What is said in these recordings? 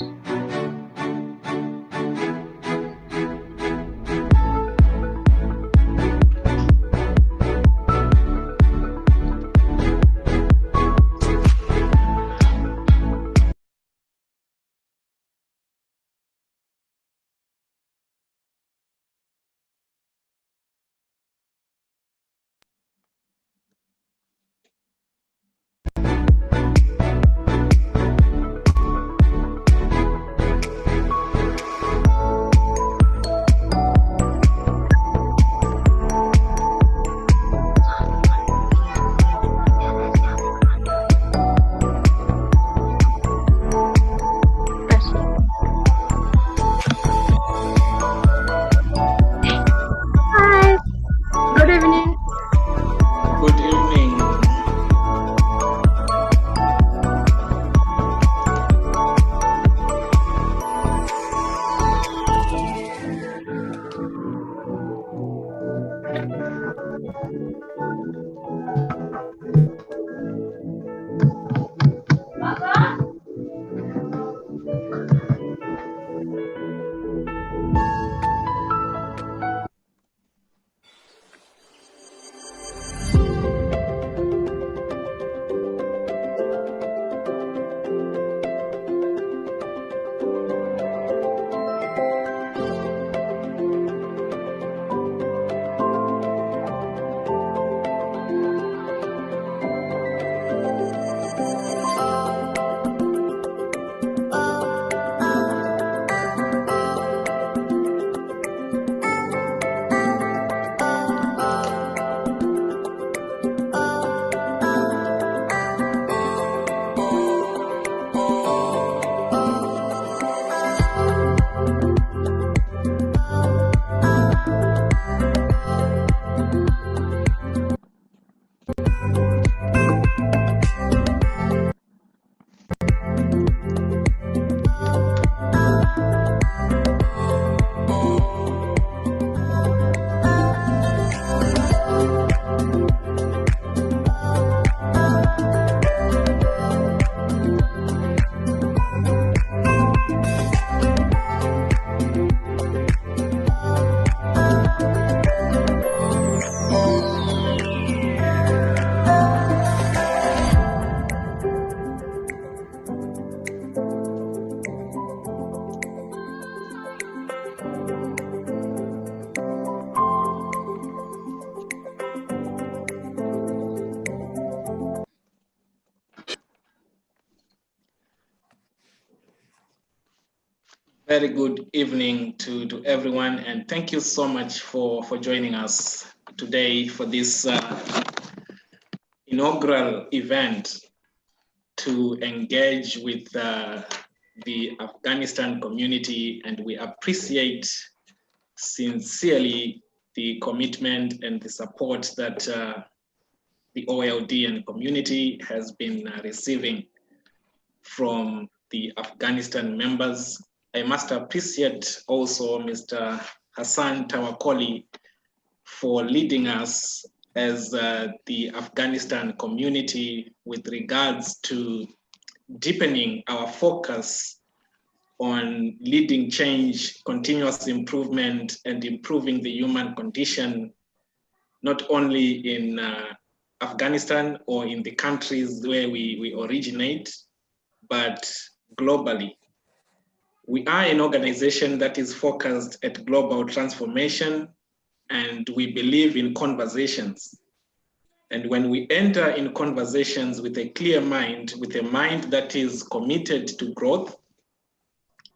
Hi, good evening. Good evening. Very good evening to everyone, and thank you so much for joining us today for this inaugural event to engage with the Afghanistan community, and we appreciate sincerely the commitment and the support that the OLDN community has been receiving from the Afghanistan members. I must appreciate also Mr. Hassan Tawakoli for leading us as the Afghanistan community with regards to deepening our focus on leading change, continuous improvement, and improving the human condition, not only in Afghanistan or in the countries where we originate, but globally. We are an organization that is focused at global transformation, and we believe in conversations. And when we enter in conversations with a clear mind, with a mind that is committed to growth,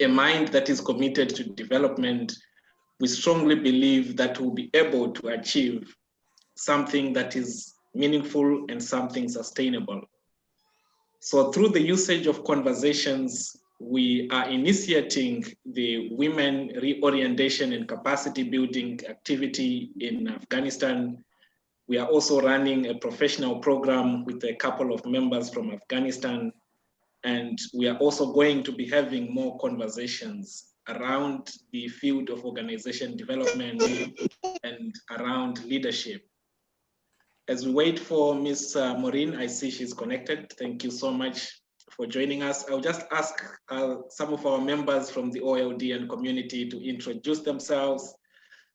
a mind that is committed to development, we strongly believe that we'll be able to achieve something that is meaningful and something sustainable. So through the usage of conversations, we are initiating the women reorientation and capacity building activity in Afghanistan. We are also running a professional program with a couple of members from Afghanistan. And we are also going to be having more conversations around the field of organization development and around leadership. As we wait for Ms. Maureen, I see she's connected. Thank you so much for joining us. I'll just ask some of our members from the OLDN community to introduce themselves,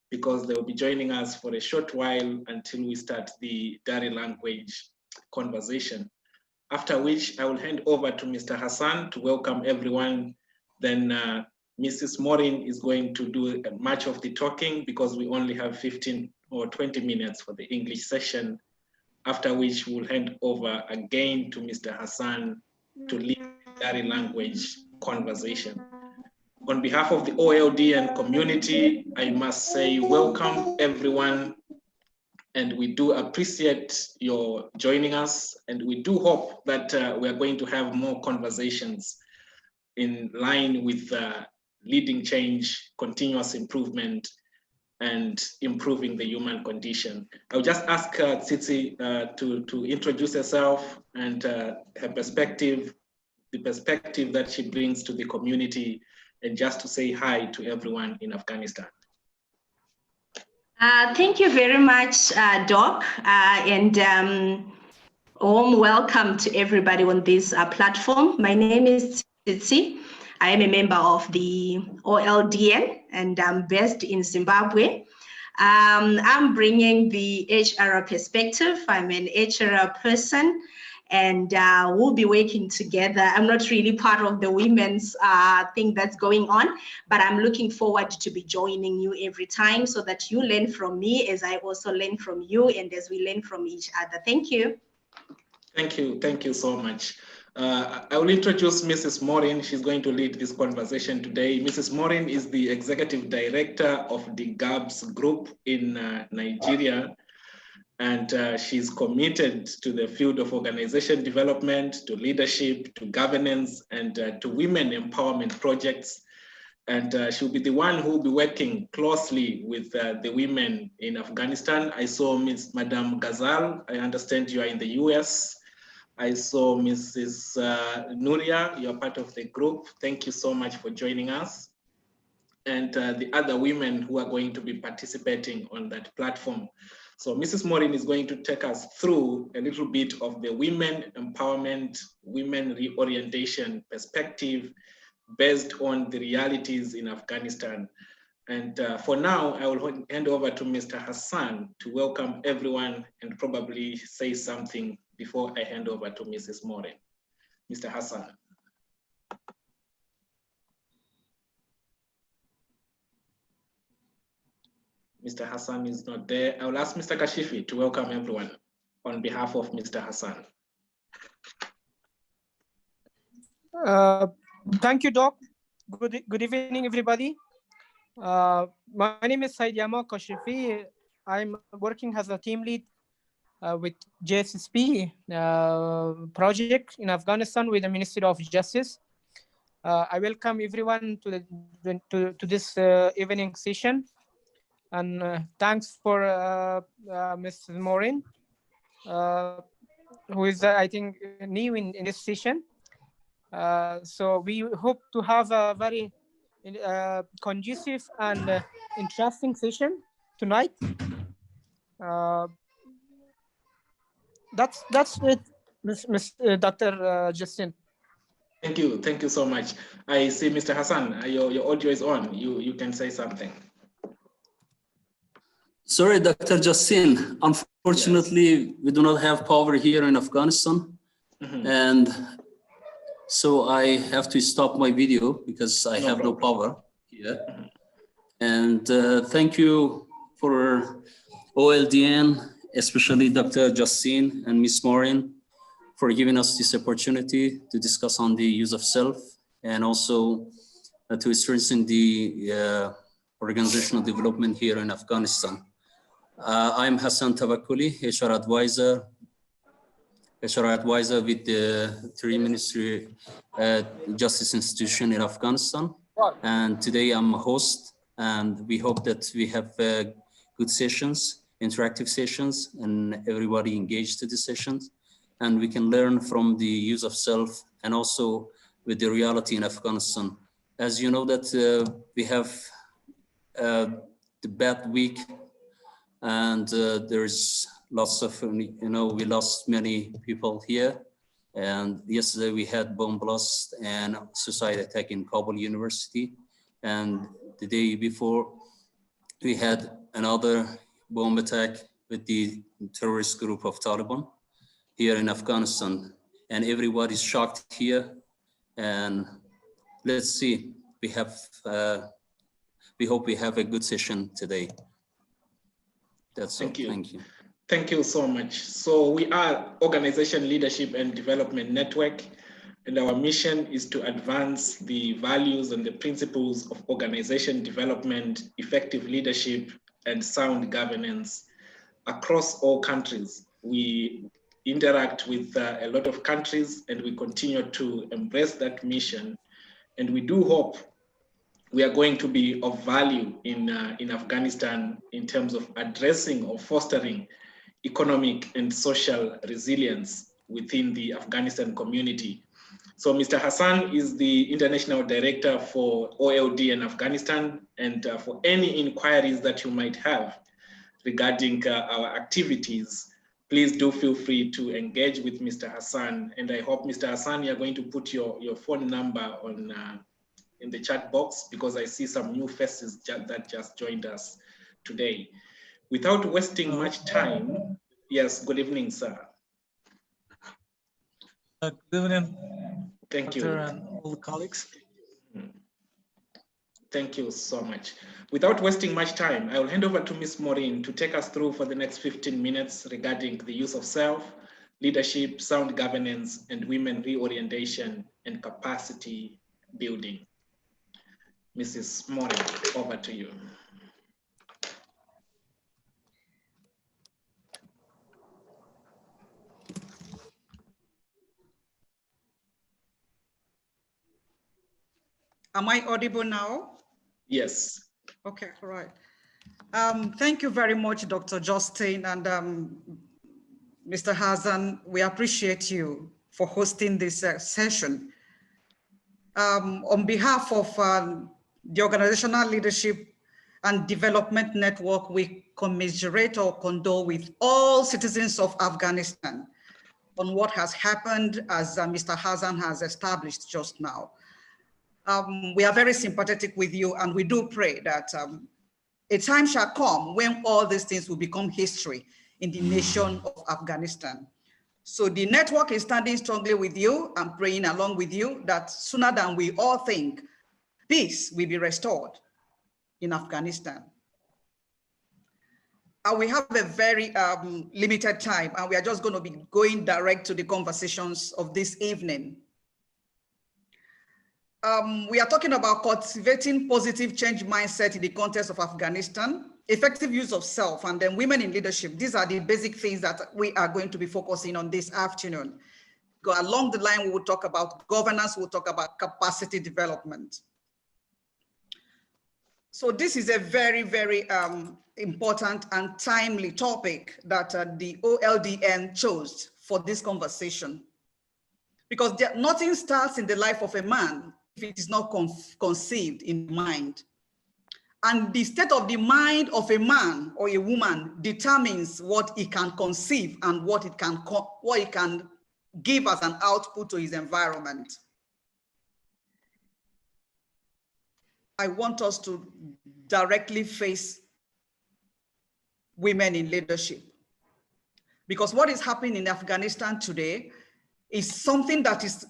because they will be joining us for a short while until we start the Dari language conversation. After which I will hand over to Mr. Hassan to welcome everyone. Then Mrs. Morin is going to do much of the talking, because we only have 15 or 20 minutes for the English session, after which we'll hand over again to Mr. Hassan to lead the Dari language conversation. On behalf of the OLDN community, I must say welcome everyone, and we do appreciate your joining us, and we do hope that we are going to have more conversations in line with leading change, continuous improvement, and improving the human condition. I'll just ask Tsitsi to introduce herself and her perspective, the perspective that she brings to the community, and just to say hi to everyone in Afghanistan. Thank you very much, Doc, and warm welcome to everybody on this platform. My name is Tsitsi. I am a member of the OLDN, and I'm based in Zimbabwe. I'm bringing the HR perspective. I'm an HR person, and we'll be working together. I'm not really part of the women's thing that's going on, but I'm looking forward to be joining you every time, so that you learn from me as I also learn from you, and as we learn from each other. Thank you. Thank you so much. I will introduce Mrs. Morin. She's going to lead this conversation today. Mrs. Morin is the Executive Director of the GABS Group in Nigeria. And she's committed to the field of organization development, to leadership, to governance, and to women empowerment projects. And she'll be the one who will be working closely with the women in Afghanistan. I saw Madame Ghazal. I understand you are in the US. I saw Mrs. Nuria, you're part of the group. Thank you so much for joining us. And the other women who are going to be participating on that platform. So Mrs. Morin is going to take us through a little bit of the women empowerment, women reorientation perspective based on the realities in Afghanistan. And for now, I will hand over to Mr. Hassan to welcome everyone and probably say something before I hand over to Mrs. Morin. Mr. Hassan. Mr. Hassan is not there. I will ask Mr. Kashifi to welcome everyone on behalf of Mr. Hassan. Thank you, Doc. Good evening, everybody. My name is Saidiyama Kashifi. I'm working as a team lead with JSSP project in Afghanistan with the Ministry of Justice. I welcome everyone to this evening session. And thanks for Ms. Morin, who is, I think, new in this session. So we hope to have a very conducive and interesting session tonight. That's it, Dr. Justin. Thank you so much. I see Mr. Hassan, your audio is on. You can say something. Sorry, Dr. Justin. Unfortunately, we do not have power here in Afghanistan. And so I have to stop my video because I have no power here. And thank you for OLDN, especially Dr. Justin and Ms. Morin, for giving us this opportunity to discuss on the use of self and also to strengthen the organizational development here in Afghanistan. I'm Hassan Tabakkuli, HR advisor with the Three Ministry Justice Institution in Afghanistan. And today I'm a host, and we hope that we have good sessions, interactive sessions, and everybody engaged to the sessions. And we can learn from the use of self and also with the reality in Afghanistan. As you know that we have the bad week, and there's lots of, we lost many people here And yesterday we had bomb blast and suicide attack in Kabul University. And the day before we had another bomb attack with the terrorist group of Taliban here in Afghanistan. And everybody's shocked here. And let's see, we hope we have a good session today. That's all. Thank you. Thank you. Thank you so much. So we are Organization Leadership and Development Network, and our mission is to advance the values and the principles of organization development, effective leadership, and sound governance across all countries. We interact with a lot of countries, and we continue to embrace that mission. And we do hope we are going to be of value in Afghanistan in terms of addressing or fostering economic and social resilience within the Afghanistan community. So Mr. Hassan is the International Director for OLDN Afghanistan, and for any inquiries that you might have regarding our activities, please do feel free to engage with Mr. Hassan. And I hope, Mr. Hassan, you're going to put your phone number on in the chat box, because I see some new faces that just joined us today. Without wasting much time, yes, good evening, sir. Good evening. Thank you. And all the colleagues. Thank you so much. Without wasting much time, I will hand over to Ms. Maureen to take us through for the next 15 minutes regarding the use of self, leadership, sound governance, and women reorientation and capacity building. Mrs. Maureen, over to you. Am I audible now? Yes. Okay, all right. Thank you very much, Dr. Justin and Mr. Hassan. We appreciate you for hosting this session. On behalf of the Organizational Leadership and Development Network, we commiserate or condole with all citizens of Afghanistan on what has happened, as Mr. Hassan has established just now. We are very sympathetic with you, and we do pray that a time shall come when all these things will become history in the nation of Afghanistan. So the network is standing strongly with you and praying along with you that sooner than we all think, peace will be restored in Afghanistan. And we have a very limited time, and we are just going to be going direct to the conversations of this evening. We are talking about cultivating positive change mindset in the context of Afghanistan, effective use of self, and then women in leadership. These are the basic things that we are going to be focusing on this afternoon. Go along the line, we will talk about governance, we'll talk about capacity development. So this is a very, very important and timely topic that the OLDN chose for this conversation. Because nothing starts in the life of a man if it is not conceived in mind. And the state of the mind of a man or a woman determines what he can conceive and what it can give as an output to his environment. I want us to directly face women in leadership. Because what is happening in Afghanistan today is something that is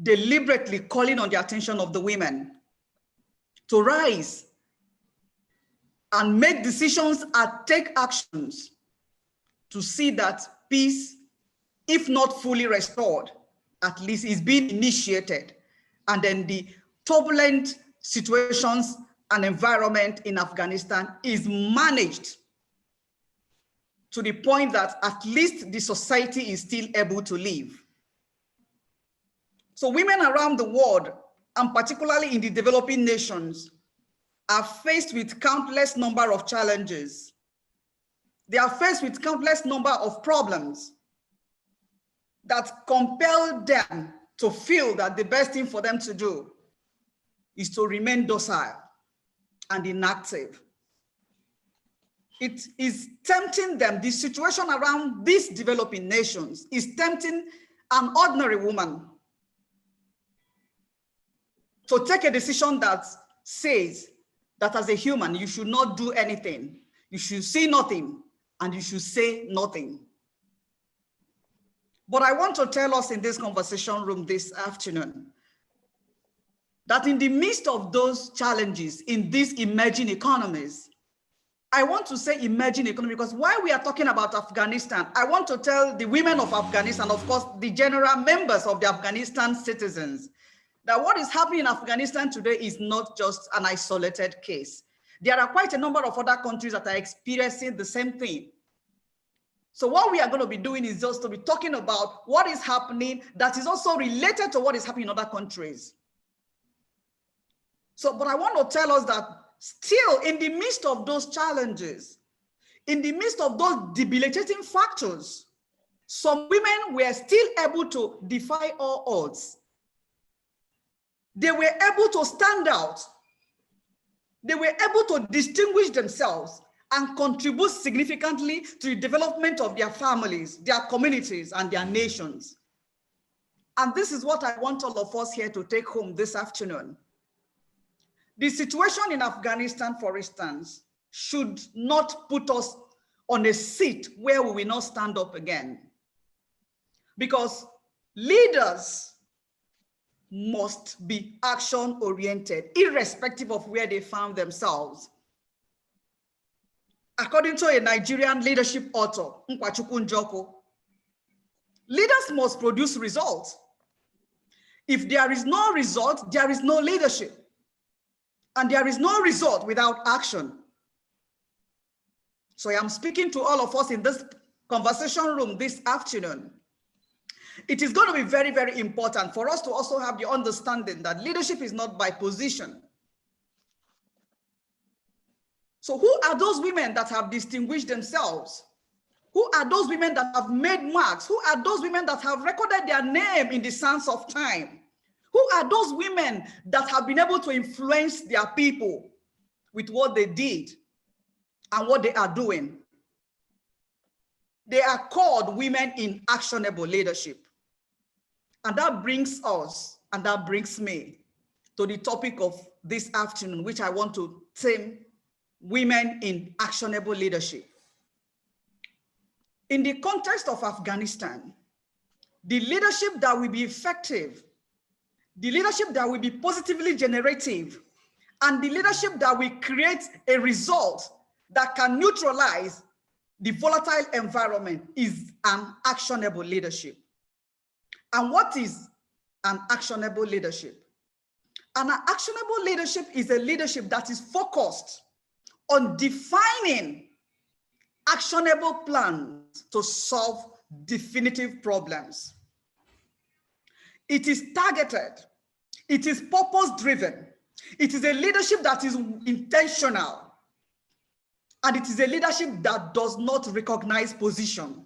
deliberately calling on the attention of the women to rise and make decisions and take actions to see that peace, if not fully restored, at least is being initiated. And then the turbulent situations and environment in Afghanistan is managed to the point that at least the society is still able to live. So women around the world, and particularly in the developing nations, are faced with countless number of challenges. They are faced with countless number of problems that compel them to feel that the best thing for them to do is to remain docile and inactive. It is tempting them, the situation around these developing nations is tempting an ordinary woman, to take a decision that says that as a human, you should not do anything, you should see nothing, and you should say nothing. But I want to tell us in this conversation room this afternoon that in the midst of those challenges in these emerging economies, I want to say emerging economy because while we are talking about Afghanistan, I want to tell the women of Afghanistan, of course, the general members of the Afghanistan citizens, that what is happening in Afghanistan today is not just an isolated case. There are quite a number of other countries that are experiencing the same thing. So what we are going to be doing is just to be talking about what is happening that is also related to what is happening in other countries. So, but I want to tell us that still in the midst of those challenges, in the midst of those debilitating factors, some women were still able to defy all odds. They were able to stand out. They were able to distinguish themselves and contribute significantly to the development of their families, their communities, and their nations. And this is what I want all of us here to take home this afternoon. The situation in Afghanistan, for instance, should not put us on a seat where we will not stand up again. Because leaders must be action-oriented, irrespective of where they found themselves. According to a Nigerian leadership author, Nkwachukwu Njoko, leaders must produce results. If there is no result, there is no leadership. And there is no result without action. So I am speaking to all of us in this conversation room this afternoon. It is going to be very, very important for us to also have the understanding that leadership is not by position. So who are those women that have distinguished themselves? Who are those women that have made marks? Who are those women that have recorded their name in the sands of time? Who are those women that have been able to influence their people with what they did and what they are doing? They are called women in actionable leadership. And that brings us, and that brings me to the topic of this afternoon, which I want to term women in actionable leadership. In the context of Afghanistan, the leadership that will be effective, the leadership that will be positively generative, and the leadership that will create a result that can neutralize the volatile environment is an actionable leadership. And what is an actionable leadership? An actionable leadership is a leadership that is focused on defining actionable plans to solve definitive problems. It is targeted. It is purpose-driven. It is a leadership that is intentional. And it is a leadership that does not recognize position.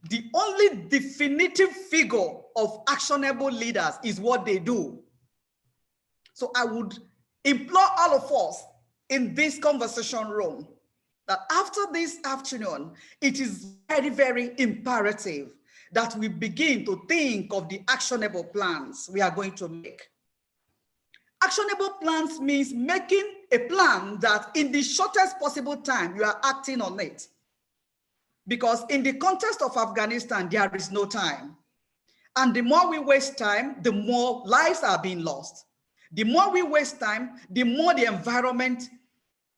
The only definitive figure of actionable leaders is what they do. So I would implore all of us in this conversation room that after this afternoon, it is very, very imperative that we begin to think of the actionable plans we are going to make. Actionable plans means making a plan that in the shortest possible time, you are acting on it. Because in the context of Afghanistan, there is no time. And the more we waste time, the more lives are being lost. The more we waste time, the more the environment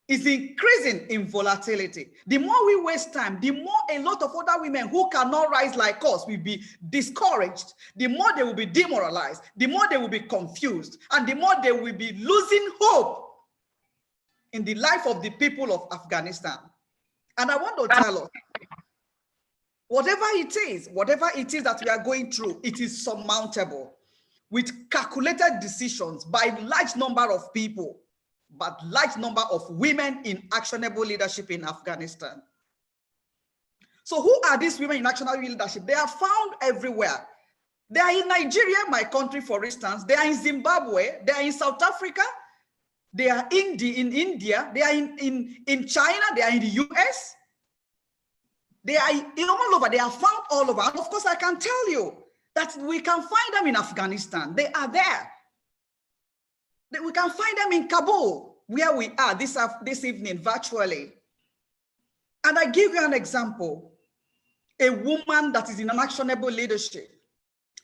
is increasing in volatility. The more we waste time, the more a lot of other women who cannot rise like us will be discouraged. The more they will be demoralized, the more they will be confused, and the more they will be losing hope in the life of the people of Afghanistan. And I want to tell us, whatever it is that we are going through, it is surmountable with calculated decisions by large number of people, but large number of women in actionable leadership in Afghanistan. So who are these women in actionable leadership? They are found everywhere. They are in Nigeria, my country, for instance. They are in Zimbabwe. They are in South Africa. They are in India. They are in China. They are in the US. They are all over. They are found all over. And of course, I can tell you that we can find them in Afghanistan. They are there. We can find them in Kabul, where we are this evening virtually. And I give you an example, a woman that is in an actionable leadership,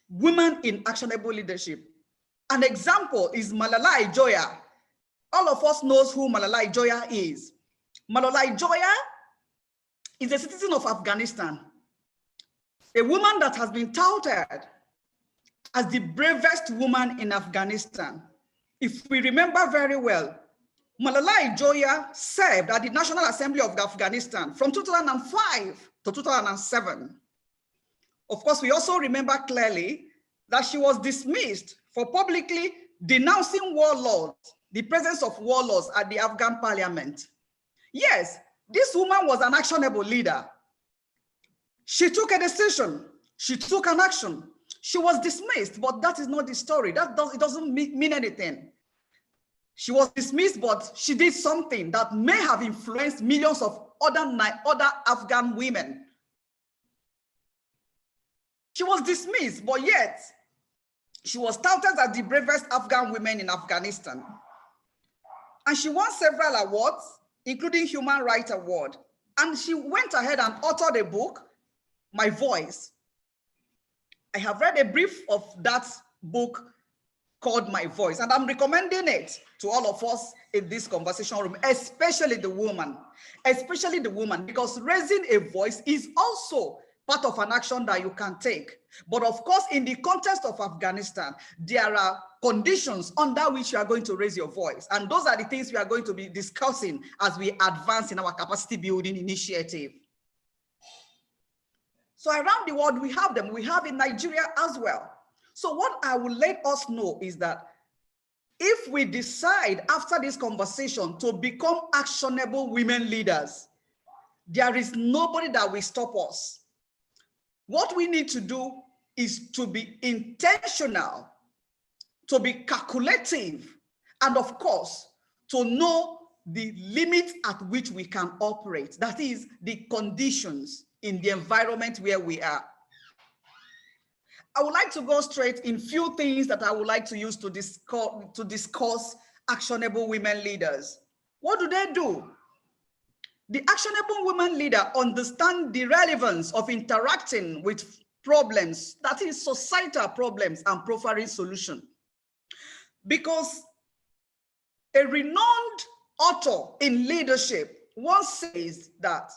women in actionable leadership. An example is Malalai Joya. All of us knows who Malalai Joya is. Malalai Joya is a citizen of Afghanistan, a woman that has been touted as the bravest woman in Afghanistan. If we remember very well, Malalai Joya served at the National Assembly of Afghanistan from 2005 to 2007. Of course, we also remember clearly that she was dismissed for publicly denouncing warlords, the presence of warlords at the Afghan parliament. Yes, this woman was an actionable leader. She took a decision. She took an action. She was dismissed, but that is not the story. It doesn't mean anything. She was dismissed, but she did something that may have influenced millions of other Afghan women. She was dismissed, but yet she was touted as the bravest Afghan women in Afghanistan. And she won several awards, including Human Rights Award. And she went ahead and authored a book, My Voice. I have read a brief of that book called My Voice, and I'm recommending it to all of us in this conversation room, especially the woman, because raising a voice is also part of an action that you can take. But of course, in the context of Afghanistan, there are conditions under which you are going to raise your voice. And those are the things we are going to be discussing as we advance in our capacity building initiative. So around the world, we have them. We have in Nigeria as well. So what I will let us know is that if we decide after this conversation to become actionable women leaders, there is nobody that will stop us. What we need to do is to be intentional, to be calculative, and of course, to know the limits at which we can operate. That is the conditions in the environment where we are. I would like to go straight in few things that I would like to use to discuss actionable women leaders. What do they do? The actionable women leader understand the relevance of interacting with problems, that is societal problems, and providing solution. Because a renowned author in leadership once says that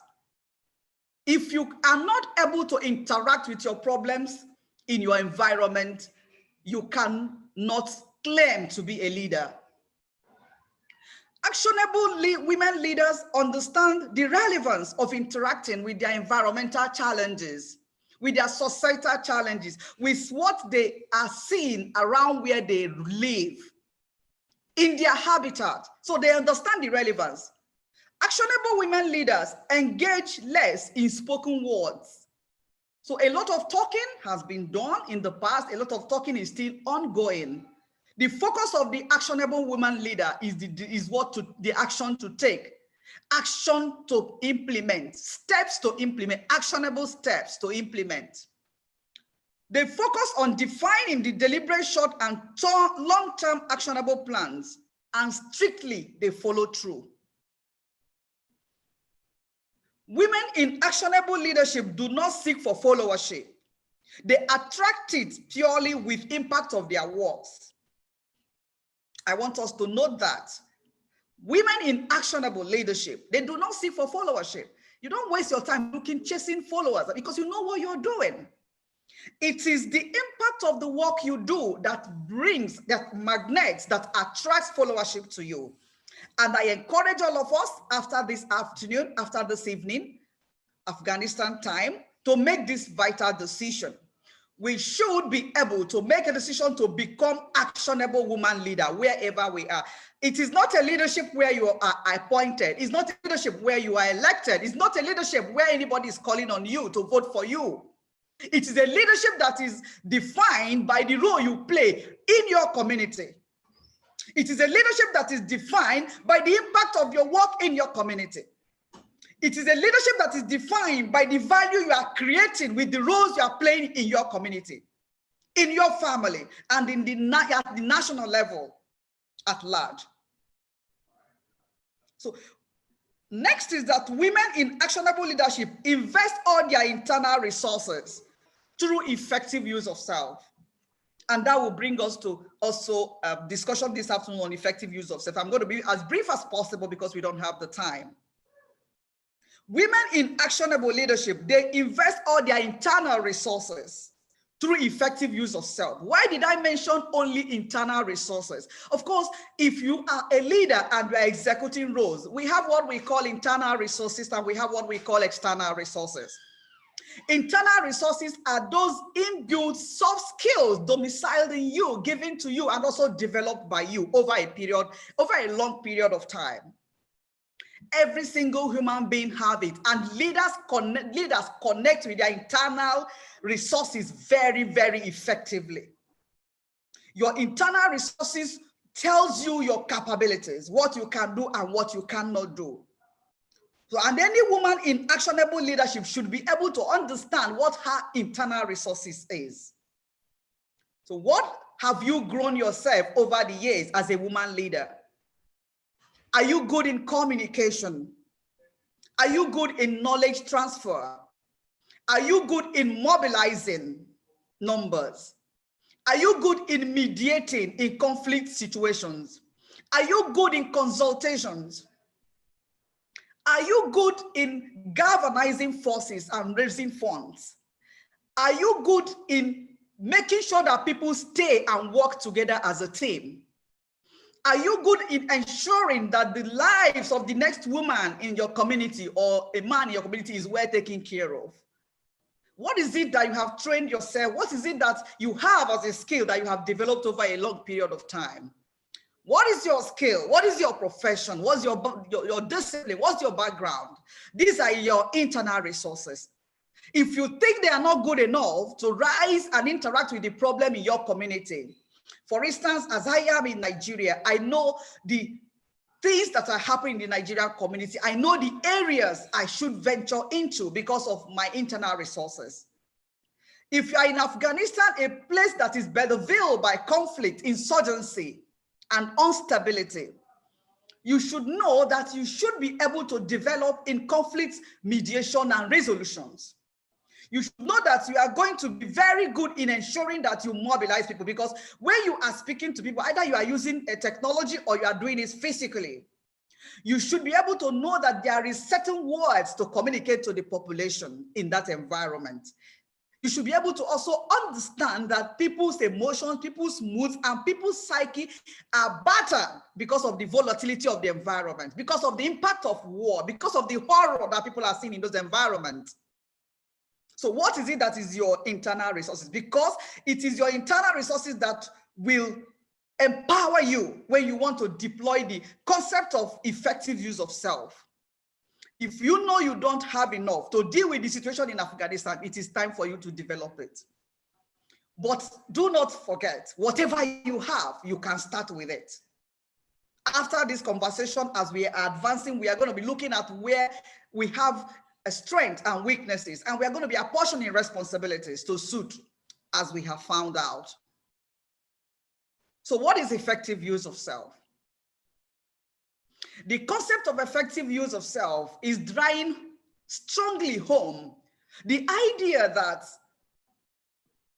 if you are not able to interact with your problems in your environment, you cannot claim to be a leader. Actionable women leaders understand the relevance of interacting with their environmental challenges, with their societal challenges, with what they are seeing around where they live, in their habitat. So they understand the relevance. Actionable women leaders engage less in spoken words. So a lot of talking has been done in the past. A lot of talking is still ongoing. The focus of the actionable woman leader is the action to take, action to implement, steps to implement, actionable steps to implement. They focus on defining the deliberate short and long-term actionable plans, and strictly they follow through. Women in actionable leadership do not seek for followership. They attract it purely with impact of their works. I want us to note that women in actionable leadership, they do not seek for followership. You don't waste your time chasing followers because you know what you're doing. It is the impact of the work you do that brings, that magnets, that attracts followership to you. And I encourage all of us after this afternoon, after this evening, Afghanistan time, to make this vital decision. We should be able to make a decision to become actionable woman leader wherever we are. It is not a leadership where you are appointed. It's not a leadership where you are elected. It's not a leadership where anybody is calling on you to vote for you. It is a leadership that is defined by the role you play in your community. It is a leadership that is defined by the impact of your work in your community. It is a leadership that is defined by the value you are creating with the roles you are playing in your community. in your family and in at the national level at large. So next is that women in actionable leadership invest all their internal resources through effective use of self. And that will bring us to also a discussion this afternoon on effective use of self. I'm going to be as brief as possible because we don't have the time. Women in actionable leadership, they invest all their internal resources through effective use of self. Why did I mention only internal resources? Of course, if you are a leader and you are executing roles, we have what we call internal resources and we have what we call external resources. Internal resources are those inbuilt soft skills domiciled in you, given to you, and also developed by you over a long period of time. Every single human being have it, and leaders connect with their internal resources very, very effectively. Your internal resources tells you your capabilities, what you can do and what you cannot do. So, and any woman in actionable leadership should be able to understand what her internal resources is. So what have you grown yourself over the years as a woman leader? Are you good in communication? Are you good in knowledge transfer? Are you good in mobilizing numbers? Are you good in mediating in conflict situations? Are you good in consultations? Are you good in galvanizing forces and raising funds? Are you good in making sure that people stay and work together as a team? Are you good in ensuring that the lives of the next woman in your community or a man in your community is well taken care of? What is it that you have trained yourself? What is it that you have as a skill that you have developed over a long period of time? What is your skill? What is your profession? What's your discipline? What's your background? These are your internal resources. If you think they are not good enough to rise and interact with the problem in your community, for instance, as I am in Nigeria, I know the things that are happening in the Nigerian community. I know the areas I should venture into because of my internal resources. If you are in Afghanistan, a place that is bedeviled by conflict, insurgency, and instability, you should know that you should be able to develop in conflict mediation and resolutions. You should know that you are going to be very good in ensuring that you mobilize people, because when you are speaking to people, either you are using a technology or you are doing it physically, you should be able to know that there is certain words to communicate to the population in that environment. You should be able to also understand that people's emotions, people's moods, and people's psyche are battered because of the volatility of the environment, because of the impact of war, because of the horror that people are seeing in those environments. So what is it that is your internal resources? Because it is your internal resources that will empower you when you want to deploy the concept of effective use of self. If you know you don't have enough to deal with the situation in Afghanistan, it is time for you to develop it. But do not forget, whatever you have, you can start with it. After this conversation, as we are advancing, we are going to be looking at where we have a strength and weaknesses, and we are going to be apportioning responsibilities to suit as we have found out. So what is effective use of self? The concept of effective use of self is driving strongly home the idea that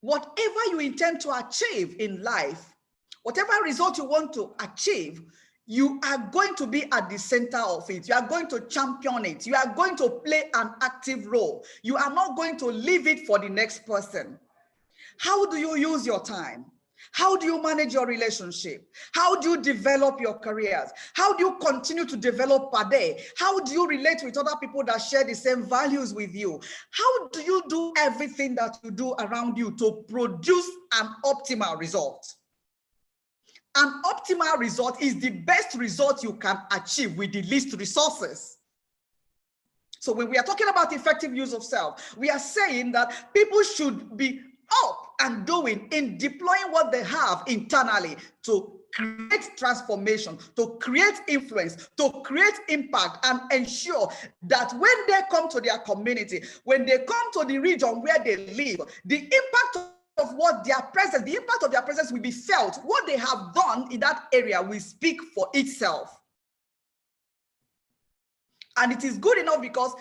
whatever you intend to achieve in life, whatever result you want to achieve, you are going to be at the center of it. You are going to champion it. You are going to play an active role. You are not going to leave it for the next person. How do you use your time? How do you manage your relationship? How do you develop your careers? How do you continue to develop per day? How do you relate with other people that share the same values with you? How do you do everything that you do around you to produce an optimal result? An optimal result is the best result you can achieve with the least resources. So when we are talking about effective use of self, we are saying that people should be up and doing in deploying what they have internally to create transformation, to create influence, to create impact, and ensure that when they come to their community, when they come to the region where they live, the impact of what their presence, the impact of their presence will be felt. What they have done in that area will speak for itself. And it is good enough because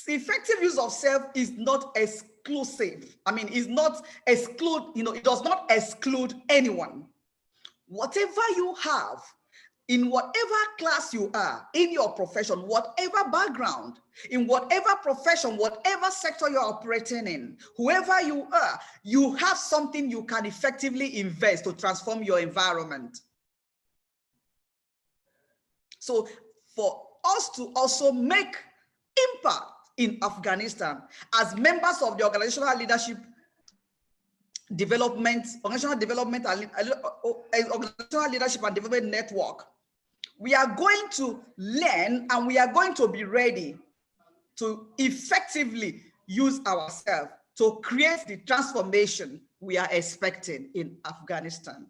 effective use of self is not exclusive. I mean, it's not exclude, it does not exclude anyone. Whatever you have, in whatever class you are, in your profession, whatever background, in whatever profession, whatever sector you're operating in, whoever you are, you have something you can effectively invest to transform your environment. So for us to also make impact in Afghanistan as members of the organizational leadership development, organizational leadership and development network, we are going to learn and we are going to be ready to effectively use ourselves to create the transformation we are expecting in Afghanistan.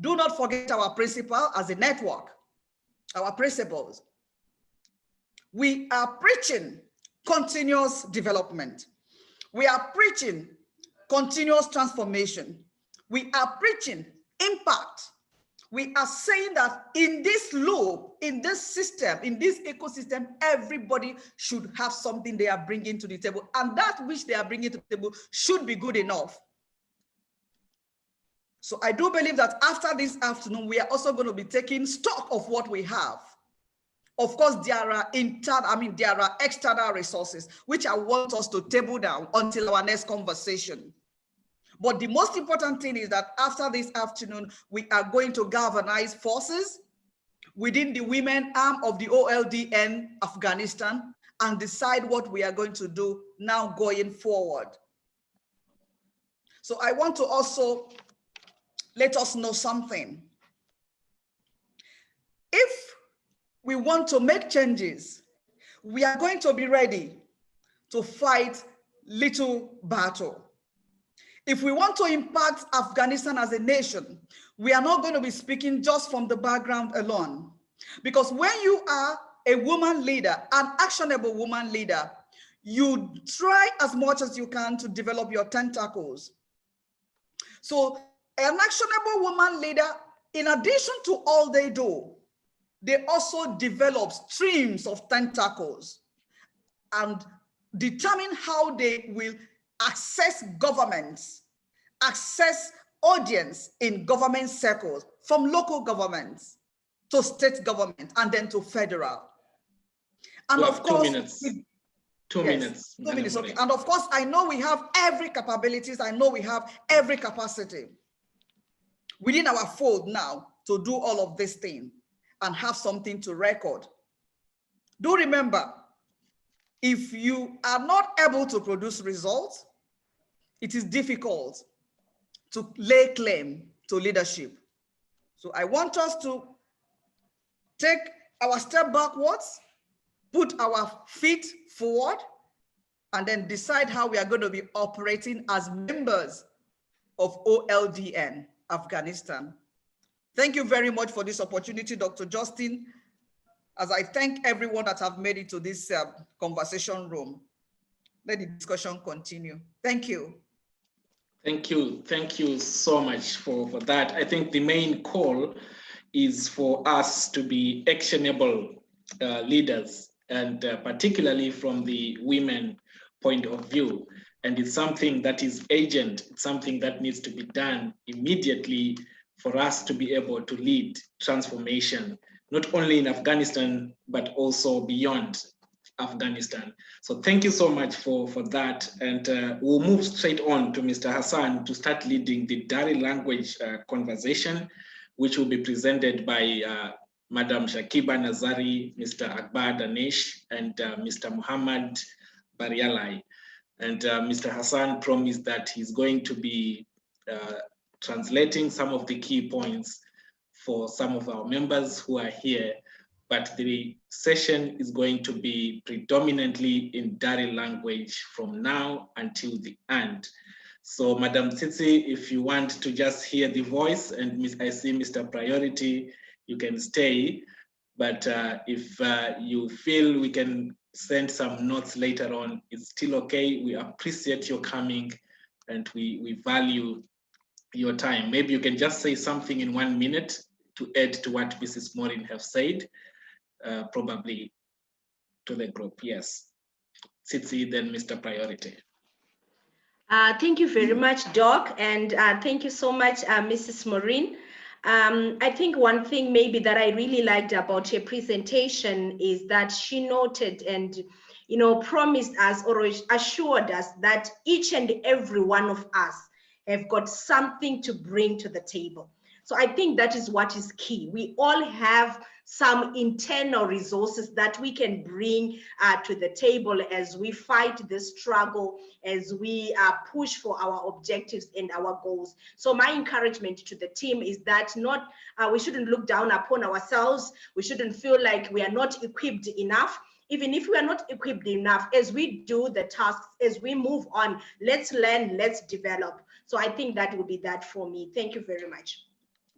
Do not forget our principle as a network, our principles. We are preaching continuous development. We are preaching continuous transformation. We are preaching impact. We are saying that in this loop, in this system, in this ecosystem, everybody should have something they are bringing to the table, and that which they are bringing to the table should be good enough. So I do believe that after this afternoon, we are also going to be taking stock of what we have. Of course, there are external resources, which I want us to table down until our next conversation. But the most important thing is that after this afternoon, we are going to galvanize forces within the women arm of the OLDN Afghanistan and decide what we are going to do now going forward. So I want to also let us know something. If we want to make changes, we are going to be ready to fight little battle. If we want to impact Afghanistan as a nation, we are not going to be speaking just from the background alone. Because when you are a woman leader, an actionable woman leader, you try as much as you can to develop your tentacles. So an actionable woman leader, in addition to all they do, they also develop streams of tentacles and determine how they will access governments, access audience in government circles, from local governments to state government and then to federal. And of course, 2 minutes. 2 minutes. 2 minutes, okay. And of course, I know we have every capabilities. I know we have every capacity within our fold now to do all of this thing and have something to record. Do remember, if you are not able to produce results, it is difficult to lay claim to leadership. So I want us to take our step backwards, put our feet forward, and then decide how we are going to be operating as members of OLDN Afghanistan. Thank you very much for this opportunity, Dr. Justin, as I thank everyone that have made it to this conversation room. Let the discussion continue. Thank you. Thank you. Thank you so much for that. I think the main call is for us to be actionable leaders, and particularly from the women point of view. And it's something that is urgent. It's something that needs to be done immediately for us to be able to lead transformation, not only in Afghanistan, but also beyond Afghanistan. So thank you so much for that. And we'll move straight on to Mr. Hassan to start leading the Dari language conversation, which will be presented by Madam Shakiba Nazari, Mr. Akbar Danesh, and Mr. Muhammad Barialai. And Mr. Hassan promised that he's going to be translating some of the key points for some of our members who are here, but the session is going to be predominantly in Dari language from now until the end. So Madam Tsitsi, if you want to just hear the voice, and I see Mr. Priority, you can stay, but if you feel we can send some notes later on, it's still okay. We appreciate your coming and we value your time. Maybe you can just say something in 1 minute to add to what Mrs. Morin have said, probably to the group. Yes. Tsitsi, then Mr. Priority. Thank you very much, Doc, and thank you so much, Mrs. Morin. I think one thing maybe that I really liked about her presentation is that she noted and promised us or assured us that each and every one of us have got something to bring to the table. So I think that is what is key. We all have some internal resources that we can bring to the table as we fight this struggle, as we push for our objectives and our goals. So my encouragement to the team is that we shouldn't look down upon ourselves. We shouldn't feel like we are not equipped enough. Even if we are not equipped enough, as we do the tasks, as we move on, let's learn, let's develop. So I think that would be that for me. Thank you very much.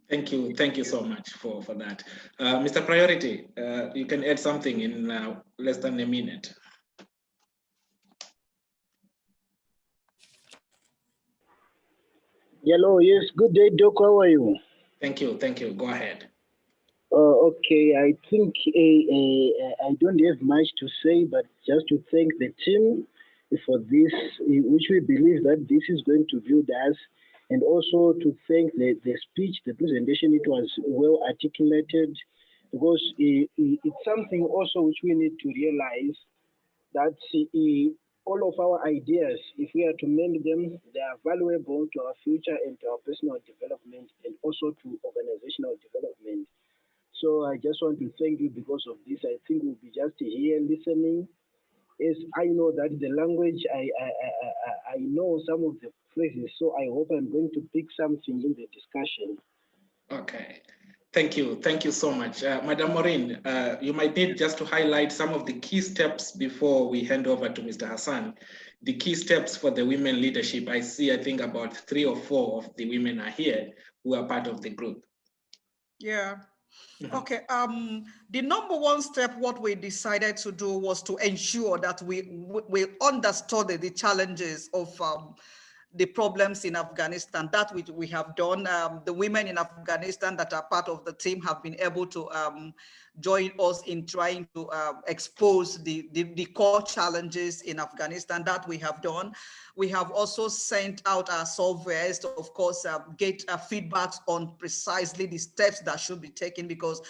Thank you so much for that. Mr. Priority, you can add something in less than a minute. Hello, yes, good day, Doc, how are you? Thank you, go ahead. Okay, I think I don't have much to say, but just to thank the team for this, which we believe that this is going to build us, and also to thank the speech, the presentation. It was well articulated, because it's something also which we need to realize that all of our ideas, if we are to mend them, they are valuable to our future and to our personal development, and also to organizational development. So I just want to thank you because of this. I think we'll be just here listening. As I know that the language, I know some of the phrases, so I hope I'm going to pick something in the discussion. Okay, thank you so much. Madam Morin, you might need just to highlight some of the key steps before we hand over to Mr. Hassan. The key steps for the women leadership. I think about 3 or 4 of the women are here who are part of the group. Yeah. Okay, the number one step, what we decided to do was to ensure that we understood the challenges of the problems in Afghanistan. That which we have done. The women in Afghanistan that are part of the team have been able to join us in trying to expose the core challenges in Afghanistan. That we have done. We have also sent out our surveys to, of course, get feedbacks on precisely the steps that should be taken, because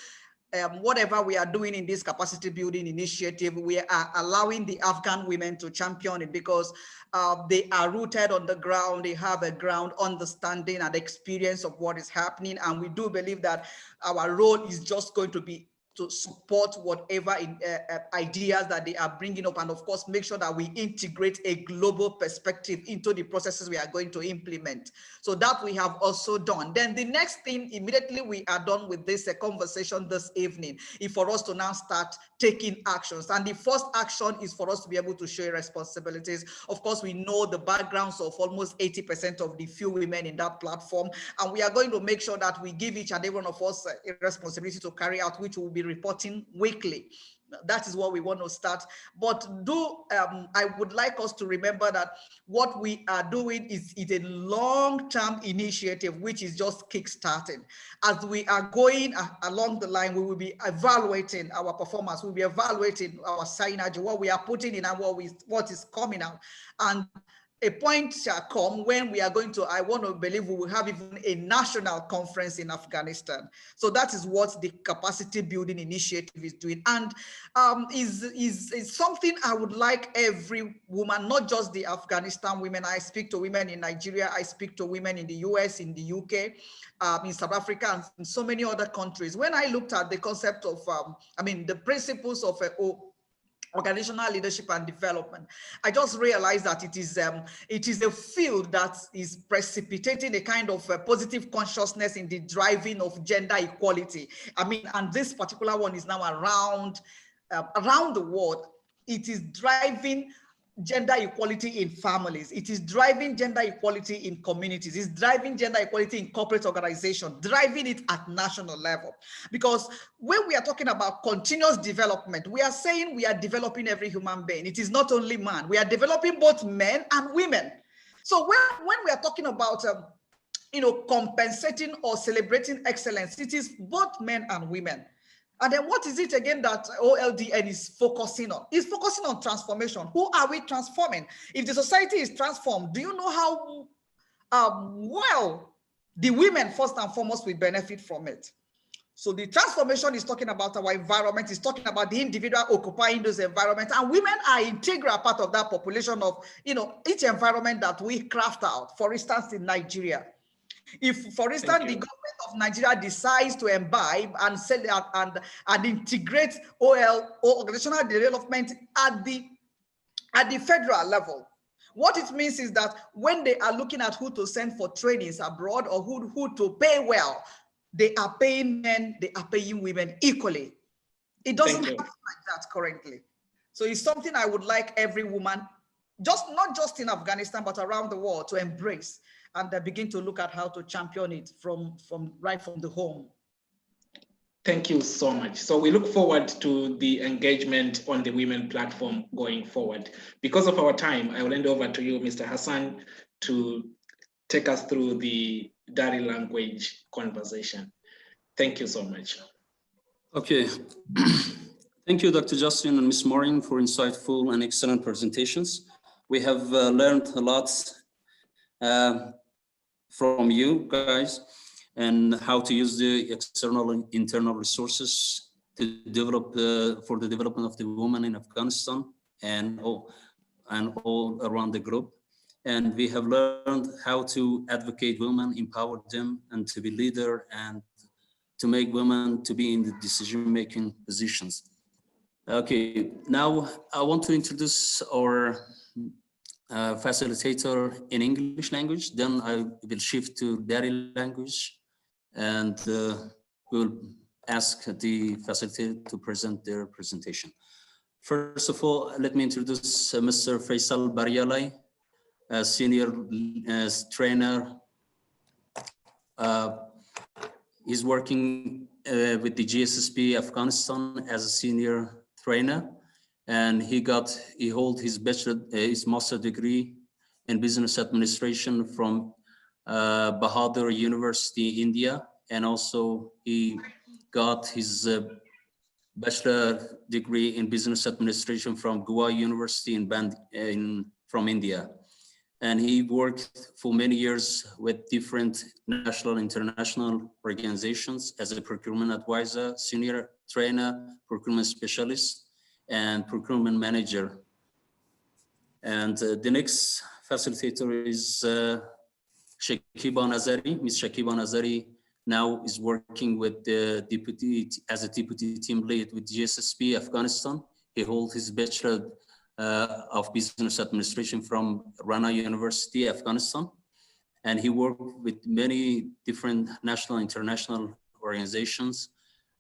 whatever we are doing in this capacity building initiative, we are allowing the Afghan women to champion it, because they are rooted on the ground. They have a ground understanding and experience of what is happening. And we do believe that our role is just going to be to support whatever ideas that they are bringing up, and of course make sure that we integrate a global perspective into the processes we are going to implement. So that we have also done. Then the next thing, immediately we are done with this conversation this evening, is for us to now start taking actions. And the first action is for us to be able to share responsibilities. Of course, we know the backgrounds of almost 80% of the few women in that platform, and we are going to make sure that we give each and every one of us a responsibility to carry out, which will be reporting weekly. That is what we want to start. But I would like us to remember that what we are doing is a long-term initiative, which is just kick-starting. As we are going along the line, we will be evaluating our performance. We'll be evaluating our synergy, what we are putting in and what is coming out. And a point shall come when we are going to, I want to believe we will have even a national conference in Afghanistan. So that is what the capacity building initiative is doing. And is something I would like every woman, not just the Afghanistan women. I speak to women in Nigeria. I speak to women in the US, in the UK, in South Africa, and in so many other countries. When I looked at the concept of, the principles of organizational leadership and development, I just realized that it is a field that is precipitating a kind of positive consciousness in the driving of gender equality. And this particular one is now around the world. It is driving gender equality in families. It is driving gender equality in communities. It's driving gender equality in corporate organizations, driving it at national level. Because when we are talking about continuous development, we are saying we are developing every human being. It is not only man. We are developing both men and women. So when we are talking about compensating or celebrating excellence, it is both men and women. And then what is it again that OLDN is focusing on? It's focusing on transformation. Who are we transforming? If the society is transformed, do you know how well the women first and foremost will benefit from it? So the transformation is talking about our environment, is talking about the individual occupying those environments, and women are integral part of that population of, each environment that we craft out. For instance, in Nigeria, if, for instance, the government of Nigeria decides to imbibe and sell and integrate organizational development at the federal level, what it means is that when they are looking at who to send for trainings abroad or who to pay well, they are paying men, they are paying women equally. It doesn't happen like that currently. So it's something I would like every woman, not just in Afghanistan, but around the world, to embrace and begin to look at how to champion it right from the home. Thank you so much. So we look forward to the engagement on the women platform going forward. Because of our time, I will hand over to you, Mr. Hassan, to take us through the Dari language conversation. Thank you so much. Okay. Thank you, Dr. Justin and Ms. Maureen, for insightful and excellent presentations. We have learned a lot from you guys and how to use the external and internal resources to develop for the development of the women in Afghanistan and all around the globe. And we have learned how to advocate women, empower them, and to be leader and to make women to be in the decision-making positions. Okay, now I want to introduce our facilitator in English language, then I will shift to Dari language, and we'll ask the facilitator to present their presentation. First of all, let me introduce Mr. Faisal Baryalai, a senior trainer. He's working with the GSSP Afghanistan as a senior trainer, and he holds his master degree in business administration from Bahadur University, India, and also he got his bachelor degree in business administration from Goa University from India. And he worked for many years with different national and international organizations as a procurement advisor, senior trainer, procurement specialist, and procurement manager. And the next facilitator is Shakiba Nazari. Ms. Shakiba Nazari now is working with the as a deputy team lead with GSSP Afghanistan. He holds his bachelor of business administration from Rana University, Afghanistan. And he worked with many different national and international organizations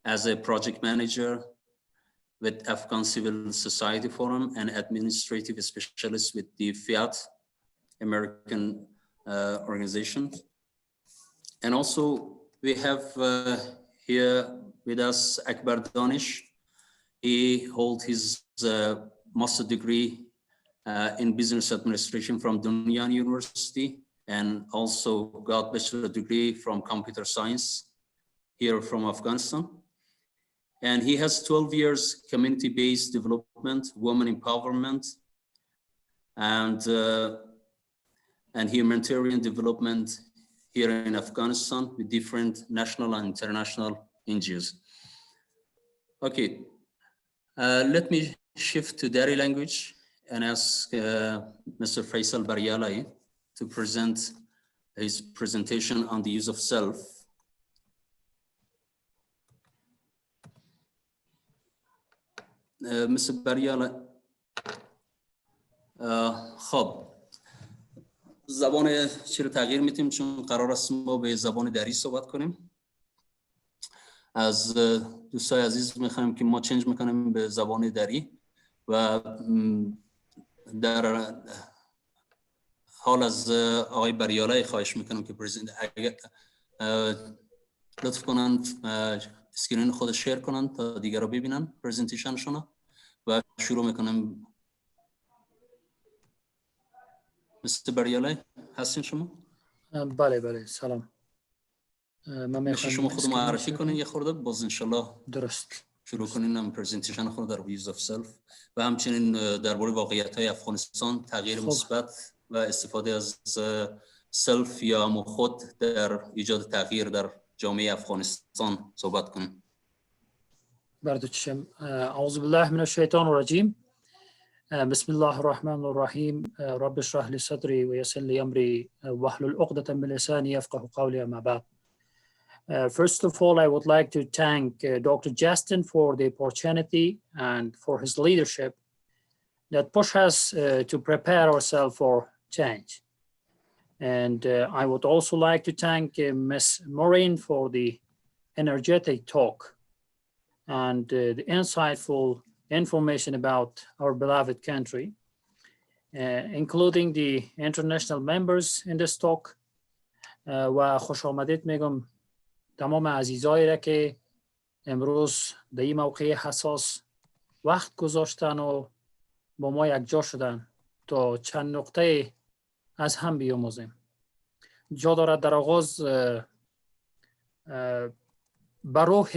as a project manager with Afghan Civil Society Forum and administrative specialist with the FIAT, American organization. And also we have here with us Akbar Danish. He holds his master degree in business administration from Dunyan University and also got bachelor degree from computer science here from Afghanistan. And he has 12 years community-based development, women empowerment, and humanitarian development here in Afghanistan with different national and international NGOs. Okay, let me shift to Dari language and ask Mr. Faisal Baryalai to present his presentation on the use of self. Mr. Baryalai, خب زبان چی رو تغییر میتیم چون قرار است ما به زبان دری صحبت کنیم. از دوستای عزیز میخوایم که ما چنج میکنیم به زبان دری و در حال از آقای بریالای خواهش میکنم که لطف کنن اسکرین خود شیر کنن تا دیگر رو ببینن پرزنتیشنشون و شروع میکنم. مستر بریاله هستین شما؟ بله سلام. من میشه شما خود معرفی کنین یه خورده باز انشالله درست شروع کنین هم پرزنتیشن خود در ویوز اف سلف و همچنین درباره واقعیت‌های افغانستان، تغییر مثبت و استفاده از سلف یا همون خود در ایجاد تغییر در جامعه افغانستان صحبت کنیم. بردوچم. اعوذ بالله من الشیطان الرجیم. بسم الله الرحمن الرحیم. رب اشرح لي صدري ويسر لي امري واحلل عقدة من لساني يفقهوا قولي. اما بعد. First of all, I would like to thank Dr. Justin for the opportunity and for his leadership that push us to prepare ourselves for change. And I would also like to thank Ms. Maureen for the energetic talk and the insightful information about our beloved country, including the international members in this talk. و خوش آمدید میگم تمام عزیزایی را که امروز در این موقع حساس وقت گذاشتن و با ما یکجا شدن تا چند نقطه از هم بیاموزیم. جا دارد در آغاز بر روح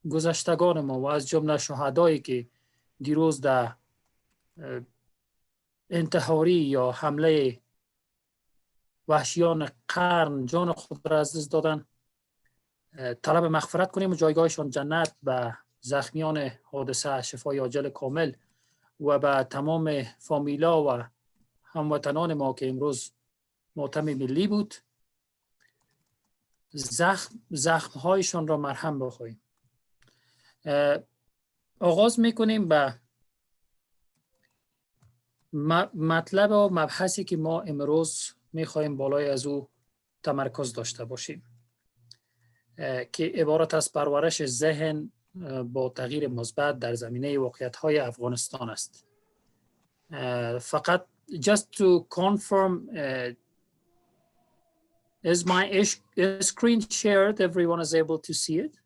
گذشتگان ما و از جمله شهدایی که دیروز در انتحاری یا حمله وحشیان قرن جان خود را از دست دادن طلب مغفرت کنیم و جایگاهشان جنت و زخمیان حادثه شفای عاجل کامل و به تمام فامیلا و هموطنان ما که امروز ماتم ملی بود زخمهایشان را مرهم بخواهیم. آغاز میکنیم به مطلب و مبحثی که ما امروز میخواهیم بالای از او تمرکز داشته باشیم که عبارت از پرورش ذهن با تغییر مثبت در زمینه واقعیت‌های افغانستان است. فقط just to confirm, is my screen shared? Everyone is able to see it?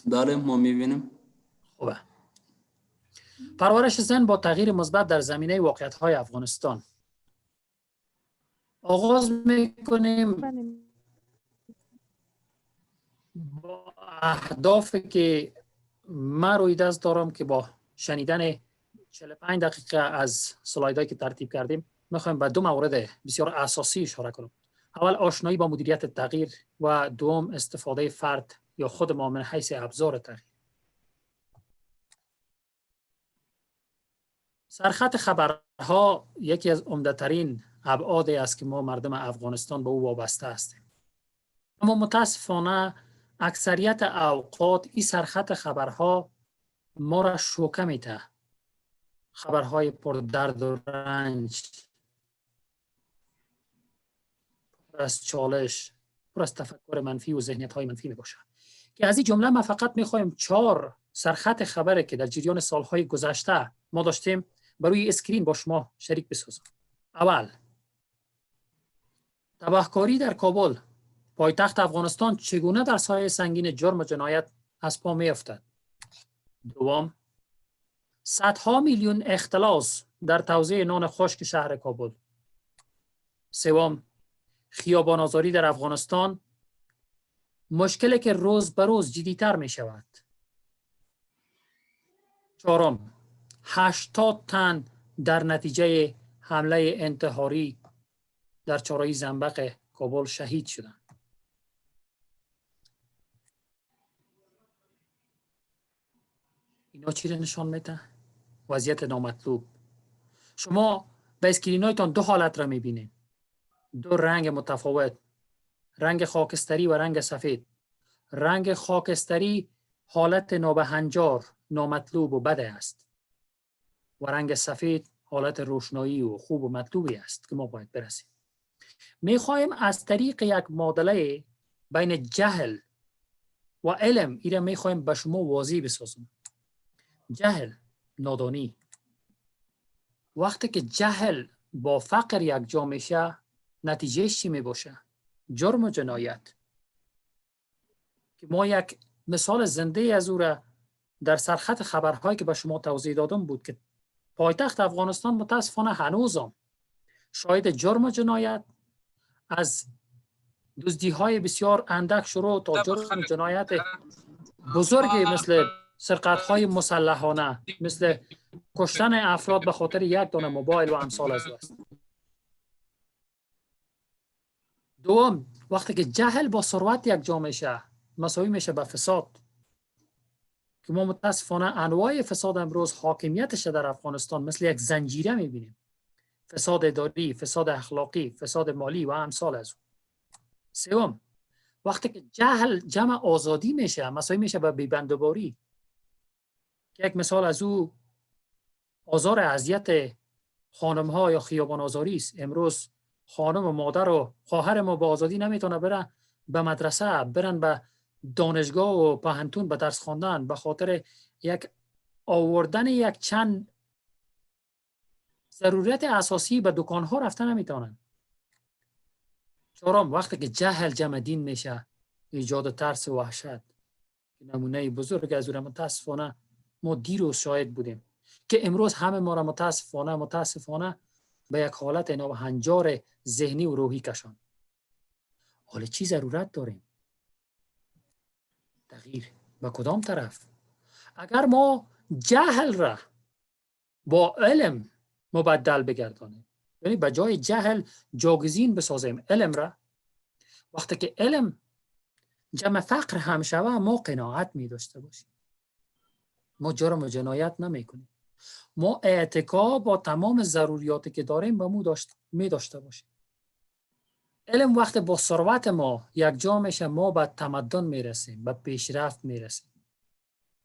بله ما میبینیم. خوبه. پرورش ذهن با تغییر مثبت در زمینه واقعیت‌های افغانستان. آغاز میکنیم با اهدافی که من روی دست دارم که با شنیدن 45 دقیقه از سلایدهایی که ترتیب کردیم میخوایم به دو مورد بسیار اساسی اشاره کنم. اول آشنایی با مدیریت تغییر و دوم استفاده فرد یا خود ما من حیث ابزار تغییر. سرخط خبرها یکی از عمده‌ترین ابعادی است که ما مردم افغانستان به او وابسته هستیم. اما متاسفانه اکثریت اوقات این سرخط خبرها ما را شوکه میده. خبرهای پر درد و رنج، پر از چالش، پر از تفکر منفی و ذهنیت‌های منفی میباشه که از این جمله ما فقط میخوایم 4 سرخط خبری که در جریان سالهای گذشته ما داشتیم بروی اسکرین با شما شریک بسازم. اول، تباهکاری در کابل، پایتخت افغانستان چگونه در سایه سنگین جرم و جنایت از پا میافتد. دوم، صدها میلیون اختلاس در توزیع نان خشک شهر کابل. سوم، خیابان آزاری در افغانستان، مشکلی که روز به روز جدی‌تر می شود. چهارم، 80 تن در نتیجه حمله انتحاری در چهارراه زنبق کابل شهید شدند. اینا چی را نشان میده؟ وضعیت نامطلوب. شما به اسکرین‌هایتان 2 حالت را میبینید. 2 رنگ متفاوت، رنگ خاکستری و رنگ سفید. رنگ خاکستری حالت نابهنجار، نامطلوب و بد است و رنگ سفید حالت روشنایی و خوب و مطلوبی است که ما باید برسیم. میخوایم از طریق یک معادله بین جهل و علم ایره میخوایم به شما واضح بسازیم. جهل، نادانی. وقتی که جهل با فقر یک جا میشه نتیجه چی میباشه؟ جرم و جنایت که ما یک مثال زنده از او را در سرخط خبرهایی که به شما توضیح دادم بود که پایتخت افغانستان متاسفانه هنوزم شاهد جرم و جنایت، از دزدی‌های بسیار اندک شروع تا جرم و جنایت بزرگی مثل سرقت‌های مسلحانه، مثل کشتن افراد به خاطر یک دانه موبایل و امثال از او است. دوم، وقتی که جهل با ثروت یک جا میشه مساوی میشه به فساد، که ما متاسفانه انواع فساد امروز حاکمیتش در افغانستان مثل یک زنجیره میبینیم. فساد اداری، فساد اخلاقی، فساد مالی و امثال از او. سوم، وقتی که جهل جمع آزادی میشه مساوی میشه به بی‌بندوباری. یک مثال از او آزار اذیت خانم ها یا خیابان آزاری است. امروز خانم و مادر و خواهر ما با آزادی نمیتونه برن به مدرسه، برن به دانشگاه و پهنتون به درس خواندن به خاطر یک آوردن یک چند ضرورت اساسی به دکان ها رفتن نمیتونن. چهارم، وقتی که جهل جمع دین میشه ایجاد ترس و وحشت. نمونه بزرگ از اون متاسفانه ما دیروز شاهد بودیم که امروز همه ما را متاسفانه به یک حالت ناهنجار ذهنی و روحی کشان. حالا چی ضرورت داریم؟ تغییر به کدام طرف؟ اگر ما جهل را با علم مبدل بگردانیم، یعنی به جای جهل جاگزین بسازیم علم را، وقتی که علم جمع فقر هم شوه ما قناعت می داشته باشیم، ما جرم و جنایت نمی کنیم، ما اعتکا با تمام ضروریاتی که داریم به مو می داشته باشیم. علم وقتی با ثروت ما یک جا میشه ما به تمدن میرسیم، به پیشرفت میرسیم،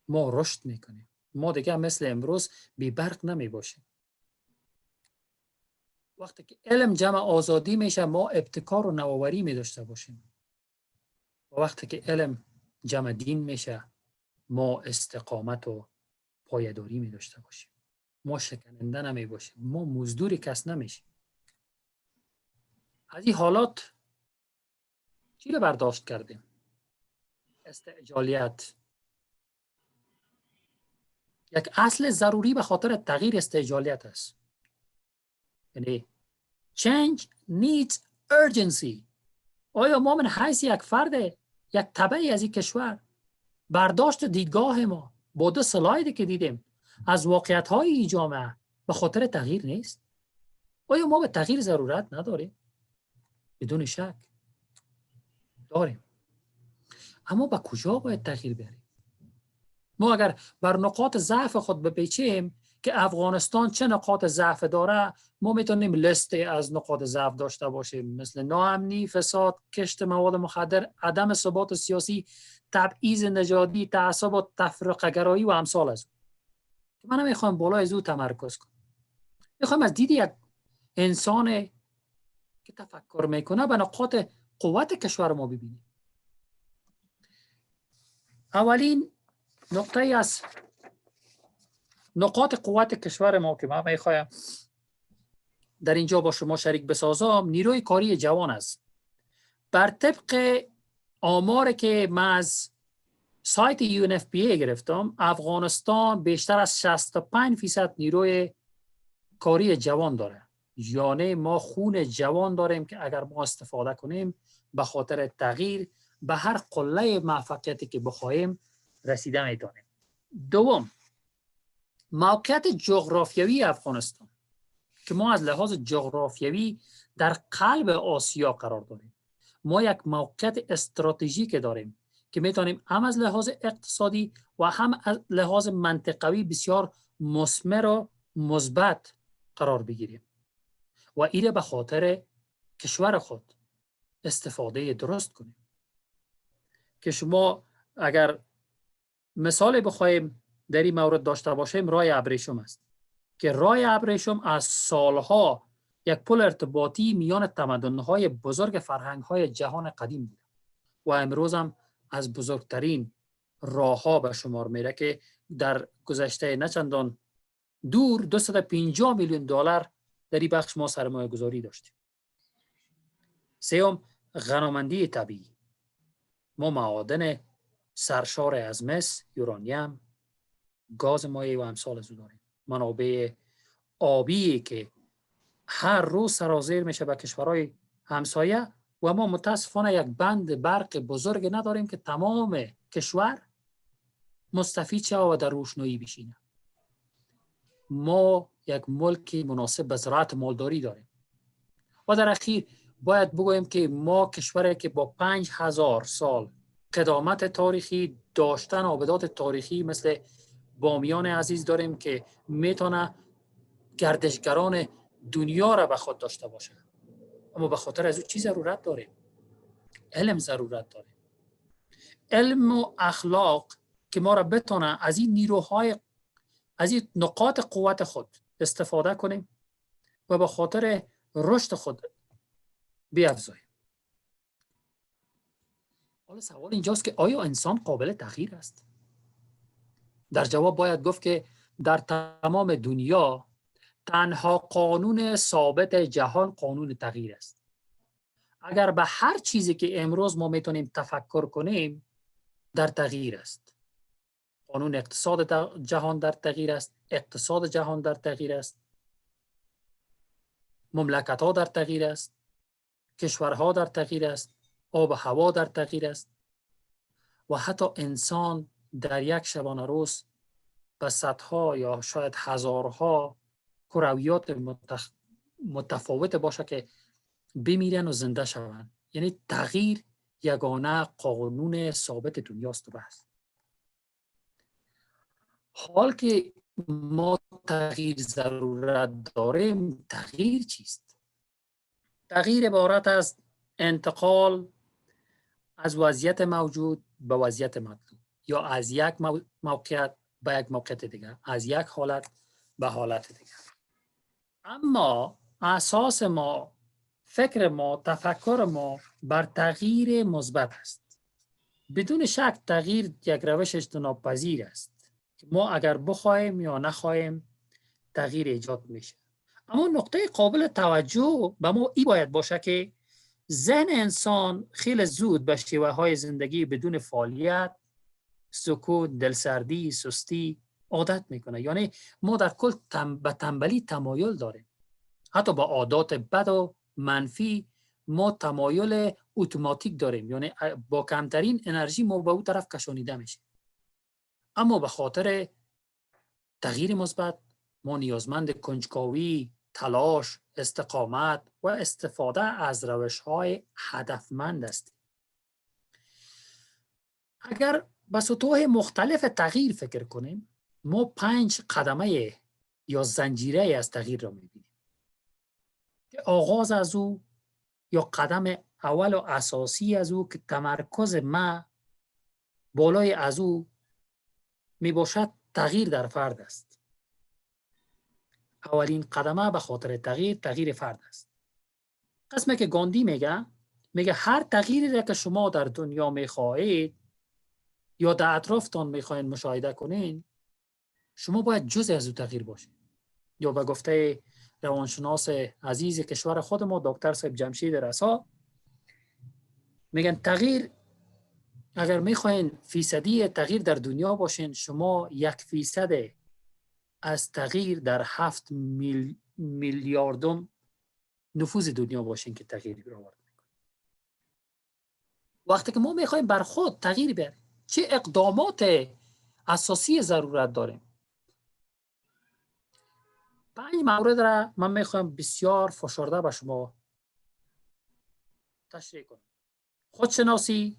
ما رشد میکنیم، ما دیگه مثل امروز بی برق نمی باشیم. وقتی که علم جمع آزادی میشه ما ابتکار و نوآوری می داشته باشیم. و وقتی که علم جمع دین میشه ما استقامت و پایداری می داشته باشیم، ما شکننده نمی باشیم، ما مزدور کس نمیشیم. از این حالات چی رو برداشت کردیم؟ استعجالیت. یک اصل ضروری به خاطر تغییر استعجالیت است. یعنی change needs urgency. آیا ما من حیث یک فرد، یک تبعی از این کشور، برداشت دیدگاه ما با دو سلایدی که دیدیم از واقعیت‌های این جامعه به خاطر تغییر نیست؟ آیا ما به تغییر ضرورت نداریم؟ بدون شک داریم. اما به کجا باید تغییر بریم؟ ما اگر بر نقاط ضعف خود بپیچیم که افغانستان چه نقاط ضعف داره، ما میتونیم لیست از نقاط ضعف داشته باشیم، مثل ناامنی، فساد، کشت مواد مخدر، عدم ثبات سیاسی، تبعیض نژادی، تعصب و تفرقه گرایی و امثال از اون. من نمیخوام بالای از او تمرکز کنم. میخوام از دید یک انسان که تفکر میکنه به نقاط قوت کشور ما ببینیم. اولین نقطه از نقاط قوت کشور ما که من میخوایم در اینجا با شما شریک بسازم نیروی کاری جوان است. بر طبق آماری که من از سایت UNFPA گرفتم، افغانستان بیشتر از 65% نیروی کاری جوان داره. یعنی ما خون جوان داریم که اگر ما استفاده کنیم به خاطر تغییر به هر قله موفقیتی که بخوایم رسیده میتونیم. دوم، موقعیت جغرافیایی افغانستان که ما از لحاظ جغرافیایی در قلب آسیا قرار داریم. ما یک موقعیت استراتژیک داریم که میتونیم هم از لحاظ اقتصادی و هم از لحاظ منطقوی بسیار مثمر و مثبت قرار بگیریم و اینه به خاطر کشور خود استفاده درست کنیم. که شما اگر مثال بخوایم در این مورد داشته باشیم، راه ابریشم است که راه ابریشم از سالها یک پل ارتباطی میان تمدن‌های بزرگ فرهنگ‌های جهان قدیم بود و امروز هم از بزرگترین راه‌ها به شمار میره که در گذشته نچندان دور 250 میلیون دلار در این بخش ما سرمایه گذاری داشتیم. سوم، غنیمتی طبیعی. ما معادن سرشار از مس، یورانیم، گاز مایع و امثال از او داریم. منابع آبی که هر روز سرازیر میشه به کشورهای همسایه و ما متاسفانه یک بند برق بزرگ نداریم که تمام کشور مستفید شود و در روشنایی بشینه. ما یک ملک مناسب به زراعت مالداری داریم و در اخیر باید بگوییم که ما کشوری که با 5000 سال قدامت تاریخی داشتن آبدات تاریخی مثل بامیان عزیز داریم که میتونه گردشگران دنیا را به خود داشته باشه. اما به خاطر از او چی ضرورت داریم؟ علم ضرورت داریم. علم و اخلاق که ما را بتونه از این نیروهای، از این نقاط قوت خود استفاده کنیم و به خاطر رشد خود بیافزاییم. حالا سوال اینجاست که آیا انسان قابل تغییر است؟ در جواب باید گفت که در تمام دنیا تنها قانون ثابت جهان قانون تغییر است. اگر به هر چیزی که امروز ما میتونیم تفکر کنیم در تغییر است. قانون اقتصاد جهان در تغییر است، اقتصاد جهان در تغییر است، مملکت ها در تغییر است، کشورها در تغییر است، آب و هوا در تغییر است و حتی انسان در یک شبانه روز به صدها یا شاید هزارها کرویات متفاوت باشه که بمیرن و زنده شوند. یعنی تغییر یگانه قانون ثابت دنیاست و بس. حال که ما تغییر ضرورت داریم، تغییر چیست؟ تغییر عبارت از انتقال از وضعیت موجود به وضعیت مطلوب یا از یک موقعیت به یک موقعیت دیگر، از یک حالت به حالت دیگر. اما اساس ما، فکر ما، تفکر ما بر تغییر مثبت است. بدون شک تغییر یک روش اجتناب پذیر است. ما اگر بخوایم یا نخوایم تغییر ایجاد میشه. اما نقطه قابل توجه به ما این باید باشه که ذهن انسان خیلی زود به شیوه های زندگی بدون فعالیت، سکوت، دلسردی، سستی عادت میکنه. یعنی ما در کل به تنبلی تمایل داریم. حتی با عادات بد و منفی ما تمایل اتوماتیک داریم. یعنی با کمترین انرژی ما به اون طرف کشانیده میشه. اما به خاطر تغییر مثبت ما نیازمند کنجکاوی، تلاش، استقامت و استفاده از روش‌های هدفمند هستیم. اگر به سطوح مختلف تغییر فکر کنیم، ما 5 قدمه یا زنجیره از تغییر را می‌بینیم که آغاز از او یا قدم اول و اساسی از او که تمرکز ما بالای از او میباشد تغییر در فرد است. اولین قدمه به خاطر تغییر فرد است. قسمه که گاندی میگه هر تغییری را که شما در دنیا میخواهید یا در اطرافتان میخواهید مشاهده کنین، شما باید جزء از اون تغییر باشید. یا به گفته روانشناس عزیز کشور خود ما دکتر صاحب جمشید رسا میگن تغییر، اگر میخواین فیصدی تغییر در دنیا باشین، شما 1% از تغییر در 7 میلیاردم نفوذ دنیا باشین که تغییر برآورده میکنه. وقتی که ما میخوایم بر خود تغییر بیاریم، چه اقدامات اساسی ضرورت داریم؟ 5 مورد را من میخوایم بسیار فشرده به شما تشریح کنم. خودشناسی،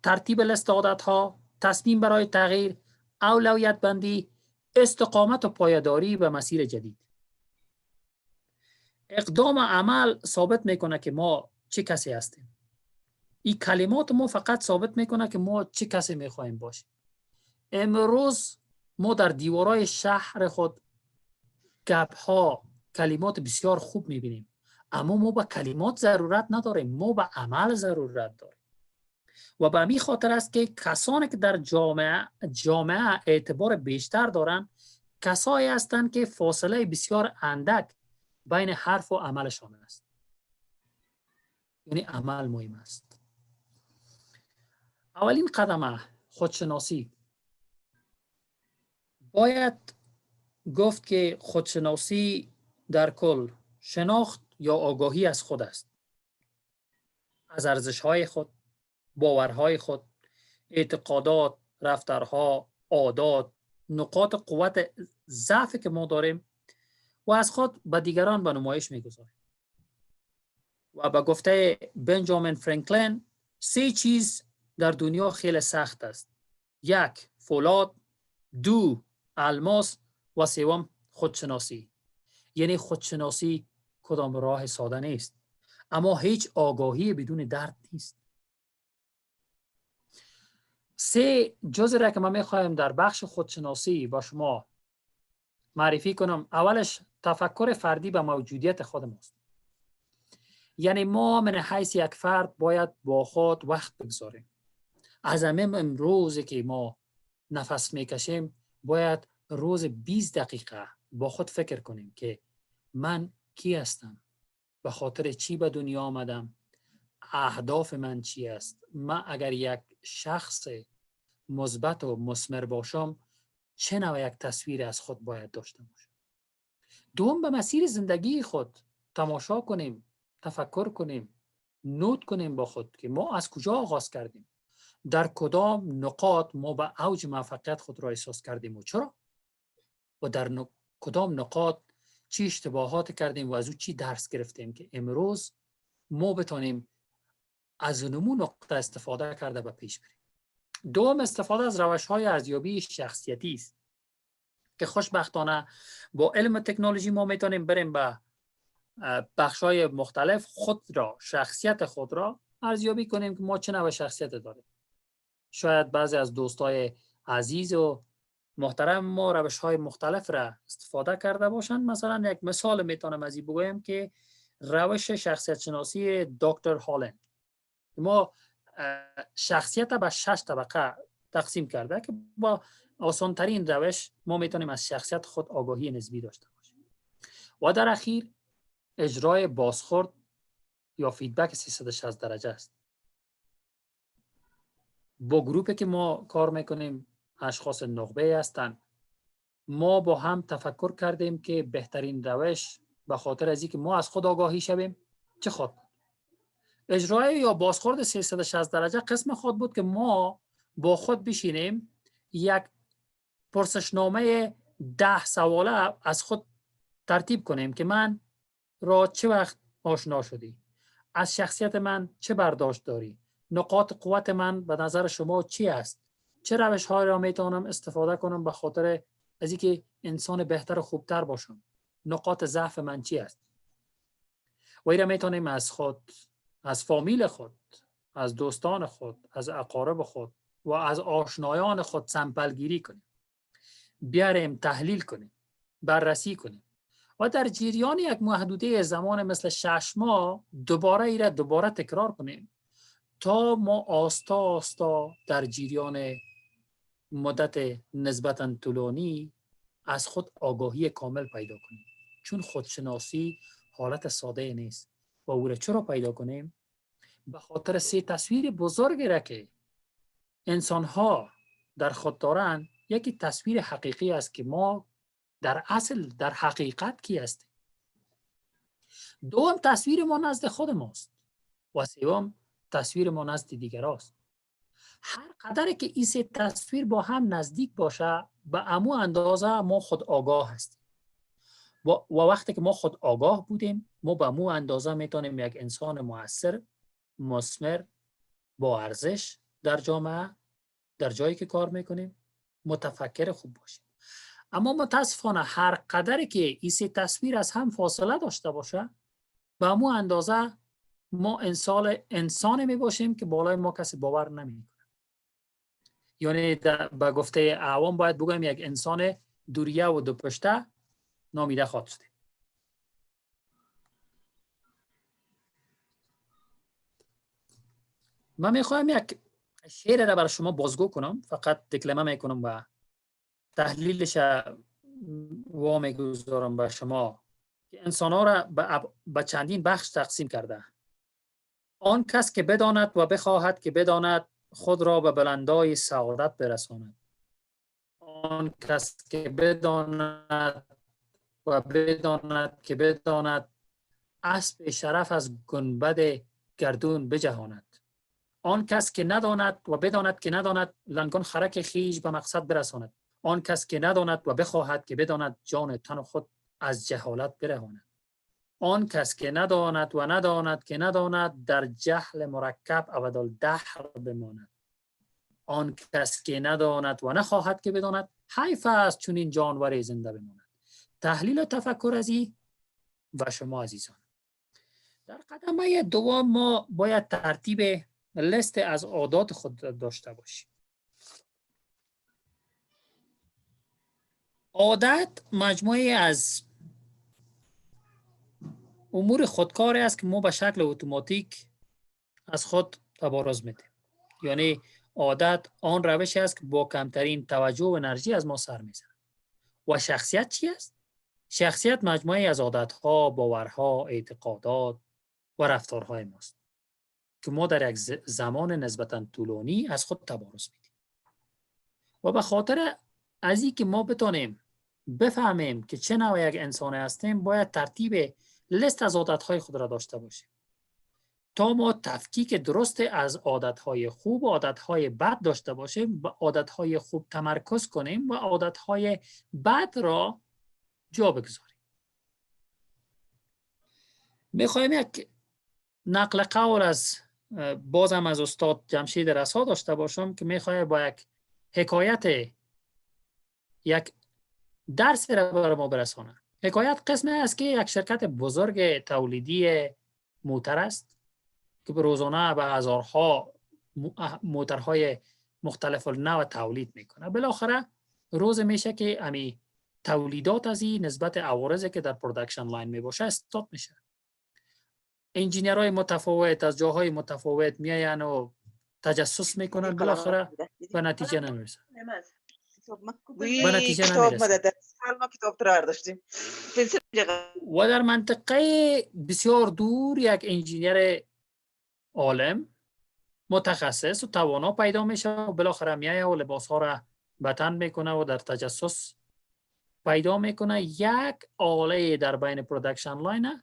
ترتیب لیست عادت‌ها، تصمیم برای تغییر، اولویت بندی، استقامت و پایداری به مسیر جدید. اقدام عمل ثابت میکنه که ما چه کسی هستیم. این کلمات ما فقط ثابت میکنه که ما چه کسی میخوایم باشیم. امروز ما در دیوارهای شهر خود گپ‌ها، کلمات بسیار خوب میبینیم، اما ما به کلمات ضرورت نداریم، ما به عمل ضرورت داریم. و به همین خاطر است که کسانی که در جامعه اعتبار بیشتر دارن، کسایی هستند که فاصله بسیار اندک بین حرف و عملشان است. یعنی عمل مهم است. اولین قدم خودشناسی. باید گفت که خودشناسی در کل شناخت یا آگاهی از خود است، از ارزش‌های خود، باورهای خود، اعتقادات، رفتارها، عادات، نقاط قوت ضعفی که ما داریم و از خود به دیگران به نمایش می‌گذاریم. و به گفته بنجامین فرانکلین 3 چیز در دنیا خیلی سخت است: 1 فولاد، 2 الماس و 3 خودشناسی. یعنی خودشناسی کدام راه ساده نیست، اما هیچ آگاهی بدون درد نیست. 3 جزئی را که ما میخوایم در بخش خودشناسی با شما معرفی کنم. اولش تفکر فردی به موجودیت خود ماست. یعنی ما من حیث یک فرد باید با خود وقت بگذاریم. از همین امروزی که ما نفس میکشیم باید روز 20 دقیقه با خود فکر کنیم که من کی هستم، به خاطر چی به دنیا آمدم، اهداف من چی است، من اگر یک شخص مثبت و مثمر باشم چه نوع یک تصویر از خود باید داشته باشم. دوم به مسیر زندگی خود تماشا کنیم، تفکر کنیم، نوت کنیم با خود که ما از کجا آغاز کردیم، در کدام نقاط ما به اوج موفقیت خود را احساس کردیم و چرا، و در کدام نقاط چی اشتباهات کردیم و از او چی درس گرفتیم که امروز ما بتانیم از نمون نقطه استفاده کرده به پیش بریم. دوم استفاده از روش‌های ارزیابی شخصیتی است که خوشبختانه با علم تکنولوژی ما میتونیم بریم به بخش‌های مختلف خود را، شخصیت خود را ارزیابی کنیم که ما چه نوع شخصیت داریم. شاید بعضی از دوستای عزیز و محترم ما روش‌های مختلف را استفاده کرده باشند. مثلا یک مثال میتونم از این بگویم که روش شخصیت شناسی دکتر هالند ما شخصیت به 6 طبقه تقسیم کرده که با آسان ترین روش ما میتونیم از شخصیت خود آگاهی نسبی داشته باشیم. و در اخیر اجرای بازخورد یا فیدبک 360 درجه است. با گروپی که ما کار میکنیم اشخاص نخبه هستند. ما با هم تفکر کردیم که بهترین روش به خاطر از اینکه ما از خود آگاهی شویم چه خود اجرای یا بازخورد 360 درجه قسم خود بود که ما با خود بشینیم یک پرسشنامه 10 سواله از خود ترتیب کنیم که من را چه وقت آشنا شدی، از شخصیت من چه برداشت داری، نقاط قوت من به نظر شما چی است، چه روش‌هایی را میتونم استفاده کنم به خاطر از اینکه انسان بهتر و خوبتر باشم، نقاط ضعف من چی است. و این را میتونیم از خود، از فامیل خود، از دوستان خود، از اقارب خود و از آشنایان خود سمپل گیری کنیم، بیاریم تحلیل کنیم، بررسی کنیم و در جریان یک محدوده زمان مثل 6 ماه دوباره تکرار کنیم تا ما آستا آستا در جریان مدت نسبتاً طولانی از خود آگاهی کامل پیدا کنیم. چون خودشناسی حالت ساده نیست و او را چرا پیدا کنیم؟ به خاطر 3 تصویر بزرگی را که انسان‌ها در خود دارند. یکی تصویر حقیقی است که ما در اصل در حقیقت کی هستیم. دوم تصویر ما نزد خود ماست و سوم تصویر ما نزد دیگر است. هر قدر که این 3 تصویر با هم نزدیک باشه به امو اندازه ما خود آگاه هستیم و وقتی که ما خود آگاه بودیم ما به امو اندازه میتونیم یک انسان مؤثر، مثمر، با ارزش در جامعه، در جایی که کار میکنیم متفکر خوب باشیم. اما متاسفانه هر قدر که این 3 تصویر از هم فاصله داشته باشه به امو اندازه ما انسان می باشیم که بالای ما کسی باور نمی کنه. یعنی به گفته عوام باید بگویم یک انسان دوریه و دو پشته نامیده خواهد شد. من میخوایم یک شعر را برای شما بازگو کنم، فقط دکلمه میکنم و تحلیلش وا میگذارم به شما که انسان‌ها را به چندین بخش تقسیم کرده. آن کس که بداند و بخواهد که بداند خود را به بلندای سعادت برساند. آن کس که بداند و بداند اسب شرف از گنبد گردون بجهاند. آن کس که نداند و بداند که نداند لنگان خرک خیش به مقصد برساند. آن کس که نداند و بخواهد که بداند جان تن خود از جهالت برهاند. آن کس که نداند و نداند که نداند در جهل مرکب ابدالدهر بماند. آن کس که نداند و نخواهد که بداند حیف است چون این جانور زنده بماند. تحلیل و تفکر از این و شما عزیزان. در قدمه دوم ما باید ترتیب لیست از عادات خود داشته باشیم. عادت مجموعه از امور خودکاری است که ما به شکل اتوماتیک از خود تبارز میدیم. یعنی عادت آن روش است که با کمترین توجه و انرژی از ما سر میزنه. و شخصیت چی است؟ شخصیت مجموعه از عادتها، باورها، اعتقادات و رفتارهای ماست که ما در یک زمان نسبتاً طولانی از خود تبارز میدیم. و به خاطر از این که ما بتونیم بفهمیم که چه نوع یک انسان هستیم، باید ترتیب لیست از عادتهای خود را داشته باشیم تا ما تفکیک درست از عادتهای خوب و عادتهای بد داشته باشیم، به عادتهای خوب تمرکز کنیم و عادتهای بد را جا بگذاریم. میخوایم یک نقل قول از بازم از استاد جمشید رسا داشته باشم که میخوایم با یک حکایت یک درس را بر ما برسانه. حکایت قسمه است که یک شرکت بزرگ تولیدی موتر است که به روزانه به هزارها موترهای مختلف النوع تولید میکنه. بالاخره روز میشه که امی تولیدات از این نسبت عوارضی که در پروداکشن لاین میباشه استاپ میشه. انجینیرهای متفاوت از جاهای متفاوت میاین و تجسس میکنن، بالاخره به نتیجه نمیرسن. به نتیجه نمیرسن. و در منطقه بسیار دور یک انجینیر عالم متخصص و توانا پیدا میشه و بالاخره میایه و لباس ها را به تن میکنه و در تجسس پیدا میکنه یک آله در بین پروداکشن لاین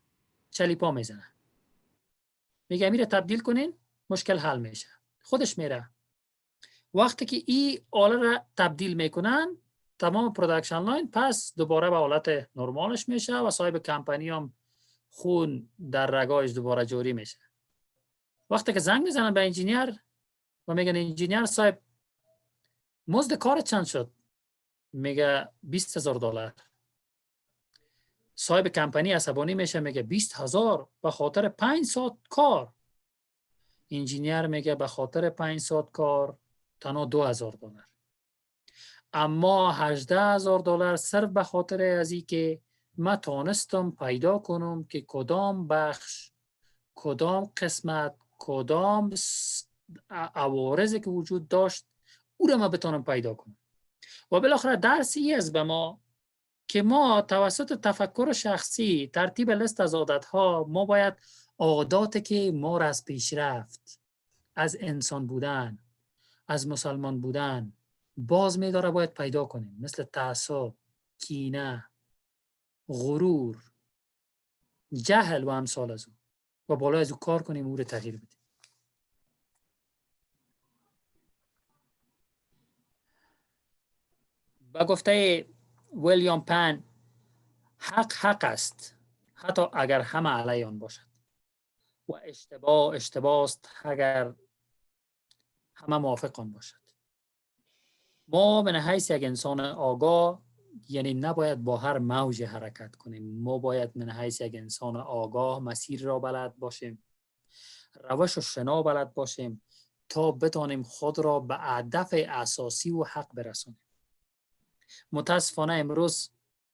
چلیپا میزنه. میگه میره تبدیل کنین، مشکل حل میشه. خودش میره. وقتی که این آله را تبدیل میکنن تمام پروداکشن لاین پس دوباره به حالت نرمالش میشه و صاحب کمپانی هم خون در رگایش دوباره جوری میشه. وقتی که زنگ میزنن به انجینیر و میگن انجینیر صاحب مزد کار چند شد؟ میگه $20,000. صاحب کمپانی عصبانی میشه، میگه 20,000 به خاطر 5 ساعت کار. انجینیر میگه به خاطر 5 ساعت کار تنها $2,000. اما $18,000 صرف به خاطر از این که من تانستم پیدا کنم که کدام بخش، کدام قسمت، کدام عوارضی که وجود داشت او را ما بتونم پیدا کنم. و بالاخره درسی است به ما که ما توسط تفکر شخصی ترتیب لیست از عادتها ما باید عاداتی که ما را از پیشرفت، از انسان بودن، از مسلمان بودن باز می‌داره باید پیدا کنیم، مثل تعصب، کینه، غرور، جهل و امثال از او و بالا از او کار کنیم او را تغییر بدیم. با گفته ویلیام پن حق است حتی اگر همه علیه آن باشد و اشتباه است اگر همه موافق آن باشد. ما به حیث یک انسان آگاه یعنی نباید با هر موج حرکت کنیم. ما باید من حیث یک انسان آگاه مسیر را بلد باشیم، روش و شنا بلد باشیم تا بتانیم خود را به هدف اساسی و حق برسونیم. متاسفانه امروز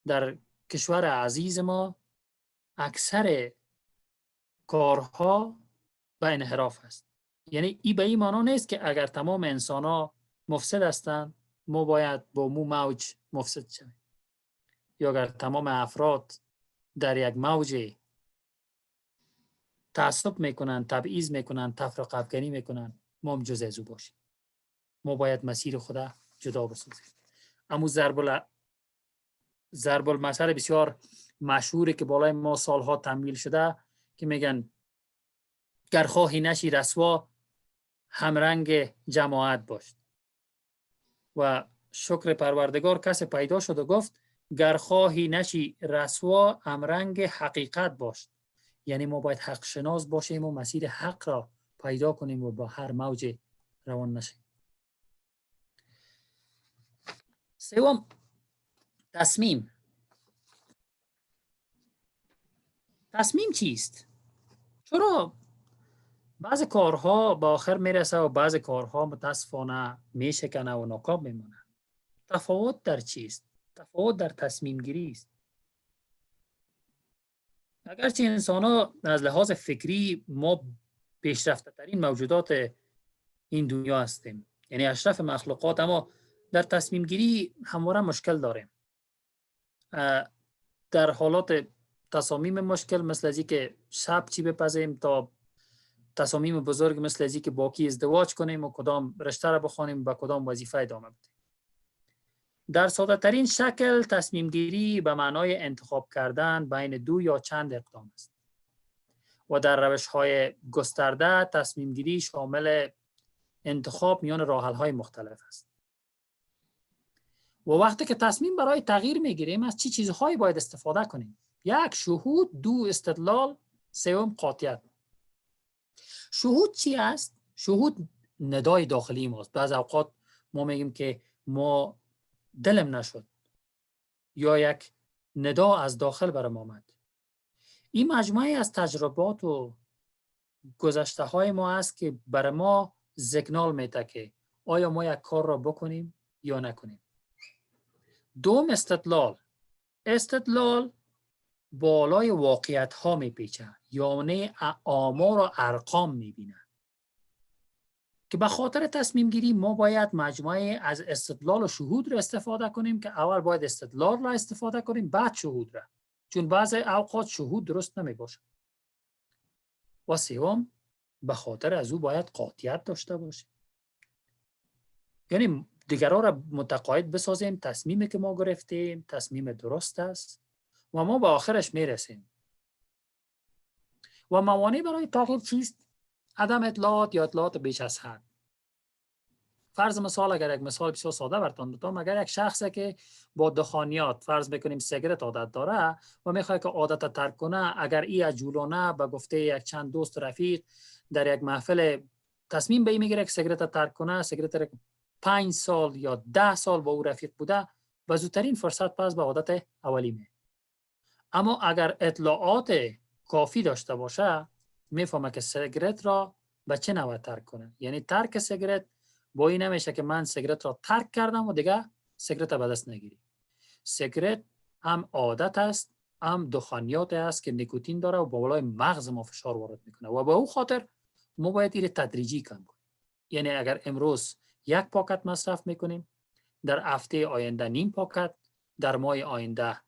در کشور عزیز ما اکثر کارها به انحراف است. یعنی این به این معنی نیست که اگر تمام انسان ها مفسد هستند ما باید با مو موج مفسد شویم، یا اگر تمام افراد در یک موج تعصب میکنن، تبعیض میکنن، تفرقه افکنی میکنن ما هم جز از او باشیم. ما باید مسیر خدا جدا بسازیم. اما ضرب المثل بسیار مشهوری که بالای ما سالها تمویل شده که میگن گر خواهی نشی رسوا همرنگ جماعت باش. و شکر پروردگار کسی پیدا شد و گفت گر خواهی نشی رسوا همرنگ حقیقت باش. یعنی ما باید حق شناس باشیم و مسیر حق را پیدا کنیم و با هر موج روان نشیم. سوم، تصمیم. تصمیم چیست؟ چرا بعضی کارها با آخر میرسه و بعضی کارها متاسفانه میشکنه و ناکام میمونه؟ تفاوت در چیست؟ تفاوت در تصمیم گیری است. اگرچه انسان ها از لحاظ فکری ما پیشرفته ترین موجودات این دنیا هستیم، یعنی اشرف مخلوقات، اما در تصمیم گیری همواره مشکل داریم. در حالات تصامیم مشکل مثل از که شب چی بپزیم تا تصامیم بزرگ مثل از که با کی ازدواج کنیم و کدام رشته را بخوانیم و کدام وظیفه ادامه بدیم. در ساده ترین شکل تصمیم گیری به معنای انتخاب کردن بین دو یا چند اقدام است و در روش های گسترده تصمیم گیری شامل انتخاب میان راه حل های مختلف است. و وقتی که تصمیم برای تغییر میگیریم از چی چیزهایی باید استفاده کنیم؟ یک، شهود. دو، استدلال. سوم، قاطعیت. شهود چی است؟ شهود ندای داخلی ماست. بعض اوقات ما میگیم که ما دلم نشد یا یک ندا از داخل برام آمد. این مجموعه از تجربات و گذشته های ما است که بر ما سیگنال میده که آیا ما یک کار را بکنیم یا نکنیم. دوم، استدلال. استدلال بالای واقعیت ها میپیچه، یعنی آمار و ارقام میبینه که به خاطر تصمیم گیری ما باید مجموعه از استدلال و شهود را استفاده کنیم که اول باید استدلال را استفاده کنیم بعد شهود را، چون بعضی اوقات شهود درست نمی باشه. و سوم، به خاطر از او باید قاطعیت داشته باشیم، یعنی دیگران را متقاعد بسازیم تصمیمی که ما گرفتیم تصمیم درست است و ما به آخرش میرسیم. و موانع برای تغییر چیست؟ عدم اطلاعات یا اطلاعات بیش از حد. فرض مثال، اگر یک مثال بسیار ساده براتون بزنم، اگر یک شخصی که با دخانیات، فرض بکنیم سیگرت عادت داره و میخواد که عادت ترک کنه، اگر ای عجولانه به گفته یک چند دوست رفیق در یک محفل تصمیم به این میگیره که سیگرت ترک کنه، سیگرت را 5 سال یا 10 سال با او رفیق بوده، و زودترین فرصت پس به عادت اولی می. اما اگر اطلاعات کافی داشته باشه میفهمه که سیگرت را به چه نوع ترک کنه. یعنی ترک سیگرت با این نمیشه که من سیگرت را ترک کردم و دیگه سیگرت به دست نگیری. سیگرت هم عادت است، هم دخانیات است که نیکوتین داره و بالای مغز ما فشار وارد میکنه و به او خاطر ما باید این تدریجی کم کنیم. یعنی اگر امروز 1 پاکت مصرف میکنیم، در هفته آینده نیم پاکت، در ماه آینده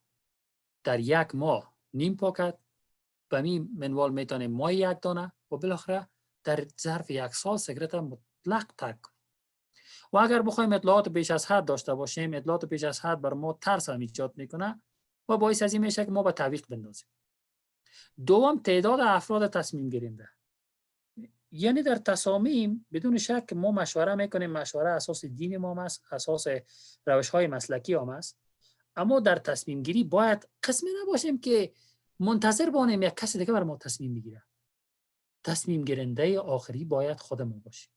در 1 ماه نیم پاکت، به این منوال میتونیم ماه 1 دانه و بالاخره در ظرف 1 سال سیگرت مطلق ترک کنیم. و اگر بخوایم اطلاعات بیش از حد داشته باشیم، اطلاعات بیش از حد بر ما ترس هم ایجاد میکنه و باعث از این میشه که ما به تعویق بندازیم. دوم، تعداد افراد تصمیم گیرنده. یعنی در تصامیم بدون شک ما مشوره میکنیم، مشوره اساس دین ما است، اساس روش های مسلکی ما است، اما در تصمیم گیری باید قسمی نباشیم که منتظر بانیم یک کسی دیگه بر ما تصمیم میگیره. تصمیم گیرنده آخری باید خودمون باشیم.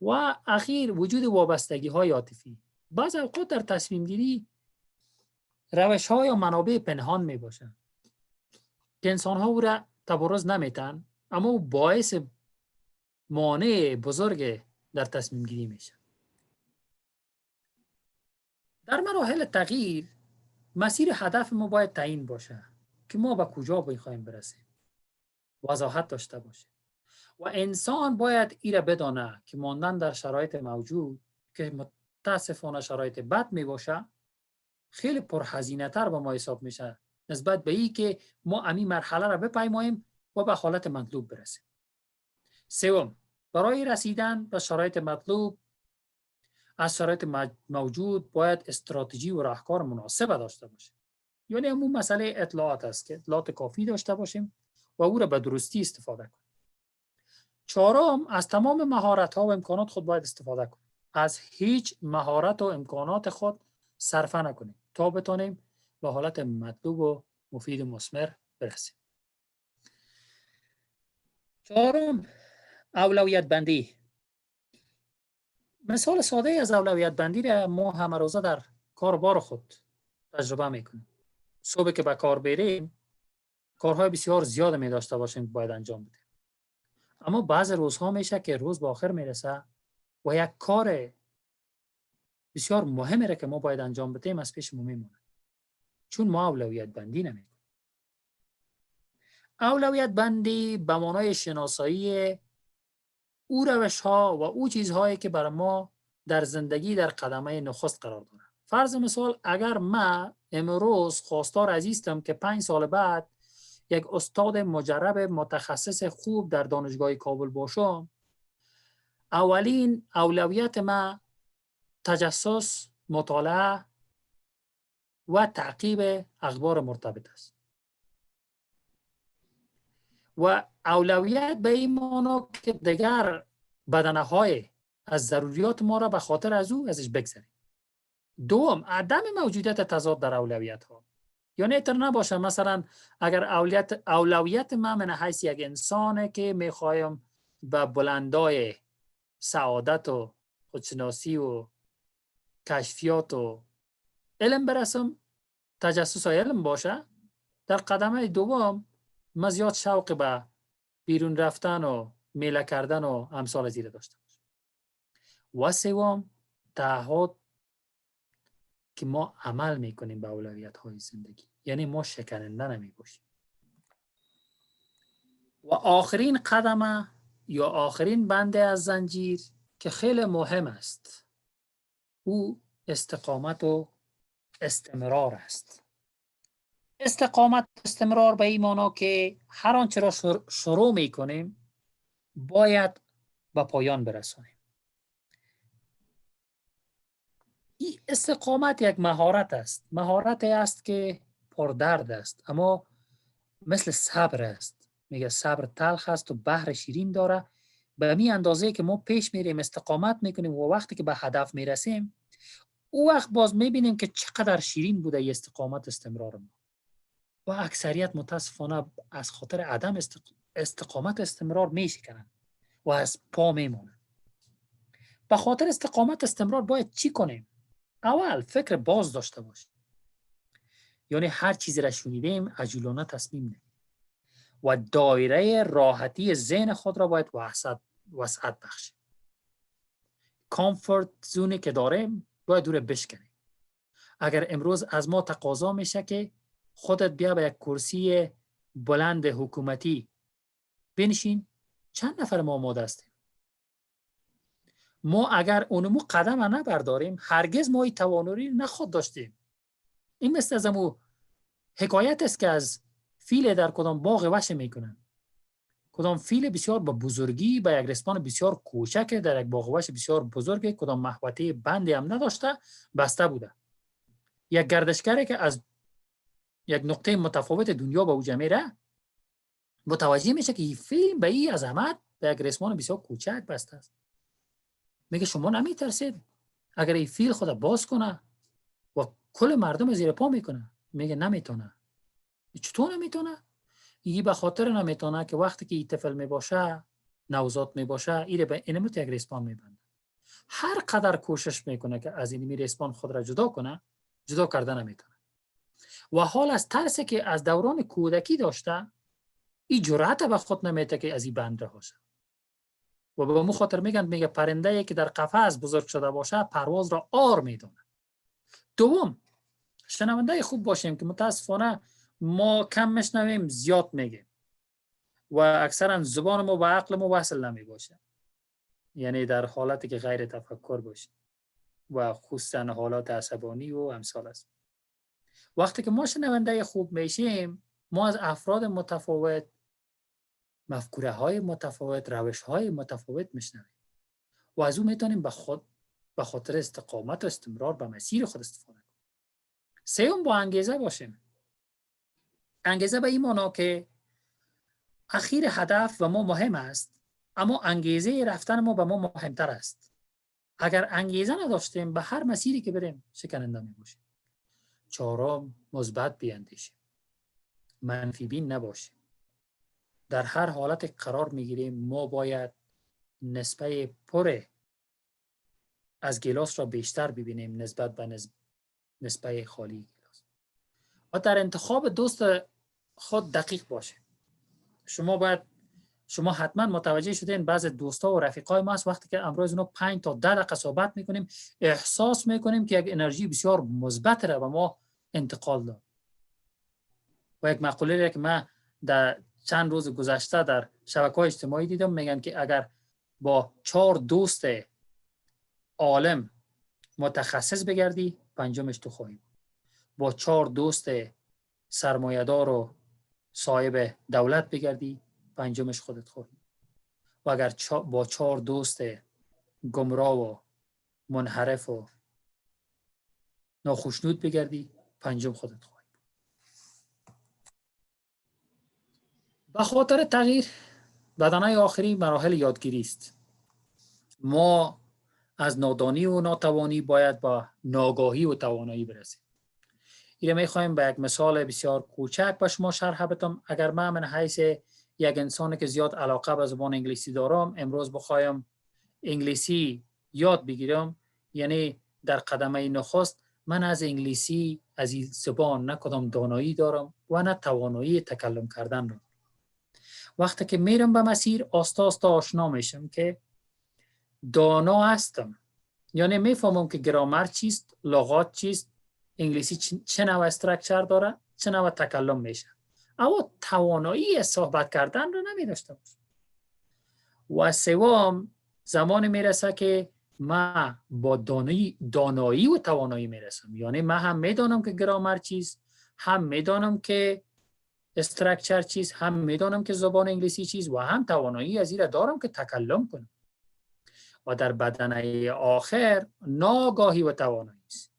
و اخیر، وجود وابستگی های عاطفی. بعض اوقات در تصمیم گیری روش های یا منابع پنهان می باشن که انسان ها او را تبرز نمیتن، اما او باعث مانع بزرگ در تصمیم گیری میشه. در مراحل تغییر مسیر هدف ما باید تعیین باشه که ما به کجا بخوایم برسیم، وضاحت داشته باشه و انسان باید ایره بدانه که ماندن در شرایط موجود که متاسفانه شرایط بد می باشه خیلی پرهزینه تر به ما حساب میشه نسبت به این که ما همین مرحله را بپیماییم و به حالت مطلوب برسیم. سوم، برای رسیدن به شرایط مطلوب از شرایط موجود باید استراتژی و راهکار مناسب داشته باشه. یعنی همون مسئله اطلاعات است که اطلاعات کافی داشته باشیم و او را به درستی استفاده کنیم. چهارم، از تمام مهارت‌ها و امکانات خود باید استفاده کنیم. از هیچ مهارت و امکانات خود صرفه نکنیم تا بتونیم به حالت مطلوب و مفید و مثمر برسیم. چهارم، اولویت بندی. مثال ساده از اولویت بندی را ما همه روزه در کار بار خود تجربه میکنیم. صبح که به کار بریم کارهای بسیار زیاد می داشته باشیم که باید انجام بدیم. اما بعض روزها میشه که روز به آخر میرسه و یک کار بسیار مهمی را که ما باید انجام بدیم از پیش ما میمونه، چون ما اولویت بندی نمیکنیم. اولویت بندی به معنای شناسایی او روش ها و او چیزهایی که برای ما در زندگی در قدمه نخست قرار داره. فرض مثال، اگر من امروز خواستار عزیزم که 5 سال بعد یک استاد مجرب متخصص خوب در دانشگاه کابل باشم، اولین اولویت ما تجسس، مطالعه و تعقیب اخبار مرتبط است. و اولویت به این معنی که دیگر بدنه‌های از ضروریات ما را به خاطر ازش بگذاریم. دوم، عدم موجودیت تضاد در اولویت ها. یعنی اینطور نباشه مثلا اگر اولویت من حیث یک انسانه که میخوایم به بلندای سعادت و خودشناسی و کشفیات و علم برسم، تجسس و علم باشه، در قدم دوم من زیاد شوق به بیرون رفتن و میله کردن و امثال زیر داشته باشم. و سوم، تعهد که ما عمل میکنیم به اولویت های زندگی، یعنی ما شکننده نمی باشیم. و آخرین قدم یا آخرین بنده از زنجیر که خیلی مهم است، او استقامت و استمرار است. استقامت و استمرار به این معنی که هر آنچه را شروع میکنیم باید به پایان برسانیم. این استقامت یک مهارت است. مهارت است که پردرد است، اما مثل صبر است. میگه صبر تلخ است و بحر شیرین داره. به همین اندازه که ما پیش میریم استقامت میکنیم و وقتی که به هدف میرسیم او وقت باز میبینیم که چقدر شیرین بوده ای استقامت استمرار ما. و اکثریت متاسفانه از خاطر عدم استقامت استمرار میشکنن و از پا میمونن. به خاطر استقامت استمرار باید چی کنیم؟ اول فکر باز داشته باشیم. یعنی هر چیزی را شنیدیم عجولانه تصمیم نگیریم و دایره راحتی ذهن خود را باید وسعت بخشیم. کامفورت زونی که داریم باید دور بشکنیم. اگر امروز از ما تقاضا میشه که خودت بیا به یک کرسی بلند حکومتی بنشین، چند نفر ما آماده هستیم؟ ما اگر اونمو قدم نبرداریم هرگز ما این توانایی نخود داشتیم. این مثل از امو حکایت است که از فیل در کدام باغ وحش میکنن. کدام فیل بسیار با بزرگی به یک رسپان بسیار کوچک در یک باغ وحش بسیار بزرگ، کدام محوطه بندی هم نداشته، بسته بوده. یک گردشگری که از یک نقطه متفاوت دنیا به اوجه میره متوجه میشه که این فیل به این عظمت به یک رسمان بسیار کوچک بسته است. میگه شما نمیترسید اگر این فیل خود باز کنه و کل مردم زیر پا میکنه؟ میگه نمیتونه. چطور نمیتونه؟ این به خاطر نمیتونه که وقتی که این طفل میباشه، نوزاد میباشه، اینو به اینمت یک رسپان میبنده. هر قدر کوشش میکنه که از این رسپان خود را جدا کنه، جدا کرده نمیتونه. و حال از ترسی که از دوران کودکی داشته، این جرأت به خود نمیده که از این بند رها شه. و به مو خاطر میگه پرنده‌ای که در قفس بزرگ شده باشه پرواز را آر میدونه. دوم، شنونده خوب باشیم که متاسفانه ما کم میشنویم زیاد میگیم و اکثرا زبان ما و عقل ما وصل نمیباشه، یعنی در حالتی که غیر تفکر باشه و خصوصا حالات عصبانی و امثال است. وقتی که ما شنونده خوب میشیم ما از افراد متفاوت مفکوره های متفاوت، روش های متفاوت میشنویم و از اون میتونیم به خاطر استقامت و استمرار به مسیر خود استفاده کنیم. سوم، با انگیزه باشیم. انگیزه به این معنا که اخیر هدف و ما مهم است، اما انگیزه رفتن ما به ما مهمتر است. اگر انگیزه نداشتیم به هر مسیری که بریم شکننده می باشیم. چهارم، مثبت بیاندیشیم، منفی بین نباشیم. در هر حالت قرار می گیریم ما باید نسبت پر از گلاس را بیشتر ببینیم نسبت به نسبت خالی گلاس. و در انتخاب دوست خود دقیق باشیم. شما حتما متوجه شدین بعضی دوستا و رفیقای ما هست وقتی که امروز اونو 5 تا 10 دقیقه صحبت میکنیم احساس میکنیم که یک انرژی بسیار مثبت را به ما انتقال داد. و یک مقوله را که من در چند روز گذشته در شبکه‌های اجتماعی دیدم، میگن که اگر با 4 دوست عالم متخصص بگردی پنجمش تو خواهی. با 4 دوست سرمایه‌دار و صاحب دولت بگردی پنجمش خودت خواهی. و اگر با 4 دوست گمراه و منحرف و ناخوشنود بگردی پنجم خودت خواهی. به خاطر تغییر بدنه آخری مراحل یادگیری است. ما از نادانی و ناتوانی باید با ناگاهی و توانایی برسیم. اینو میخوایم به یک مثال بسیار کوچک به شما شرح بدم. اگر من حیث یک انسانی که زیاد علاقه به زبان انگلیسی دارم امروز بخوایم انگلیسی یاد بگیرم، یعنی در قدمه نخست من از انگلیسی از این زبان نه کدام دانایی دارم و نه توانایی تکلم کردن دارم. وقتی که میرم به مسیر آستا آستا آشنا میشم که دانا هستم، یعنی میفهمم که گرامر چیست، لغات چیست، انگلیسی چه نوع استراکچر داره، چه نوع تکلم میشه. اما توانایی صحبت کردن رو نمیداشته باشم. و سوم زمان میرسه که من با دانایی و توانایی میرسم، یعنی من هم میدانم که گرامر چیست، هم میدانم که استراکچر چیست، هم میدانم که زبان انگلیسی چیست و هم توانایی از این دارم که تکلم کنم. و در بدنه آخر ناگاهی و توانایی است،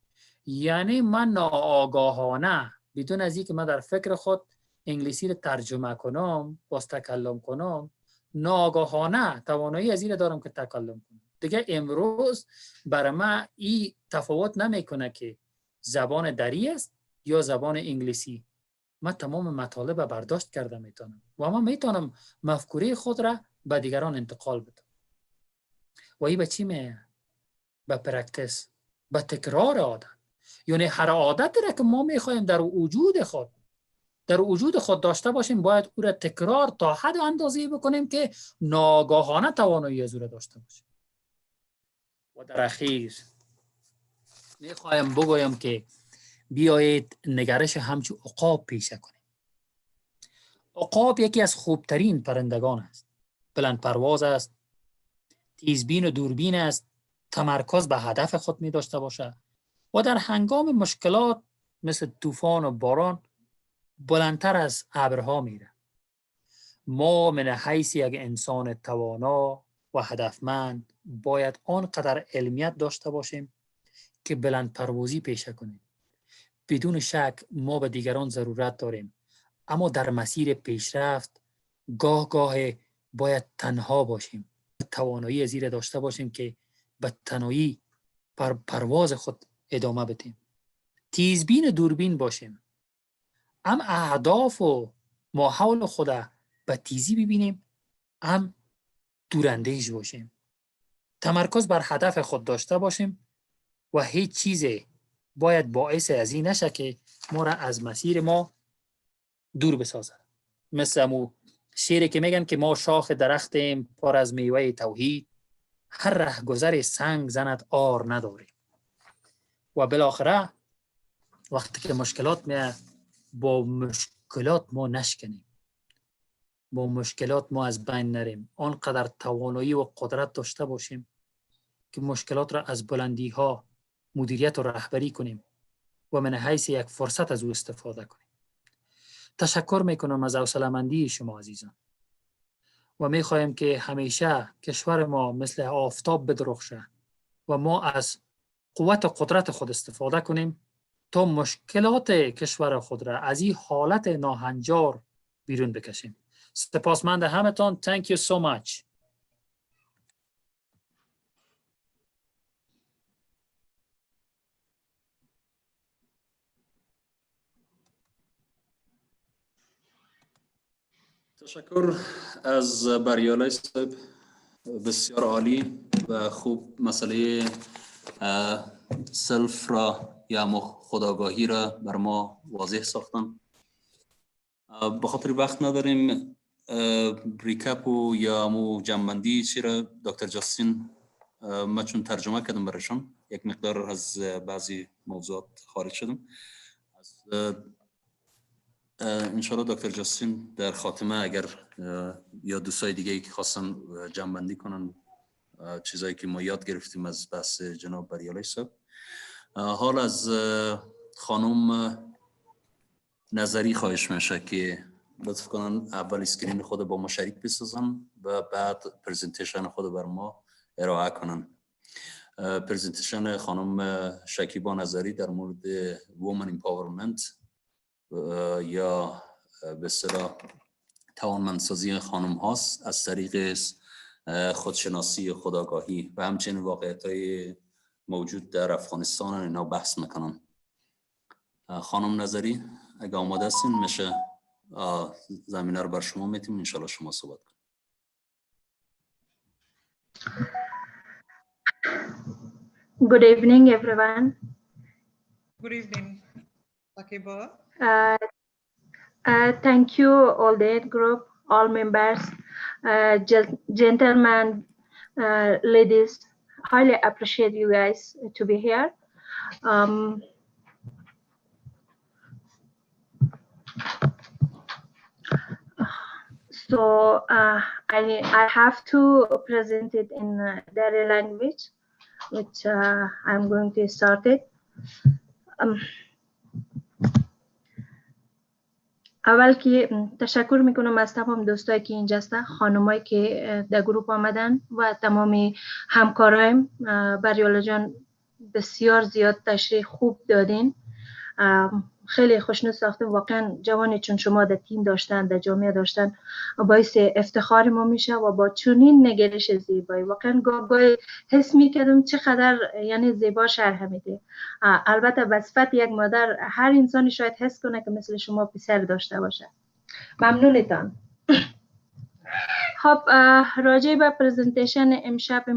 یعنی من ناآگاهانه بدون از اینکه من در فکر خود انگلیسی رو ترجمه کنم باز تکلم کنم ناآگاهانه توانایی از این دارم که تکلم کنم. دیگه امروز برای من این تفاوت نمیکنه که زبان دری است یا زبان انگلیسی. من تمام مطالب برداشت کرده میتونم و من میتونم مفکوره خود را به دیگران انتقال بدم. و این به چی میه؟ به پرکتیس، به تکرار عادت. یعنی هر عادت را که ما میخوایم در وجود خود داشته باشیم باید او را تکرار تا حد و اندازه‌ای بکنیم که ناگاهانه توانایی از او را داشته باشیم. و در اخیر میخوایم بگویم که بیایید نگرش همچون عقاب پیشه کنیم. عقاب یکی از خوبترین پرندگان است. بلند پرواز است، تیزبین و دوربین است، تمرکز به هدف خود می داشته باشه و در هنگام مشکلات مثل طوفان و باران بلندتر از ابرها میره. ما من حیث یک انسان توانا و هدفمند باید آنقدر علمیت داشته باشیم که بلند پروازی پیشه کنیم. بدون شک ما به دیگران ضرورت داریم، اما در مسیر پیشرفت گاه باید تنها باشیم. توانایی از این داشته باشیم که به تنهایی پرواز خود ادامه بدیم. تیزبین دوربین باشیم، هم اهداف و ماحول خود به تیزی ببینیم، هم دوراندیش باشیم. تمرکز بر هدف خود داشته باشیم و هیچ چیزی باید باعث از این نشه که ما را از مسیر ما دور بسازه. مثل امو شعری که میگن که ما شاخ درختیم پر از میوه توحید، هر رهگذر سنگ زند آر نداریم. و بالاخره وقتی که مشکلات میاد با مشکلات ما نشکنیم، با مشکلات ما از بین نریم، آنقدر توانایی و قدرت داشته باشیم که مشکلات را از بلندی ها مدیریت و رهبری کنیم و من حیث یک فرصت از او استفاده کنیم. تشکر میکنم از حوصله‌مندی شما عزیزان و میخوایم که همیشه کشور ما مثل آفتاب بدرخشه و ما از قوت و قدرت خود استفاده کنیم تا مشکلات کشور خود را از این حالت ناهنجار بیرون بکشیم. سپاسمند همتون. Thank you so much. تشکر از بریالای صاحب، بسیار عالی و خوب مسئله سلف را یا خودآگاهی را بر ما واضح ساختن. به خاطر وقت نداریم ریکپ و یا جمع‌بندی چی را دکتر جاستین ما چون ترجمه کردم برایشان یک مقدار از بعضی موضوعات خارج شدم. انشاءالله دکتر جاستین در خاتمه اگر یا دوستای دیگه که خواستن جمع‌بندی کنن چیزایی که ما یاد گرفتیم از بحث جناب بریالای صاحب. حال از خانم نظری خواهش میشه که لطف کنن اول اسکرین خود با ما شریک بسازن و بعد پرزنتیشن خود بر ما ارائه کنن. پرزنتیشن خانم شکیبا نظری در مورد وومن امپاورمنت یا به اصطلاح توانمندسازی خانم هاست از طریق خودشناسی و خودآگاهی و همچنین واقعیت‌های موجود در افغانستان اینا بحث میکنن. خانم نظری اگه آماده هستین میشه زمینه رو بر شما میتیم، انشالله شما صحبت کنید. Good evening, everyone. Good evening, Akiba. Thank you, OLDN group, all members, gentlemen, ladies. Highly appreciate you guys to be here. So I have to present it in Dari language, which I'm going to start it. اول که تشکر میکنم از تمام دوستایی که اینجا هستن، خانمایی که در گروه آمدن و تمام همکارایم. بریالا جان بسیار زیاد تشریح خوب دادین، خیلی خوشنود ساختیم. واقعا جوانی چون شما در تیم داشتن، در جامعه داشتن، باعث افتخار ما میشه و با چنین نگرش زیبایی واقعا گاهی حس میکردم چقدر یعنی زیبا شرح میده. البته به صفت یک مادر هر انسانی شاید حس کنه که مثل شما پسر داشته باشه. ممنونتان. خب راجع به پرزنتیشن امشب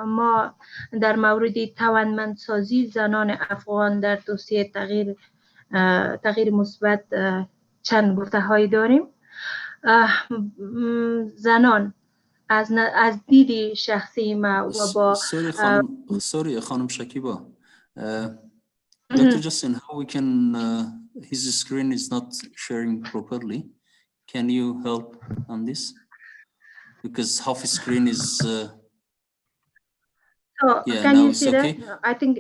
ما در مورد توانمندسازی زنان افغان در توسعه تغییر مثبت چند گفته هایی داریم. زنان از دید شخصی ما و با سوری خانم شکیبا Dr. Justin, how we can his screen is not sharing properly. Can you help on this? Because half screen is so yeah, can now you it's see okay. that? I think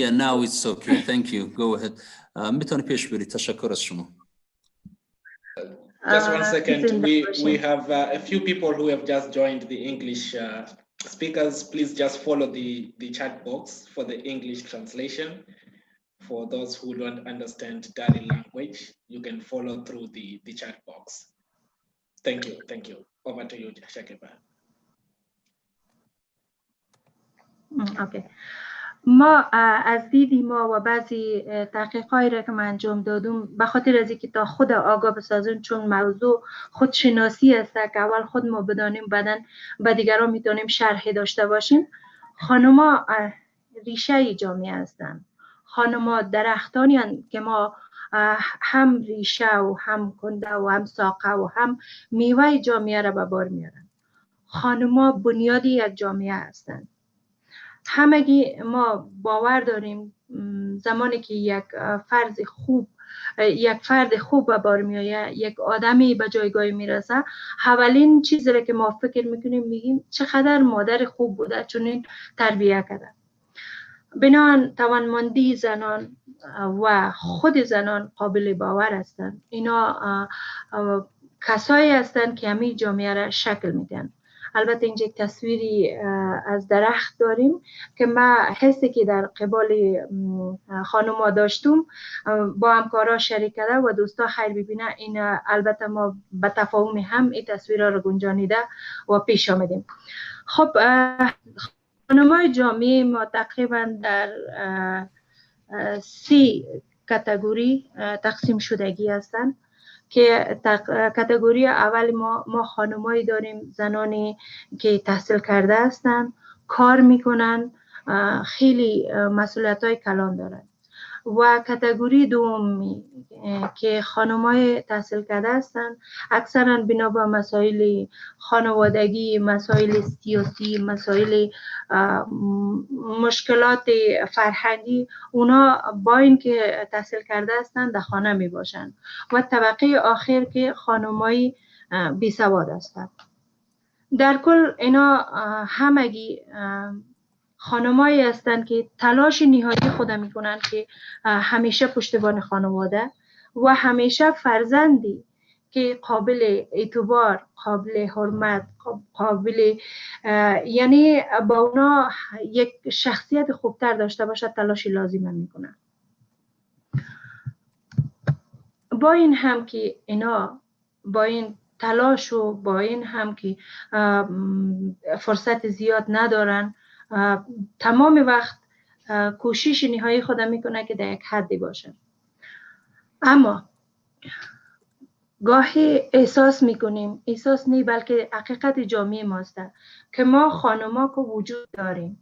yeah, now it's okay. Thank you. Go ahead. میتونی پیش بری. تشکر از شما. Just 1 second. We have a few people who have just joined the English speakers. Please just follow the chat box for the English translation. For those who don't understand Dari language, you can follow through the chat box. Thank you. Thank you. Over to you, Shakiba. Okay. ما از دیدی ما و بعضی تحقیقاتی را که من انجام دادم به خاطر از اینکه تا خود آگاه بسازیم، چون موضوع خودشناسی است که اول خود ما بدانیم بعداً به دیگران میتونیم شرح داشته باشیم. خانما ریشه جامعه هستند. خانما درختانی هستند که ما هم ریشه و هم کنده و هم ساقه و هم میوه جامعه را به بار میارند. خانما بنیادی یک جامعه هستند. همگی ما باور داریم زمانی که یک فرد خوب به بار میآید، یک آدمی به جایگاهی میرسه، اولین چیزی را که ما فکر میکنیم میگیم چقدر مادر خوب بوده چون این تربیت کرده. بنابراین توانمندی زنان و خود زنان قابل باور هستند. اینا کسایی هستند که همین جامعه را شکل میدن. البته اینجا یک تصویری از درخت داریم که ما حسی که در قبال خانوما داشتم با همکارا شریک کرده و دوستا خیر ببینه. این البته ما به تفاهم هم این تصویرها رو گنجانیده و پیش آمدیم. خب خانمای جامعه ما تقریبا در 3 کاتگوری تقسیم شدگی هستند که کاتگوری اول ما خانمایی داریم، زنانی که تحصیل کرده هستند، کار میکنن، خیلی مسئولیت‌های کلان دارن. و کاتگوری دومی که خانمای تحصیل کرده هستند، اکثرا بنا به مسائل خانوادگی، مسائل سیاسی، مسائل مشکلات فرهنگی، اونا با این که تحصیل کرده هستند در خانه می باشند. و طبقه آخر که خانمای بی سواد هستند. در کل اینا همگی خانمایی هستند که تلاش نهایی خود میکنن که همیشه پشتیبان خانواده و همیشه فرزندی که قابل اعتبار، قابل حرمت، قابل یعنی با اونا یک شخصیت خوبتر داشته باشه تلاش لازم میکنن. با این هم که اینا با این تلاش و با این هم که فرصت زیاد ندارن، تمام وقت کوشش نهایی خود میکنه که در یک حدی باشه. اما گاهی احساس میکنیم، احساس نه بلکه حقیقت جامعه ماست که ما خانم‌ها که وجود داریم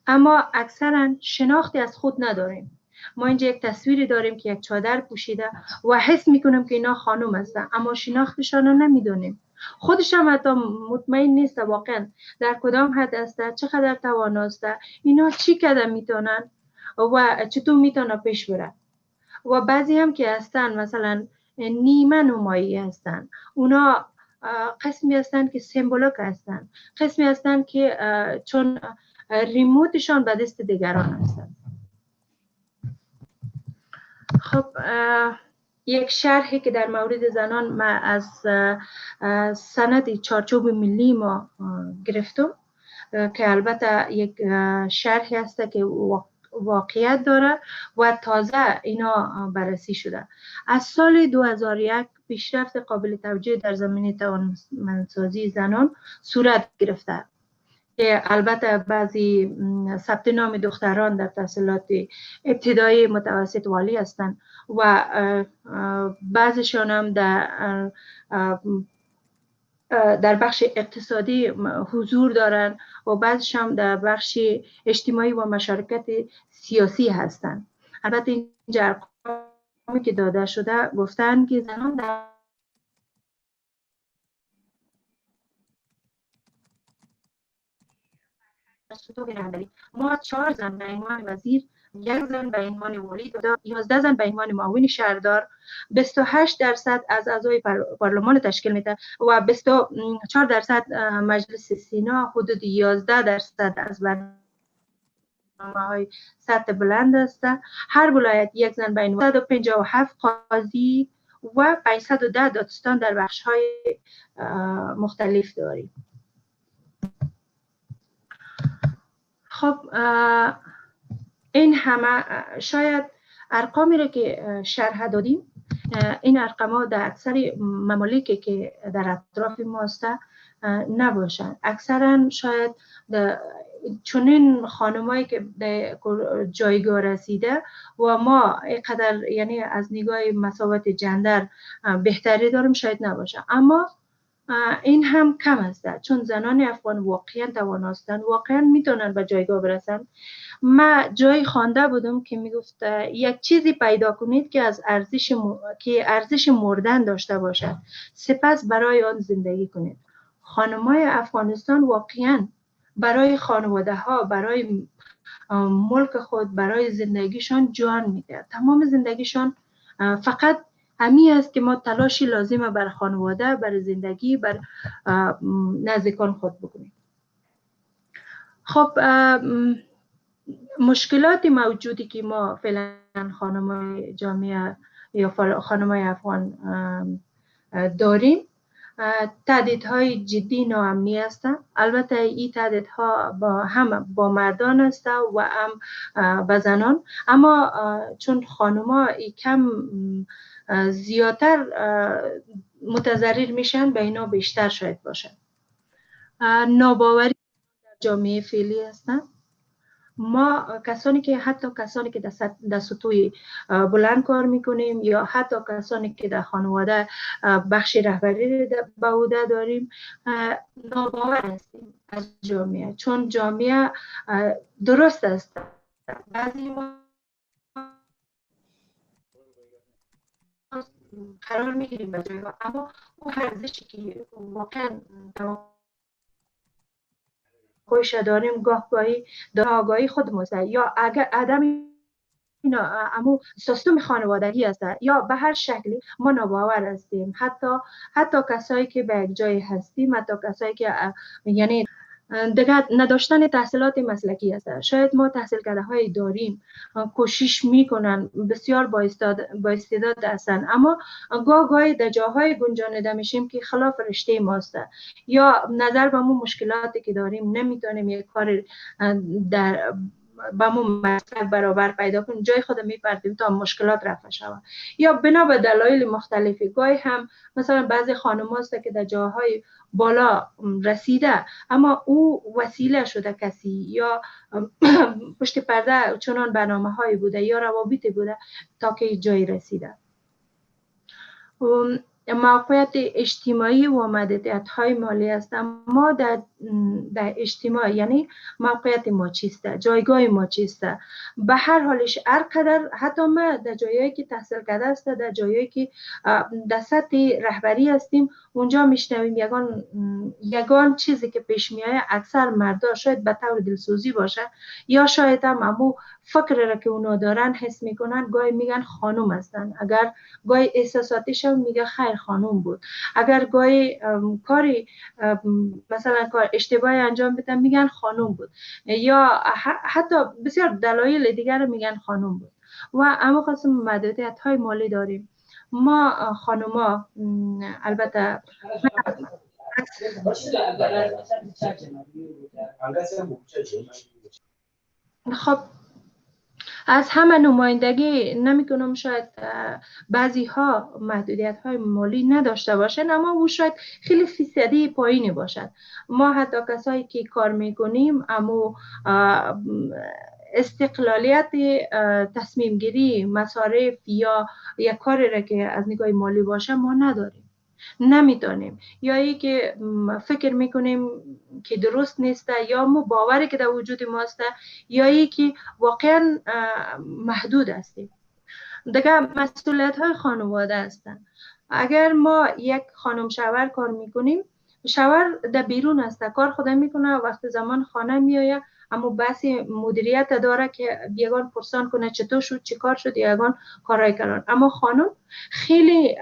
اما اکثرا شناختی از خود نداریم. ما اینجا یک تصویری داریم که یک چادر پوشیده و حس میکنم که اینا خانم هستن اما شناختشان رو نمیدونیم. خودش هم حتی مطمئن نیست واقعا در کدام حد است، چقدر تواناسته، اینا چی کده میتونن و چطور میتونه پیش بره. و بعضی هم که هستن مثلا نیمه نمایی هستن، اونا قسمی هستن که سمبولیک هستن، قسمی هستن که چون ریموتشان به دست دیگران هستن. خب یک شرحی که در مورد زنان ما از سند چارچوب ملی ما گرفتم که البته یک شرحی هست که واقعیت داره و تازه اینا بررسی شده. از سال 2001 پیشرفت قابل توجه در زمینه توانمندسازی زنان صورت گرفته که البته بعضی ثبت نام دختران در تحصیلات ابتدایی، متوسط، عالی هستند و بعضیشان هم در بخش اقتصادی حضور دارند و بعضیشان هم در بخش اجتماعی و مشارکت سیاسی هستند. البته اینجا ارقامی که داده شده گفتن که زنان در ما 4 زن به عنوان وزیر، 1 زن به عنوان والی، 11 زن به عنوان معاون شهردار، 28% از اعضای پارلمان تشکیل میده و 24% مجلس سنا، حدود 11% از برنامه‌های سطح بلند است. هر ولایت 1 زن به عنوان 157 قاضی و 510 دادستان در بخش‌های مختلف داریم. خب این همه شاید ارقامی رو که شرح دادیم، این ارقام در اکثر ممالکی که در اطراف ما است نباشند. اکثرا شاید چنین خانمایی که در جایگاه رسیده و ما اینقدر یعنی از نگاه مساوات جندر بهتری داریم شاید نباشه، اما این هم کم است چون زنان افغان واقعا تواناستند، واقعا میتونن به جایگاه برسن. ما جایی خوانده بودم که میگفت یک چیزی پیدا کنید که از ارزش مردن داشته باشد، سپس برای آن زندگی کنید. خانمای افغانستان واقعا برای خانواده ها، برای ملک خود، برای زندگیشان جان میده. تمام زندگیشان فقط همین است که ما تلاشی لازمه بر خانواده، بر زندگی، بر نزدیکان خود بکنیم. خب مشکلات موجودی که ما فعلا خانمای جامعه یا خانمای افغان داریم، تهدیدهای جدی ناامنی است. البته این تهدیدها هم با مردان است و هم با زنان، اما چون خانوما کم زیادتر متضرر میشن، به اینا بیشتر شاید باشه. ناباوری در جامعه فعلی هستند. ما کسانی که دست توی بلند کار میکنیم یا حتی کسانی که در خانواده بخش رهبری به عهده داریم، ناباور هستیم از جامعه، چون جامعه درست است بعضی ما قرار میگیریم به جای، اما اون ارزشی که واقعا خوش داریم گاهی در آگاهی خودمون یا اگر عدم اما سیستم خانوادگی است یا به هر شکلی ما ناباور هستیم. حتی کسایی که به یک جای هستیم، حتی کسایی که یعنی دیگه نداشتن تحصیلات مسلکی است. شاید ما تحصیل کرده های داریم، کوشش میکنن، بسیار با استعداد هستن، اما گاهی در جاهای گنجانیده میشیم که خلاف رشته ماست یا نظر به مو مشکلاتی که داریم نمیتونیم یک کار در با مو مسئله برابر پیدا کنیم، جای خود میپردیم تا مشکلات رفع شود یا بنا به دلایل مختلفی. گاهی هم مثلا بعضی خانم هست که در جاهای بالا رسیده اما او وسیله شده کسی یا پشت پرده چنان برنامه هایی بوده یا روابطی بوده تا که جای رسیده. موقعیت اجتماعی و محدودیت های مالی است. ما در اجتماع یعنی موقعیت ما چیسته، جایگاه ما چیسته، به هر حالش هر قدر حتی ما در جایی که تحصیل کرده است، در جایی که در سطح رهبری هستیم، اونجا میشنویم یگان چیزی که پیش میایه اکثر مردا شاید به طور دلسوزی باشه یا شاید هم امو فکر را که اونا دارن حس میکنن، گاهی میگن خانم هستن، اگر گاهی احساساتیش هم میگه خیر خانم بود، اگر گاهی کاری مثلا کار اشتباهی انجام بدن میگن خانم بود یا حتی بسیار دلایل دیگر میگن خانم بود. و اما قسم محدودیت های مالی داریم. ما خانوما البته خب از همه نمایندگی نمی کنم، شاید بعضی ها محدودیت های مالی نداشته باشند اما او شاید خیلی فیصدی پایینی باشد. ما حتی کسایی که کار میکنیم اما استقلالیت تصمیم گیری مصارف یا یک کاری را که از نگاه مالی باشه ما نداریم، نمیتونیم، یا ای که فکر میکنیم که درست نیسته یا ما باوری که در وجود ماست یا ای که واقعا محدود هستیم. دیگه مسئولیت های خانواده هستن. اگر ما یک خانم شوهر کار میکنیم، شوهر در بیرون هست، کار خود میکنه، وقت زمان خانه میآید اما بحثی مدیریت داره که یگان پرسان کنه چطور شد، چی کار شد، یگان کارهای کردن. اما خانم خیلی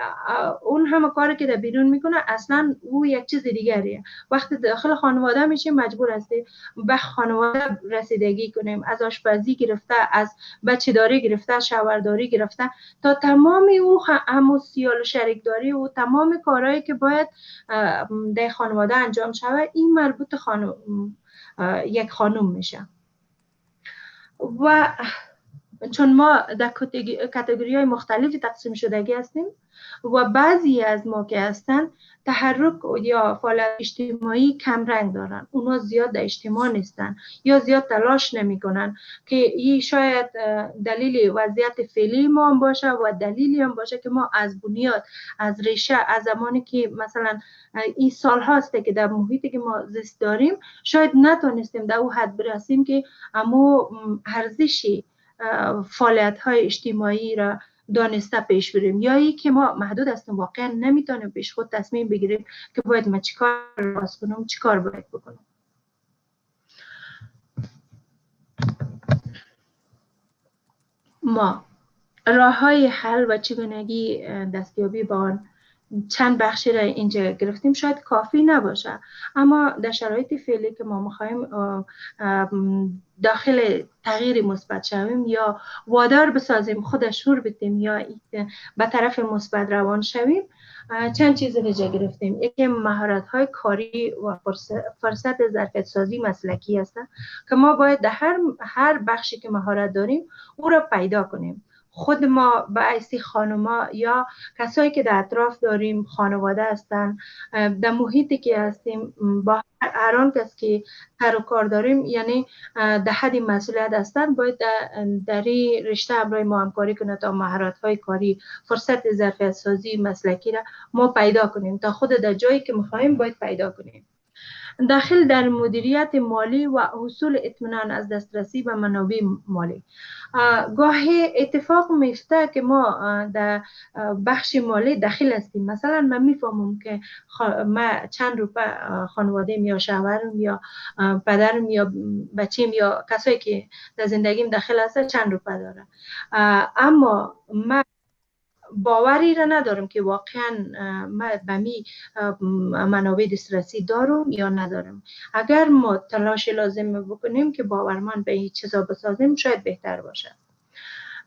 اون همه کاری که در بیرون میکنه اصلا او یک چیز دیگریه. وقتی داخل خانواده میشیم مجبور هستیم به خانواده رسیدگی کنیم، از آشپزی گرفته، از بچه‌داری گرفته، شوهرداری گرفته تا تمام او همو سیال و شریکداری و تمام کارهایی که باید در خانواده انجام شود، این مربوط یک خانم میشه. و چون ما در کاتگوری های مختلفی تقسیم شدگی هستیم و بعضی از ما که هستن تحرک یا فعالیت اجتماعی کم رنگ دارن، اونا زیاد در اجتماع نیستن یا زیاد تلاش نمی کنن که این شاید دلیل وضعیت فعلی ما هم باشه و دلیلی هم باشه که ما از بنیاد، از ریشه، از زمانی که مثلا این سال هاسته که در محیطی که ما زیست داریم شاید نتونستیم در او حد برسیم که اما ارزشی فعالیت های اجتماعی را دانسته پیش بریم، یا ای که ما محدود هستیم، واقعا نمیتونیم پیش خود تصمیم بگیریم که باید من چیکار راست کنم، چیکار باید بکنم. ما راه های حل و چگونگی دستیابی به آن چند بخشی را اینجا گرفتیم شاید کافی نباشه، اما در شرایط فعلی که ما میخوایم داخل تغییر مثبت شویم یا وادار بسازیم خود شور بدیم یا به طرف مثبت روان شویم، چند چیز را گرفتیم. یکی مهارت‌های کاری و فرصت ظرفیت سازی مسلکی است که ما باید در هر بخشی که مهارت داریم او را پیدا کنیم. خود ما به حیث خانوما یا کسایی که در اطراف داریم، خانواده هستن، در محیطی که هستیم، با هر آن کس که کار و کار داریم، یعنی در حد مسئولیت هستن، باید در این رشته همراه ما همکاری کنه تا مهارت‌های کاری، فرصت ظرفیت سازی مسلکی را ما پیدا کنیم تا خود در جایی که می‌خوایم باید پیدا کنیم. داخل در مدیریت مالی و حصول اطمینان از دسترسی به منابع مالی. گاهی اتفاق میفته که ما در بخش مالی داخل هستیم. مثلا من میفهمم که من چند روپه خانواده‌ام یا شوهرم یا پدرم یا بچه‌م یا کسایی که در زندگیم داخل هست چند روپه داره، اما من باوری را ندارم که واقعا من به می منابع دسترسی دارم یا ندارم. اگر ما تلاش لازم بکنیم که باورمند به این چیزا بسازیم شاید بهتر باشه.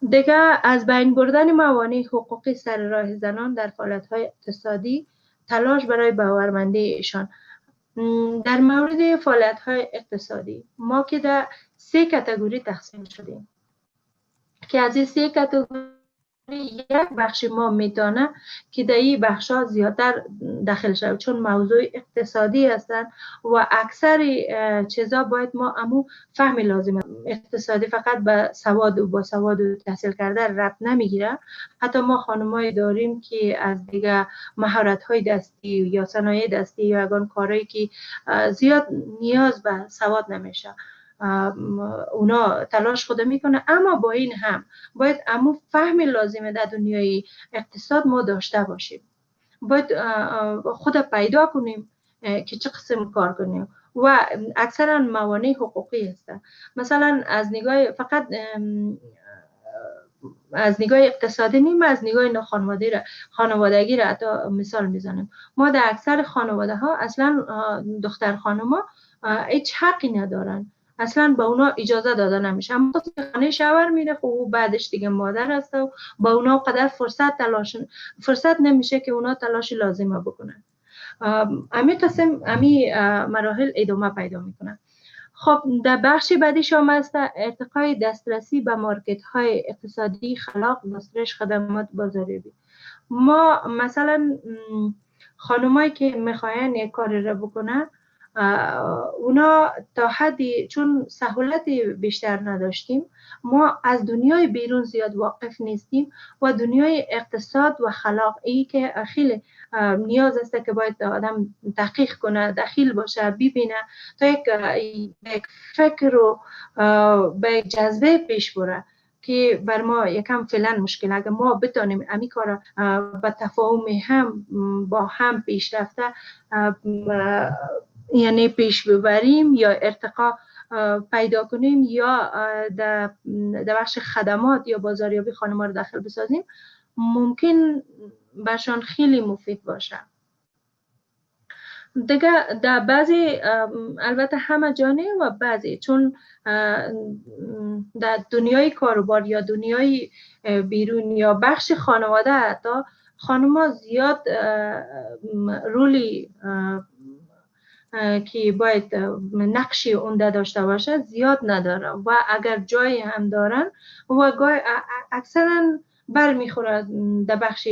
دیگه از بین بردن موانع حقوقی سر راه زنان در فعالیت‌های اقتصادی، تلاش برای باورمندی ایشان. در مورد فعالیت‌های اقتصادی ما که در 3 کاتگوری تقسیم شدیم که از این 3 کاتگوری یک بخش ما میتونه که در این بخش ها زیادتر داخل شد، چون موضوع اقتصادی هستن و اکثر چیزا باید ما امو فهم لازمه. اقتصادی فقط به سواد و با سواد و تحصیل کرده ربط نمیگیره. حتی ما خانمایی داریم که از دیگه مهارت های دستی یا صنایع دستی یا اگان کارهایی که زیاد نیاز به سواد نمیشه، اونا تلاش خود میکنه، اما با این هم باید امو فهم لازمه در دنیای اقتصاد ما داشته باشیم. باید خود پیدا کنیم که چه قسم کار کنیم و اکثرا موانع حقوقی هستن. مثلا از نگاه فقط از نگاه اقتصادی نیم، از نگاه خانوادگی را حتی مثال میزنیم. ما در اکثر خانواده ها اصلا دختر خانوما هیچ حقی ندارن، اصلا با اونا اجازه داده نمیشه. اما خانه شوهر میره خب بعدش دیگه مادر هست و با اونا قدر فرصت نمیشه که اونا تلاش لازمه بکنن. امی قسم امی مراحل ادامه پیدا میکنن. خب در بخش بعدی شامل است ارتقای دسترسی به مارکت های اقتصادی، خلاق، گسترش خدمات بازاریابی. ما مثلا خانمایی که میخواین یک کاری را بکنن، اونا تا حدی چون سهولت بیشتر نداشتیم، ما از دنیای بیرون زیاد واقف نیستیم و دنیای اقتصاد و خلاق ای که خیلی نیاز است که باید آدم تحقیق کنه، داخل باشه، ببینه تا یک فکر و به جذبه پیش بره که بر ما یکم فعلا مشکل. اگر ما بتانیم امی کار با تفاهم هم با هم پیش رفته یعنی پیش ببریم یا ارتقا پیدا کنیم یا در بخش خدمات یا بازاریابی خانم‌ها رو داخل بسازیم، ممکن برشان خیلی مفید باشه. دیگه در بعضی البته همه جانه و بعضی چون در دنیای کاروبار یا دنیای بیرون یا بخش خانواده حتی خانم‌ها زیاد رولی که باید نقشی عمده داشته باشه زیاد نداره و اگر جایی هم دارن و اکثرا برمیخوره در بخش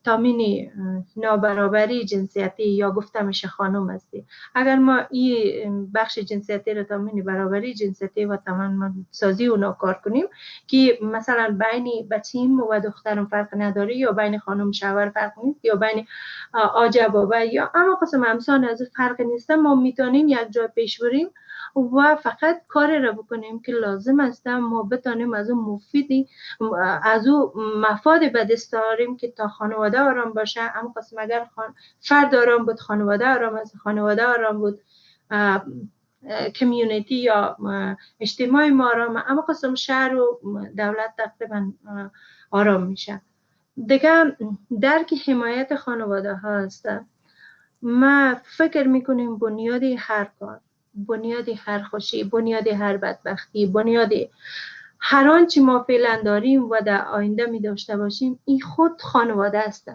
تامین نابرابری جنسیتی یا گفته میشه خانم هستی. اگر ما این بخش جنسیتی رو تامین برابری جنسیتی و تامین سازی اونا کار کنیم که مثلا بین بچیم و دخترم فرق نداره یا بین خانم شوهر فرق نیست یا بین آج بابا یا اما قسم همسان از فرق نیست، ما میتونیم یک جای پیش بریم و فقط کاری رو بکنیم که لازم است ما بتانیم از اون مفیدی از اون مفاد به دست آوریم که تا خانواده آرام باشه. اما قسم اگر فرد آرام بود خانواده آرام است، خانواده آرام بود کمیونیتی یا اجتماع ما آرام، اما قسم شهر و دولت تقریبا آرام میشه. دیگه درک حمایت خانواده ها است. ما فکر میکنیم بنیاد هر کار، بنیاد هر خوشی، بنیاد هر بدبختی، بنیاد هر آنچه ما فعلا داریم و در آینده می داشته باشیم این خود خانواده است.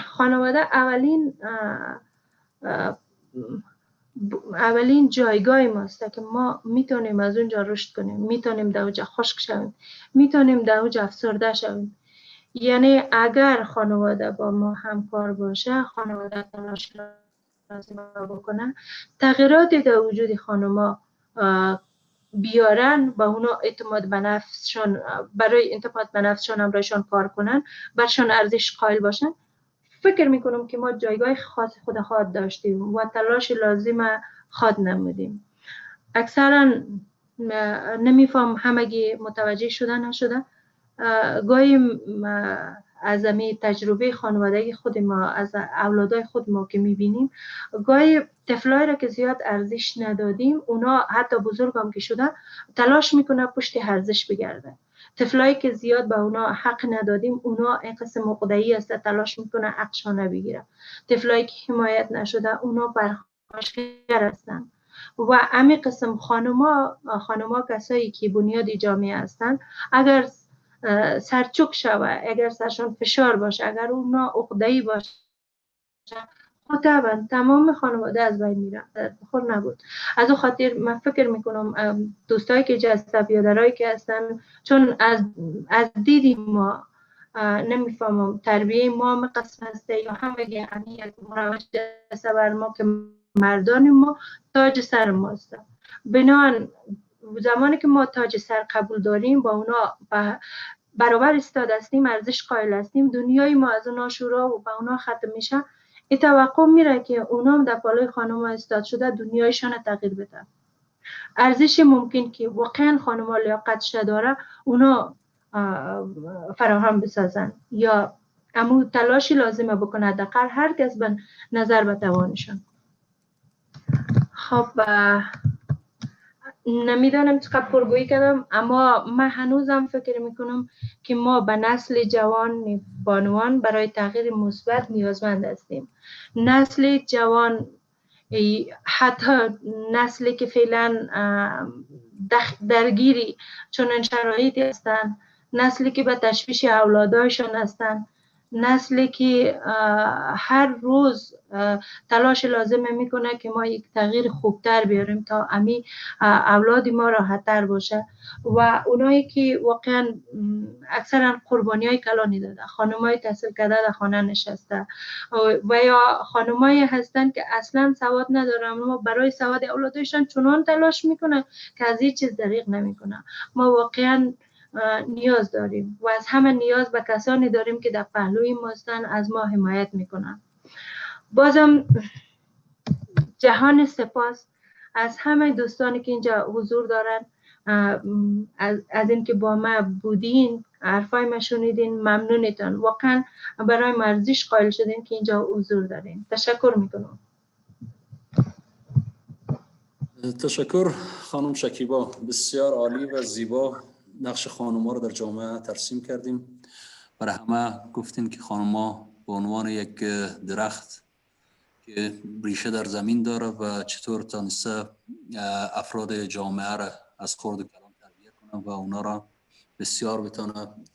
خانواده اولین جایگاه ماست که ما میتونیم از اونجا رشد کنیم، میتونیم در اونجا خشک شویم، میتونیم در اونجا افسرده شویم. یعنی اگر خانواده با ما همکار باشه، خانواده تلاش لازم بکنه، تغییراتی در وجود خانما بیارن، با اونا اعتماد به نفسشون، برای اعتماد به نفسشون هم برایشان کار کنن، برشان ارزش قائل باشن، فکر میکنم که ما جایگاه خاص خود داشتیم و تلاش لازم خود نمودیم. اکثرا نمیفهم همگی متوجه شده نشده. گاهی از امی تجربه خانوادگی خود ما، از اولادای خود ما که میبینیم، گاهی طفلایی را که زیاد ارزش ندادیم، اونا حتی بزرگ هم که شده تلاش میکنه پشت ارزش بگرده. طفلایی که زیاد به اونا حق ندادیم، اونا این قسم مقدعی است، تلاش میکنه حقشانه بگیره. طفلایی که حمایت نشده، اونا پرخاشگر هستن. و امی قسم خانما کسایی که بنیاد جامعه هستند، اگر سرچوک شوه، اگر سرشون فشار باشه، اگر اونا عقده‌ای باشه، طبعا تمام خانواده از بین میرن. بخور نبود. از اون خاطر من فکر میکنم دوستایی که جذاب یادرایی که هستن، چون از دیدی ما نمیفهمم تربیه ما قسم است یا همگی یک مروج بر ما که مردان ما تاج سر ماست. بنان زمانی که ما تاج سر قبول داریم، با اونا برابر استاد هستیم، ارزش قائل هستیم، دنیای ما از اونا شروع و با اونا ختم میشه، این توقع میره که اونا هم در پالای خانم استاد شده دنیایشان تغییر بده. ارزش ممکن که واقعا خانم لیاقتش داره اونا فراهم بسازن یا امو تلاشی لازمه بکنه دقیقا هر کس به نظر به توانشان. خب نمیدانم چقدر پرگویی کردم، اما من هنوزم فکر میکنم که ما به نسل جوان بانوان برای تغییر مثبت نیازمند هستیم. نسل جوان، حتی نسلی که فعلا درگیری چنین شرایطی هستند، نسلی که به تشویش اولادایشان هستند، نسلی که هر روز تلاش لازم میکنه که ما یک تغییر خوبتر بیاریم تا امی اولاد ما راحت‌تر باشه. و اونایی که واقعا اکثرا قربانی های کلانی داده، خانمای تحصیل کرده در خانه نشسته و یا خانمایی هستن که اصلا سواد ندارن اما برای سواد اولادشان چنان تلاش میکنه که از هیچ چیز دریغ نمیکنه. ما واقعا نیاز داریم و از همه نیاز به کسانی داریم که در پهلوی ما هستن، از ما حمایت میکنن. بازم جهان سپاس از همه دوستانی که اینجا حضور دارن، از اینکه با ما بودین، حرفای ما شنیدین، ممنونتون. واقعا برای ما ارزش قائل شدین که اینجا حضور دارین. تشکر میکنم. تشکر خانم شکیبا، بسیار عالی و زیبا نقش خانم‌ها رو در جامعه ترسیم کردیم. برای همه گفتین که خانم‌ها به عنوان یک درخت که ریشه در زمین داره و چطور تانسته افراد جامعه را از خرد و کلان تربیت کنه و اونا را بسیار بتونه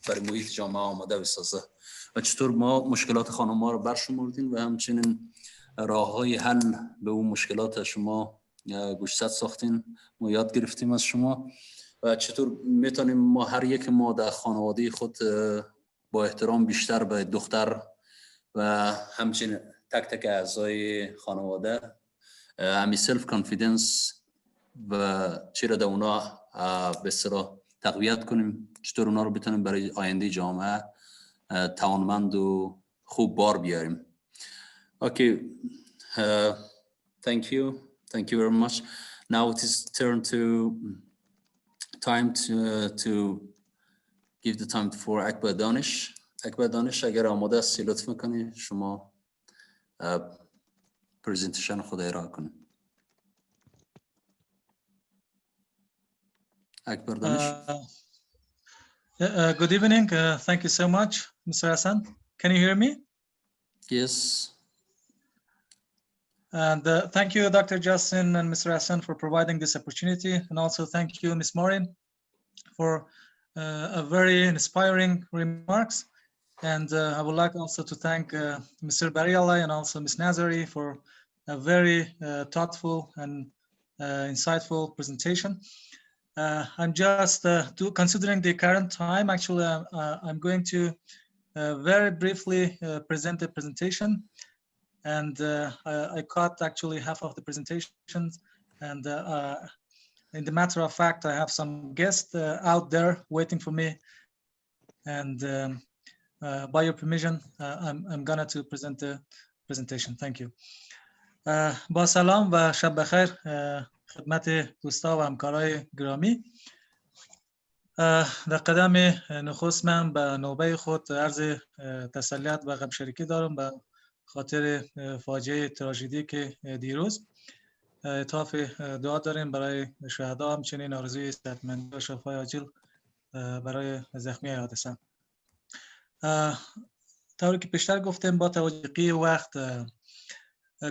برای محیط جامعه آماده بسازه و چطور ما مشکلات خانم‌ها رو برشمردیم و همچنین راه‌های حل به اون مشکلات شما گوشزد ساختین. ما یاد گرفتیم از شما و چطور میتونیم ما هر یک ما در خانواده خود با احترام بیشتر به دختر و همچنین تک تک اعضای خانواده همی سلف کانفیدنس و چرا در اونا به اصطلاح تقویت کنیم، چطور اونا رو بتونیم برای آینده جامعه توانمند و خوب بار بیاریم. Okay, thank you very much. Now it is time to give the time for Akbar Danish. Akbar Danish اگر آماده هستی لطف میکنی شما پرزنتیشن خود ارائه کنید. اکبر دانش. Good evening. Thank you so much, Mr. Hassan. Can you hear me? Yes. And thank you, Dr. Justin and Mr. Hassan, for providing this opportunity. And also thank you, Ms. Maureen, for a very inspiring remarks. And I would like also to thank Mr. Bariallah and also Ms. Nazari for a very thoughtful and insightful presentation. I'm just considering the current time. Actually, I'm going to very briefly present the presentation. And I caught actually half of the presentations. And in the matter of fact, I have some guests out there waiting for me. And by your permission, I'm gonna to present the presentation. Thank you. با سلام و شب بخیر خدمت دوستا و همکارای گرامی. در قدم نخست من به نوبه خود عرض تسلیت و غمشریکی دارم به خاطر فاجعه تراژدی که دیروز اتفاق دعا داریم برای شهدا، همچنین آرزوی صحتمندی و شفای عاجل برای زخمی حادثه. طوری که پیشتر گفتیم با توجه وقت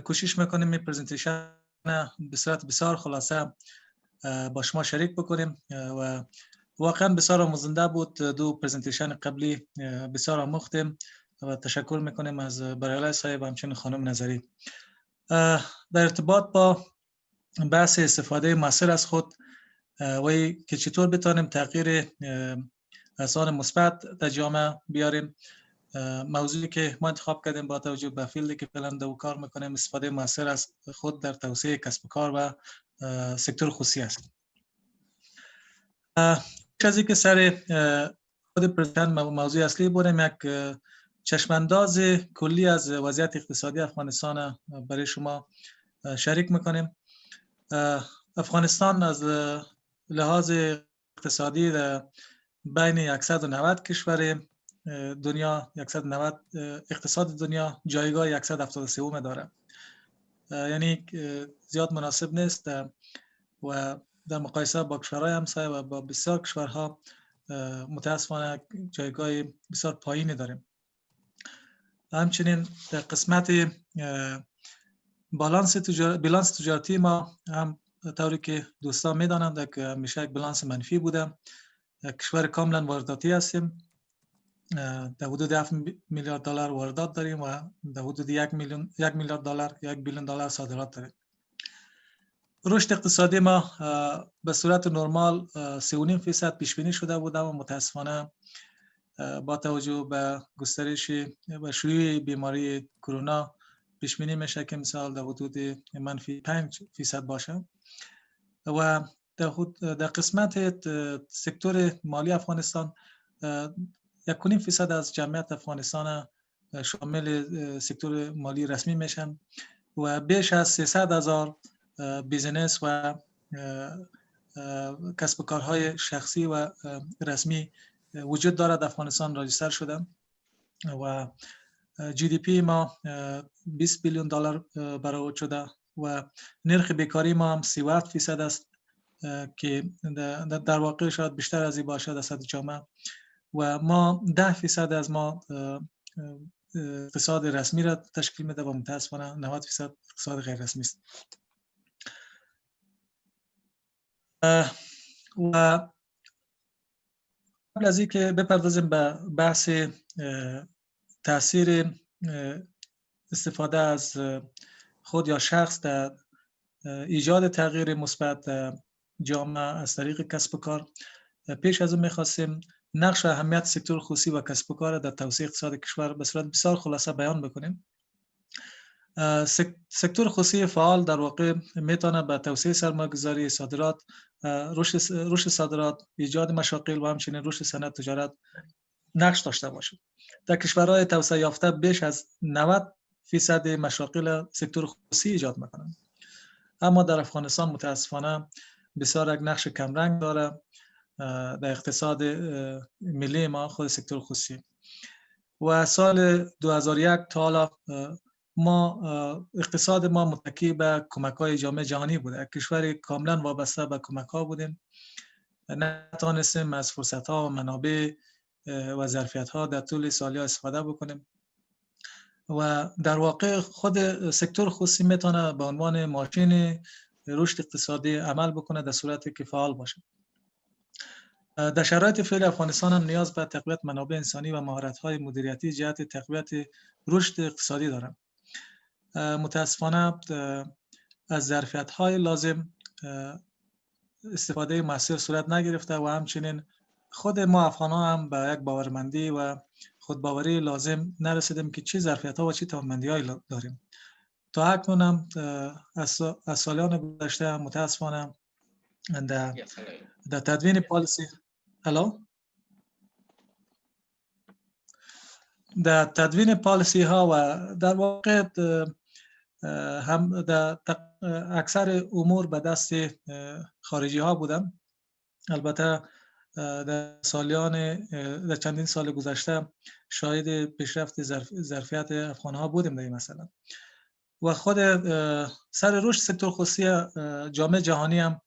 کوشش میکنیم این پرزنتیشن به صورت بسیار خلاصه با شما شریک بکنیم و واقعا بسیار آموزنده بود. دو پرزنتیشن قبلی بسیار آموختیم و تشکر میکنیم از برایالله صاحب و همچنین خانم نظری. در ارتباط با بحث استفاده مؤثر از خود و که چطور بتانیم تغییر آثار مثبت در جامعه بیاریم، موضوعی که ما انتخاب کردیم با توجه به فیلدی که فعلا دو کار میکنیم استفاده مؤثر از خود در توسعه کسب و کار و سکتور خصوصی است. چیزی که سر خود پرزنتیشن موضوع اصلی بودیم یک چشمانداز کلی از وضعیت اقتصادی افغانستان برای شما شریک میکنیم. افغانستان از لحاظ اقتصادی بین 190 کشور دنیا 190 اقتصاد دنیا جایگاه 173 داره، یعنی زیاد مناسب نیست و در مقایسه با کشورهای همسایه و با بسیار کشورها متاسفانه جایگاه بسیار پایینی داریم. همچنین در قسمت بالانس تجارتی ما هم طوری که دوستان میدانند که همیشه یک بالانس منفی بوده. کشور کاملا وارداتی هستیم، در حدود 7 میلیارد دلار واردات داریم و در حدود 1 میلیارد دلار 1 بیلیون دلار صادرات داریم. رشد اقتصادی ما به صورت نرمال 3.5% پیش بینی شده بود، اما متاسفانه با توجه به گسترش و شیوع بیماری کرونا پیش بینی میشه که مثال در حدود -5% باشه. و در قسمت سکتور مالی افغانستان 1.5% از جمعیت افغانستان شامل سکتور مالی رسمی میشن و بیش از 300,000 بیزنس و کسب و کارهای شخصی و رسمی وجود دارد. افغانستان راجستر شده و جی دی پی ما 20 بیلیون دلار برآورد شده و نرخ بیکاری ما هم 37% است که در واقع شاید بیشتر از این باشد در سطح جامعه و ما 10% از ما اقتصاد رسمی را تشکیل میده و متاسفانه 90% اقتصاد غیر رسمی است. و قبل از اینکه بپردازیم به بحث تاثیر استفاده از خود یا شخص در ایجاد تغییر مثبت جامعه از طریق کسب و کار، پیش از اون می‌خواستیم نقش و اهمیت سکتور خصوصی و کسب و کار در توسعه اقتصاد کشور به صورت بسیار خلاصه بیان بکنیم. سکتور خصوصی فعال در واقع میتونه به توسعه سرمایه‌گذاری، صادرات، رشد صادرات، ایجاد مشاغل و همچنین رشد صنعت تجارت نقش داشته باشه. در کشورهای توسعه یافته بیش از 90% مشاغل سکتور خصوصی ایجاد میکنند، اما در افغانستان متاسفانه بسیار یک نقش کمرنگ داره در اقتصاد ملی ما خود سکتور خصوصی. و سال 2001 تا حالا ما اقتصاد ما متکی به کمک‌های جامعه جهانی بوده. کشور کاملا وابسته به کمک‌ها بودیم نتانستیم از فرصت‌ها و منابع و ظرفیت‌ها در طول سال‌ها استفاده بکنیم و در واقع خود سکتور خصوصی میتونه به عنوان ماشین رشد اقتصادی عمل بکنه در صورتی که فعال باشه. در شرایط فعلی افغانستان هم نیاز به تقویت منابع انسانی و مهارت‌های مدیریتی جهت تقویت رشد اقتصادی دارند. متاسفانه از ظرفیت‌های لازم استفاده موثر صورت نگرفته و همچنین خود ما افغان‌ها هم به یک باورمندی و خودباوری لازم نرسیدیم که چه ظرفیت‌ها و چه توانمندی‌هایی داریم. تا اکنون هم از سالان گذشته متاسفانه در تدوین پالیسی در تدوین پالیسی ها و در واقع هم در اکثر امور به دست خارجی ها بودن. البته در چندین سال گذشته شاهد پیشرفت ظرفیت افغان ها بودیم در این مسئله و خود سر رشد سکتور خصوصی جامعه جهانی هم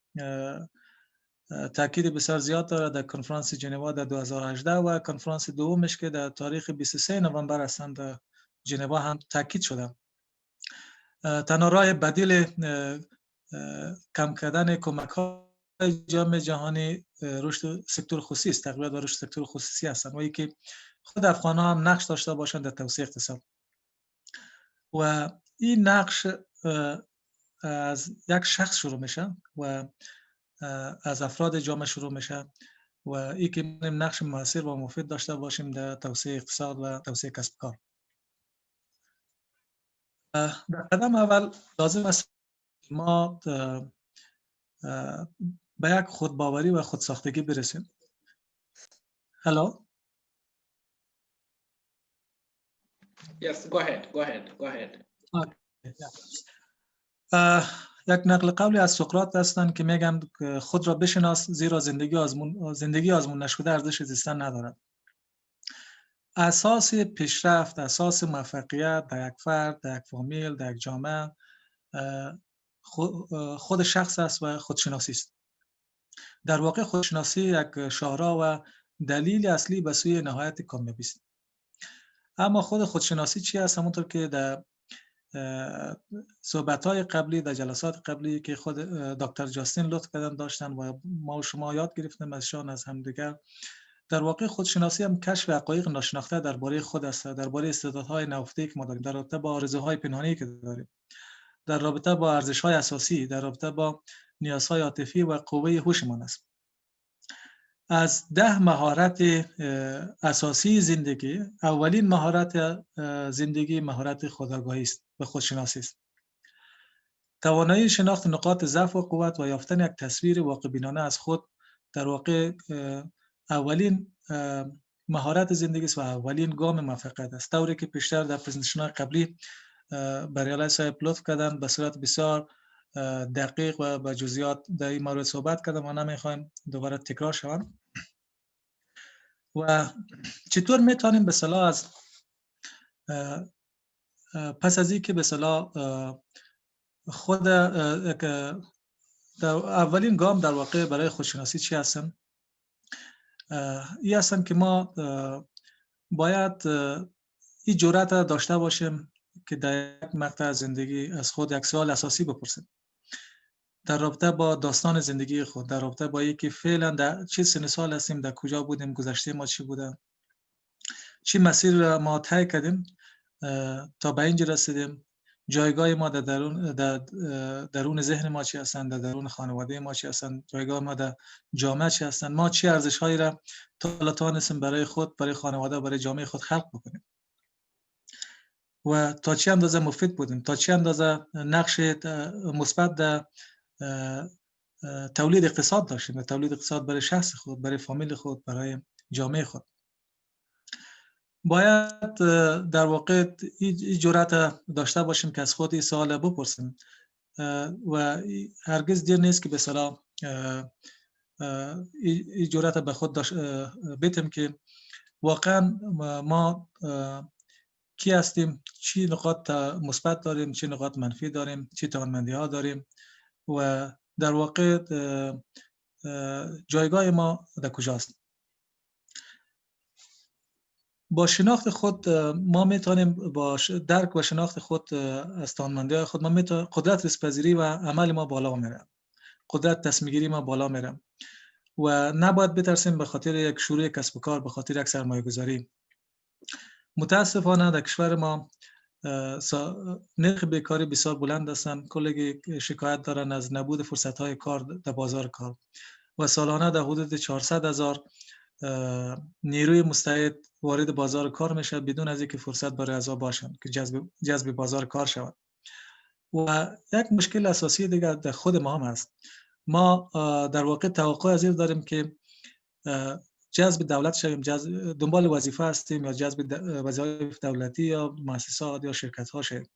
تاکید بسیار زیاد داره در کنفرانس ژنوا در 2018 و کنفرانس دومش که در تاریخ 23 نوامبر هستند در ژنوا هم تاکید شده. تنها راه بدیل کم کردن کمک‌های جامعه جهانی رشد سکتور خصوصی است، تقویت و رشد سکتور خصوصی هستند و اینکه خود افغان‌ها هم نقش داشته باشند در توسعه اقتصاد. و این نقش از یک شخص شروع میشه و از افراد جامعه شروع میشه و این که نقش موثر و مفید داشته باشیم در توسعه اقتصاد و توسعه کسب کار. در قدم اول لازم است ما به یک خودباوری و خودساختگی برسیم. Hello? Yes, go ahead. یک نقل قولی از سقراط هستند که میگن خود را بشناس زیرا زندگی آزمون نشده ارزش زیستن ندارد. اساس پیشرفت، اساس موفقیت در یک فرد، در یک فامیل، در یک جامعه خود شخص است و خودشناسی است. در واقع خودشناسی یک شاهراه و دلیل اصلی به سوی نهایت کامیابی است. اما خود خودشناسی چی است؟ همونطور که در صحبت‌های قبلی، در جلسات قبلی که خود دکتر جاستین لطف کردن داشتن و ما و شما یاد گرفتیم ازشان از همدیگر، در واقع خودشناسی هم کشف حقایق ناشناخته درباره خود است، درباره استعدادهای نهفته که ما داریم، در رابطه با آرزوهای پنهانی که داریم، در رابطه با ارزش‌های اساسی، در رابطه با نیازهای عاطفی و قوه هوشمان است. از 10 مهارت اساسی زندگی، اولین مهارت زندگی مهارت خودآگاهی است و خودشناسی است. توانایی شناخت نقاط ضعف و قوت و یافتن یک تصویر واقع بینانه از خود در واقع اولین مهارت زندگی است و اولین گام موفقیت است. طوری که پیشتر در پرزنتیشن قبلی بریالای صاحب لطف کردن به صورت بسیار دقیق و با جزئیات در این مورد صحبت کردم و نمیخوایم دوباره تکرار شوم. و چطور میتونیم به اصطلاح از پس از اینکه به اصطلاح خود اولین گام در واقع برای خودشناسی چی هستن؟ این هستن که ما باید این جرأت داشته باشیم که در یک مقطع زندگی از خود یک سوال اساسی بپرسیم در رابطه با داستان زندگی خود، در رابطه با اینکه فعلا در چه سن سال هستیم، در کجا بودیم، گذشته ما چی بوده، چه مسیر ما طی کردیم تا به اینجا رسیدیم، جایگاه ما در درون ذهن ما چی هستند، در درون خانواده ما چی هستند، جایگاه ما در جامعه چی هستند، ما چه ارزش‌هایی را تا توانستیم برای خود، برای خانواده، برای جامعه خود خلق بکنیم و تا چه اندازه مفید بودیم، تا چه اندازه نقش مثبت در تولید اقتصاد داشتیم، تولید اقتصاد برای شخص خود، برای فامیل خود، برای جامعه خود. باید در واقع این جرأت داشته باشیم که از خود این سوال بپرسیم و هرگز دیر نیست که به اصطلاح این جرأت به خود بدیم که واقعا ما کی هستیم، چی نقاط مثبت داریم، چی نقاط منفی داریم، چی توانمندی ها داریم و در واقع جایگاه ما در کجاست. با شناخت خود ما میتونیم با درک و شناخت خود از توانمندی‌های خود ما میتونیم قدرت ریسک‌پذیری و عمل ما بالا میره، قدرت تصمیم‌گیری ما بالا میره و نباید بترسیم به خاطر یک شروع کسب و کار، به خاطر یک سرمایه‌گذاری. متاسفانه در کشور ما نرخ بیکاری بسیار بلند هستند. کلی شکایت دارن از نبود فرصت‌های کار در بازار کار و سالانه در حدود 400,000 نیروی مستعد وارد بازار کار میشه بدون از اینکه فرصت برای اعضا باشند که جذب بازار کار شود. و یک مشکل اساسی دیگر در خود ما هم است. ما در واقع توقع از این داریم که جذب دولت شویم، دنبال وظیفه هستیم یا جذب وظایف دولتی یا مؤسسات یا شرکت ها شویم.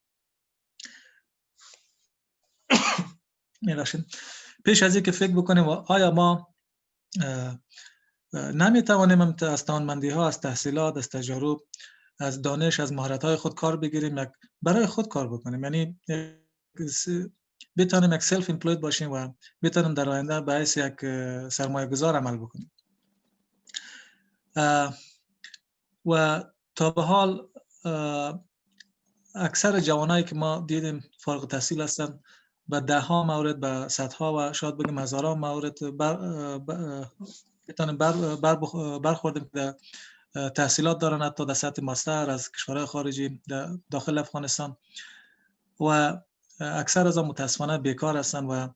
پیش از اینکه فکر بکنیم آیا ما نمیتوانیم از توانمندی ها، از تحصیلات، از تجارب، از دانش، از مهارت های خود کار بگیریم، برای خود کار بکنیم، یعنی بتونیم یک سلف امپلوید باشیم و بتونیم در آینده به حیث یک سرمایه گذار عمل بکنیم. و تا به حال اکثر جوانایی که ما دیدیم فارغ التحصیل هستن، به ده ها مورد، به صدها و شاید بگیم هزاران مورد برخوردیم که تحصیلات دارن، حتی در سطح ماستر از کشورهای خارجی داخل افغانستان و اکثر از آن متاسفانه بیکار هستن و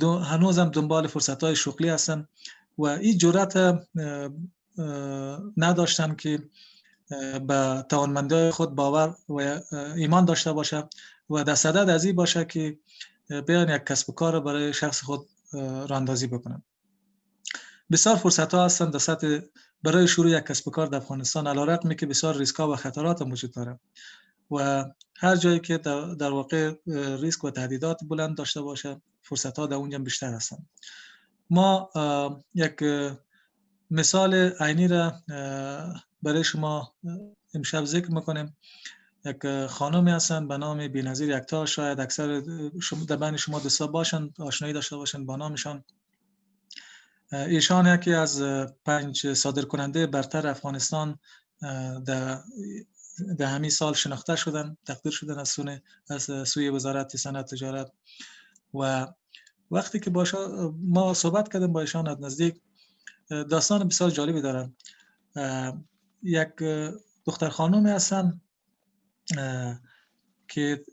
هنوز هم دنبال فرصت‌های شغلی هستن و این جرأت نداشتن که به توانمندی خود باور و ایمان داشته باشه و در صدد از این باشه که بیان یک کسب و کار برای شخص خود راه اندازی بکنن. بسیار فرصت‌ها هستند در سطح برای شروع یک کسب و کار در افغانستان، علی‌رغمی که بسیار ریسک‌ها و خطرات وجود داره و هر جایی که در واقع ریسک و تهدیدات بلند داشته باشه فرصت‌ها در اونجا بیشتر هستند. ما یک مثال عینی را برای شما امشب ذکر میکنیم. یک خانمی هستند به نام بی‌نظیر یکتا، شاید اکثر در بین شما دوستا باشند، آشنایی داشته باشند با نامشان. ایشان یکی از 5 صادرکننده برتر افغانستان در همین سال شناخته شدن، تقدیر شدن از سوی وزارت صنعت تجارت و وقتی که ما صحبت کردیم با ایشان از نزدیک، داستان بسیار جالبی دارن. یک دختر خانومی هستن که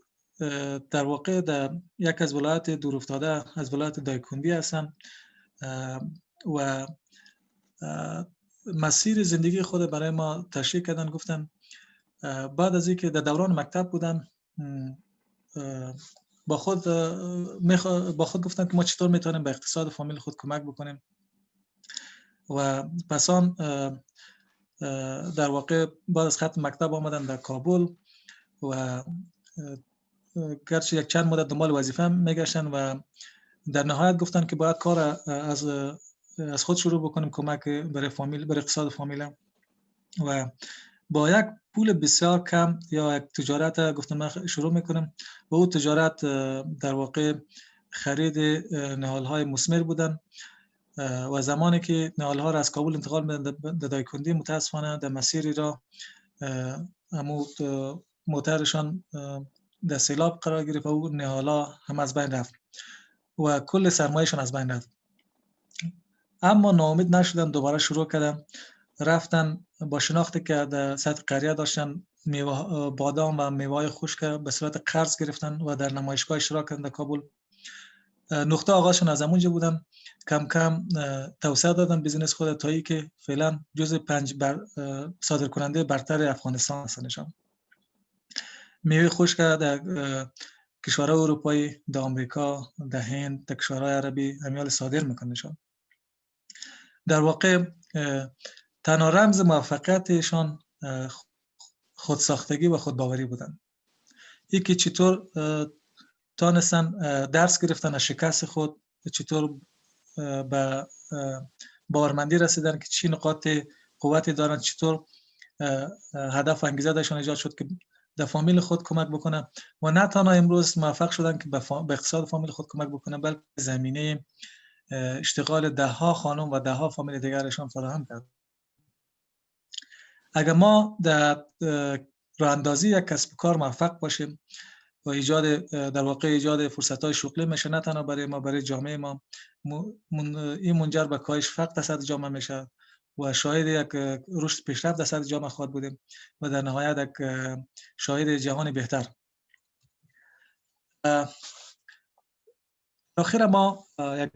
در واقع در یک از ولایت دورافتاده از ولایت دایکندی هستن و مسیر زندگی خود برای ما تشریح کردن. گفتن بعد از اینکه در دوران مکتب بودن با خود گفتن که ما چطور میتونیم به اقتصاد فامیل خود کمک بکنیم و پسان در واقع بعد از ختم مکتب آمدن در کابل و گرچه یک چند مدت دنبال وظیفه میگشتن و در نهایت گفتن که باید کار از خود شروع بکنیم، کمک برای فامیل، برای اقتصاد فامیل و با یک پول بسیار کم یا یک تجارت گفتم من شروع میکنم و او تجارت در واقع خرید نهال‌های مثمر بودن و زمانی که نهال‌ها را از کابل انتقال میدن در دایکندی متاسفانه در مسیری را موترشان در سیلاب قرار گرفت و او نهال‌ها هم از بین رفت و کل سرمایه‌شان از بین رفت. اما ناامید نشدن، دوباره شروع کردن، رفتن با شناختی که در سطح قریه داشتن بادام و میوه‌های خشک به صورت قرض گرفتن و در نمایشگاه اشتراک کردن در کابل. نقطه آغازشون از همونجا بودن، کم کم توسعه دادن بیزینس خود تا ای که فعلا جزو 5 صادرکننده برتر افغانستان هستن. میوه خشک در کشورهای اروپایی، در آمریکا، در هند، در کشورهای عربی امیال صادر میکننشان. در واقع تنها رمز موفقیتشان خودساختگی و خودباوری بودن. یکی چطور تانستن درس گرفتن از شکست خود، چطور به باورمندی رسیدن که چی نقاط قوتی دارن، چطور هدف و انگیزه داشتن ایجاد شد که در فامیل خود کمک بکنه و نه تنها امروز موفق شدن که به اقتصاد فامیل خود کمک بکنه، بلکه زمینه اشتغال ده ها خانم و ده ها فامیل دیگرشان فراهم کرد. اگر ما در راه اندازی یک کسب و کار موفق باشیم و ایجاد در واقع ایجاد فرصت‌های شغلی میشه، نه تنها برای ما، برای جامعه ما، این منجر به کاهش فقر در سطح جامعه میشه و شاهد یک رشد پیشرفت در سطح جامعه خواهد بودیم و در نهایت یک شاهد جهان بهتر. آخر ما یک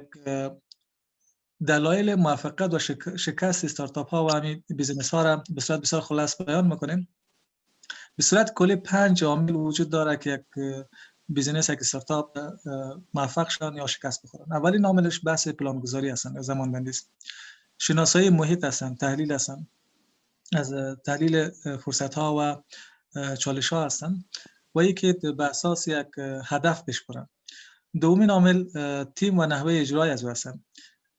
دلایل موفقیت و شکست استارتاپ ها و همین بیزنس ها را به صورت بسیار خلاص بیان میکنیم. به صورت کلی 5 عامل وجود داره که یک بیزنس، یک استارتاپ موفق شدن یا شکست بخورن. اولین عاملش بحث پلانگذاری هستن، زمان بندی است. شناسایی محیط هستن، تحلیل هستن، از تحلیل فرصت ها و چالش ها هستن و یکی به اساس یک هدف پیش برن. دومین عامل تیم و نحوه اجرای از هستن.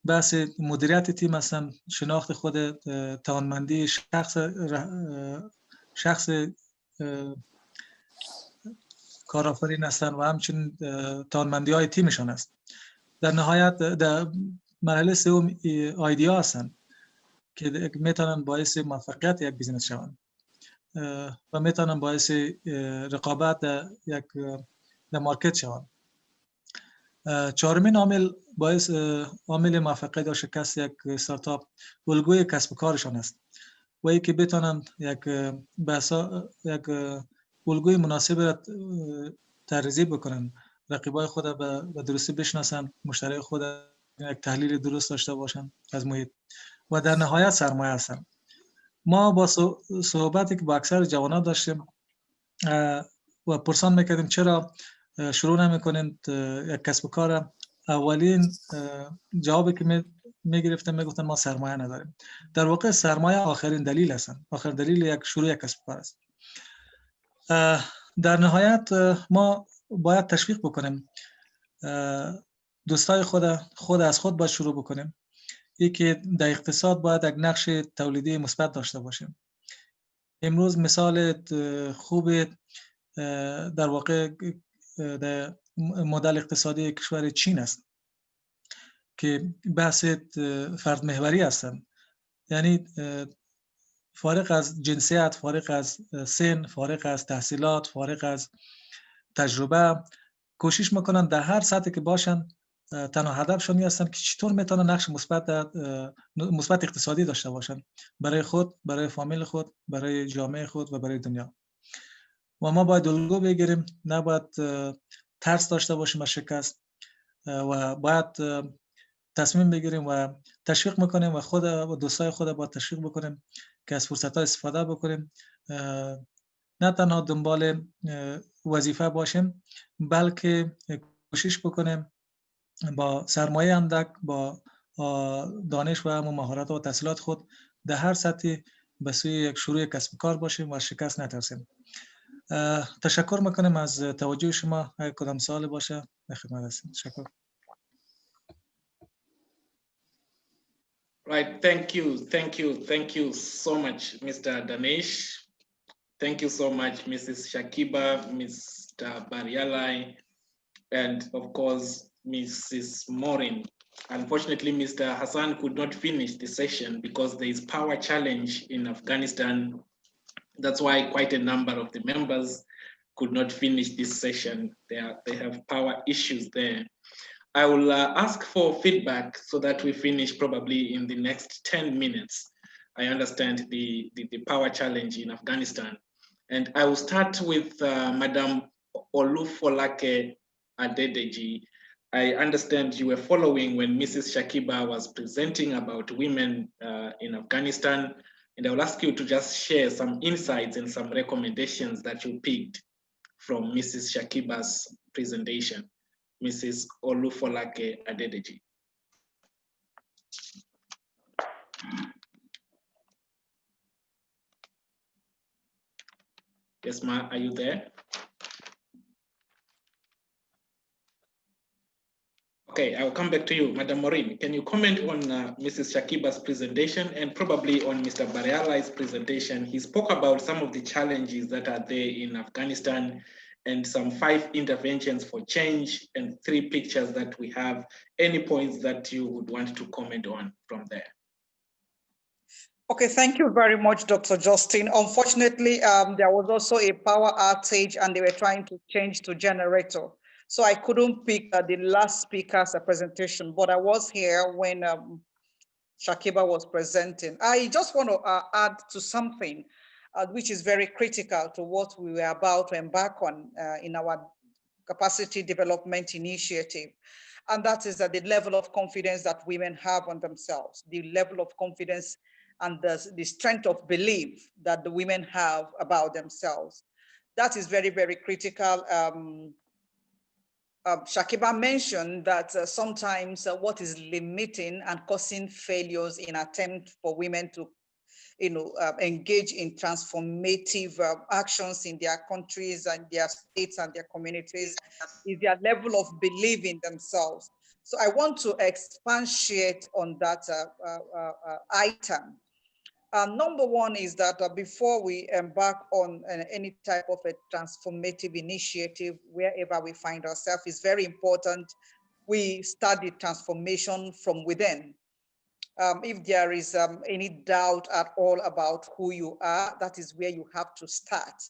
بحث مدیریت تیم هستن، شناخت خود، توانمندی شخص کارآفرین هستن و همچنین توانمندی های تیمشان است. در نهایت در مرحله سوم ایدیا هستن که میتونن باعث موفقیت یک بیزنس شوند و میتونن باعث رقابت در مارکت شوند. چهارمین عامل باعث عامل موفقیت یا شکست یک استارتاپ الگوی کسب و کارشان است و اینکه بتونن یک الگوی مناسب را طرح‌ریزی بکنن، رقیبای خود به درستی بشناسن، مشتری خود یک تحلیل درست داشته باشن از محیط و در نهایت سرمایه هستن. ما با صحبتی که با اکثر جوانان داشتیم و پرسان میکردیم چرا شروع نمیکنید یک کسب و کار، اولین جوابی که میگرفتن میگفتن ما سرمایه نداریم. در واقع سرمایه آخرین دلیل هستن، آخرین دلیل یک شروع یک کسب و کار است. در نهایت ما باید تشویق بکنیم دوستای خود از خود باید شروع بکنیم. یکی در اقتصاد باید یک نقش تولیدی مثبت داشته باشیم. امروز مثال خوب در واقع در مدل اقتصادی کشور چین است که بحث فرد محوری هستند، یعنی فارغ از جنسیت، فارغ از سن، فارغ از تحصیلات، فارغ از تجربه، کوشش میکنن در هر سطحی که باشن تنها هدفشون این هستن که چطور میتونن نقش مثبت اقتصادی داشته باشن برای خود، برای فامیل خود، برای جامعه خود و برای دنیا. و ما باید الگو بگیریم، نباید ترس داشته باشیم از شکست و باید تصمیم بگیریم و تشویق میکنیم و خود و دوستای خود باید تشویق بکنیم که از فرصت‌ها استفاده بکنیم، نه تنها دنبال وظیفه باشیم بلکه کوشش بکنیم با سرمایه اندک، با دانش و مهارت و تحصیلات خود در هر سطحی به سوی یک شروع کسب و کار باشیم و از شکست نترسیم. تشکر میکنم از توجه شما. اگر کدام سوال باشه در خدمت هستم. تشکر. Right, thank you so much, Mr. Danesh. Thank you so much, Mrs. Shakiba, Mr. Barialai, and of course, Mrs. Morin. Unfortunately, Mr. Hassan could not finish the session because there is power challenge in Afghanistan. That's why quite a number of the members could not finish this session. They have power issues there. I will ask for feedback so that we finish probably in the next 10 minutes. I understand the power challenge in Afghanistan. And I will start with Madam Olufolake Adedeji. I understand you were following when Mrs. Shakiba was presenting about women in Afghanistan. And I will ask you to just share some insights and some recommendations that you picked from Mrs. Shakiba's presentation. Mrs. Olufolake Adedeji. Yes, Ma, are you there? Okay, I'll come back to you. Madam Maureen, can you comment on Mrs. Shakiba's presentation and probably on Mr. Bariala's presentation? He spoke about some of the challenges that are there in Afghanistan and some 5 interventions for change and 3 pictures that we have. Any points that you would want to comment on from there? Okay, thank you very much, Dr. Justin. Unfortunately, there was also a power outage and they were trying to change to generator. So I couldn't pick the last speaker's presentation, but I was here when Shakiba was presenting. I just want to add to something which is very critical to what we were about to embark on in our capacity development initiative. And that is that the level of confidence that women have on themselves, the level of confidence and the strength of belief that the women have about themselves. That is very, very critical. Shakiba mentioned that sometimes what is limiting and causing failures in attempt for women to engage in transformative actions in their countries and their states and their communities is their level of belief in themselves. So I want to expatiate on that item. Number one is that before we embark on any type of a transformative initiative, wherever we find ourselves, it's very important we study transformation from within. If there is any doubt at all about who you are, that is where you have to start.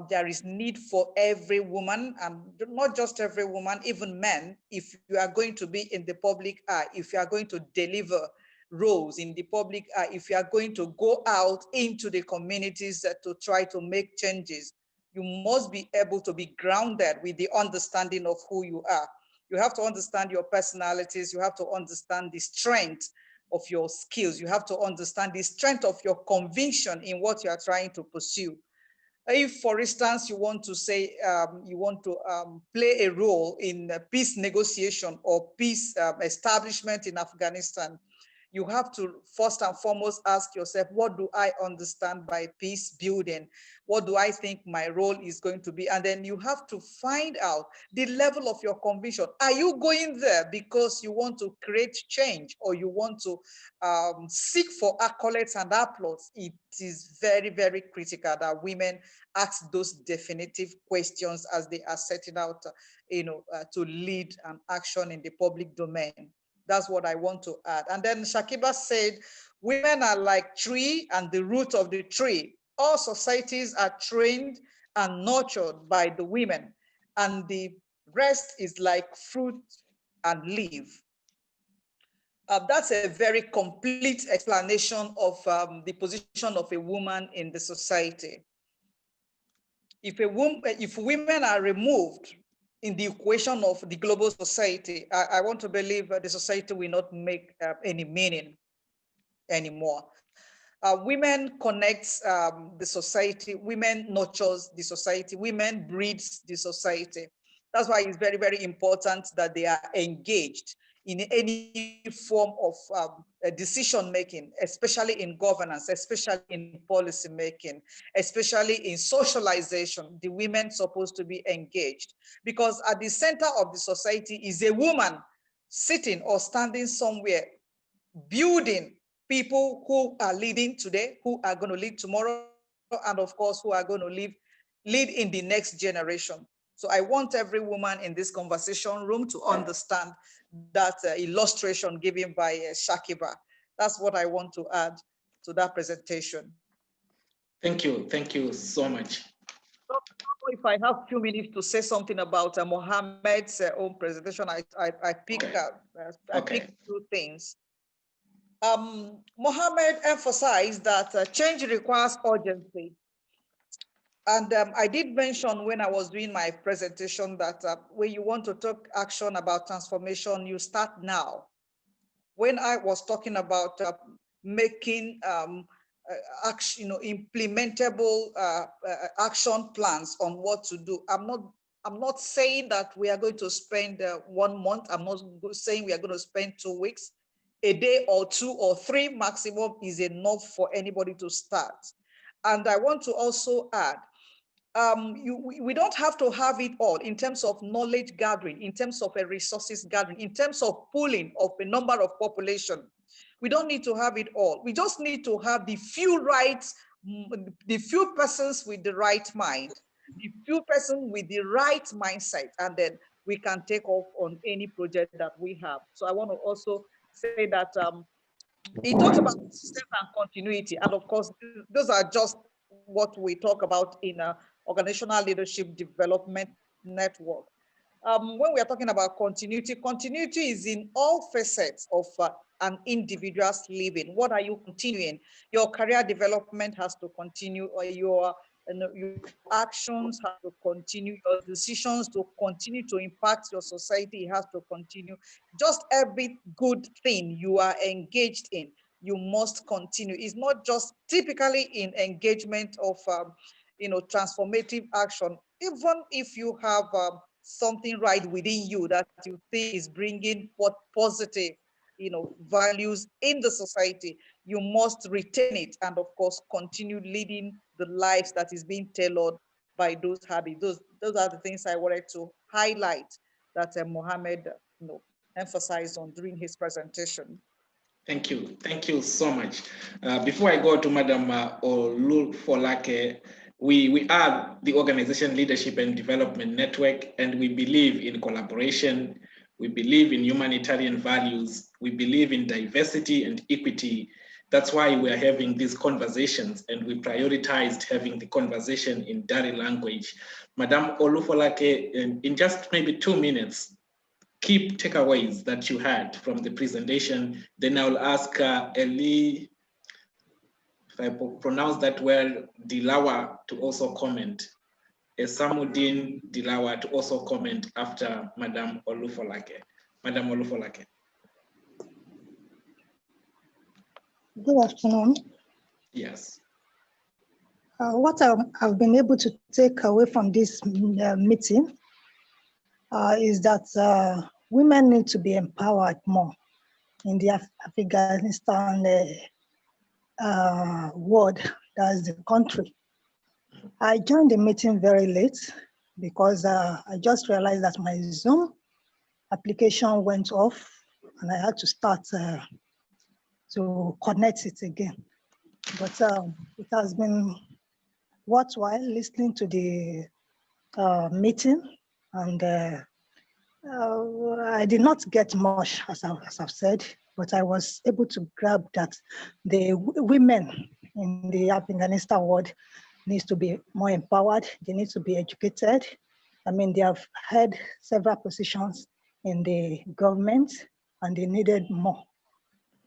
There is need for every woman, and not just every woman, even men, if you are going to be in the public eye, if you are going to deliver roles in the public eye, if you are going to go out into the communities to try to make changes, you must be able to be grounded with the understanding of who you are. You have to understand your personalities. You have to understand the strength of your skills. You have to understand the strength of your conviction in what you are trying to pursue. If, for instance, you want to say you want to play a role in peace negotiation or peace establishment in Afghanistan, you have to first and foremost ask yourself, what do I understand by peace building? What do I think my role is going to be? And then you have to find out the level of your conviction. Are you going there because you want to create change or you want to seek for accolades and applause? It is very, very critical that women ask those definitive questions as they are setting out, to lead an action in the public domain. That's what I want to add. And then Shakiba said, women are like tree and the root of the tree. All societies are trained and nurtured by the women, and the rest is like fruit and leaf. That's a very complete explanation of the position of a woman in the society. If women are removed in the equation of the global society, I want to believe the society will not make any meaning anymore. Women connects the society, women nurtures the society, women breeds the society. That's why it's very, very important that they are engaged in any form of decision making, especially in governance, especially in policy making, especially in socialization. The women supposed to be engaged, because at the center of the society is a woman sitting or standing somewhere, building people who are leading today, who are going to lead tomorrow, and of course, who are going to lead in the next generation. So I want every woman in this conversation room to understand that illustration given by Shakiba. That's what I want to add to that presentation. Thank you so much. If I have a few minutes to say something about Mohammed's own presentation, I pick two things. Mohammed emphasized that change requires urgency. And I did mention when I was doing my presentation that when you want to take action about transformation, you start now. When I was talking about making action, implementable action plans on what to do, I'm not saying that we are going to spend 1 month. I'm not saying we are going to spend 2 weeks. A day or 2 or 3 maximum is enough for anybody to start. And I want to also add we don't have to have it all in terms of knowledge gathering, in terms of a resources gathering, in terms of pooling of a number of population. We don't need to have it all. We just need to have the few rights, the few persons with the right mind, the few persons with the right mindset, and then we can take off on any project that we have. So I want to also say that he talked about systems and continuity, and of course, those are just what we talk about in a organizational leadership development network. When we are talking about continuity, continuity is in all facets of an individual's living. What are you continuing? Your career development has to continue, or your actions have to continue, your decisions to continue to impact your society has to continue. Just every good thing you are engaged in, you must continue. It's not just typically in engagement of transformative action. Even if you have something right within you that you think is bringing what positive values in the society, you must retain it and of course continue leading the lives that is being tailored by those habits. Those are the things I wanted to highlight that Mohammed emphasized on during his presentation. Thank you so much. Before I go to Madam Olufolake, we are the Organization Leadership and Development Network, and we believe in collaboration. We believe in humanitarian values. We believe in diversity and equity. That's why we are having these conversations, and we prioritized having the conversation in Dari language. Madam Olufolake, in just maybe 2 minutes, key takeaways that you had from the presentation. Then I'll ask Eli, if I pronounce that well, Dilawa to also comment. Esamudin Dilawa to also comment after Madam Olufolake. Madam Olufolake. Good afternoon. Yes. What I've been able to take away from this meeting is that women need to be empowered more in the Afghanistan world, that's the country. I joined the meeting very late because I just realized that my Zoom application went off and I had to start to connect it again. But it has been worthwhile listening to the meeting, and I did not get much, as I've said, but I was able to grab that the women in the Afghanistan world needs to be more empowered. They need to be educated. I mean, they have had several positions in the government, and they needed more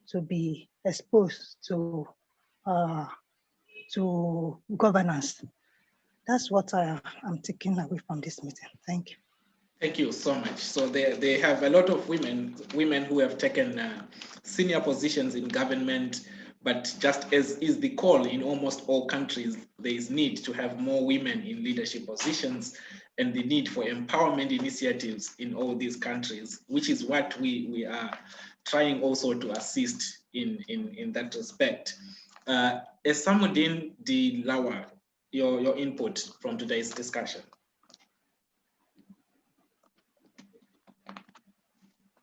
to be exposed to governance. That's what I'm taking away from this meeting. Thank you. Thank you so much. So they have a lot of women who have taken senior positions in government, but just as is the call in almost all countries, there is need to have more women in leadership positions and the need for empowerment initiatives in all these countries, which is what we are trying also to assist in that respect. Esamudin Dilawa, your input from today's discussion.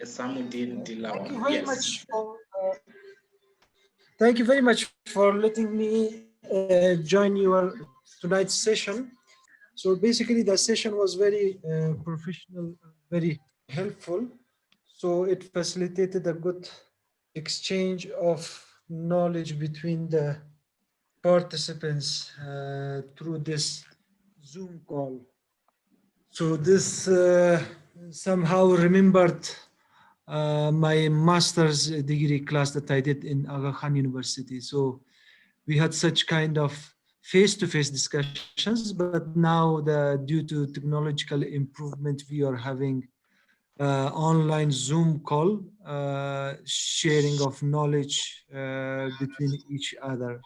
Esamudin Dilawa. Thank you very much for thank you very much for letting me join your tonight's session. So basically the session was very professional, very helpful. So it facilitated a good exchange of knowledge between the participants through this Zoom call. So this somehow remembered my master's degree class that I did in Aga Khan University. So we had such kind of face-to-face discussions, but now due to technological improvement, we are having online Zoom call, sharing of knowledge between each other.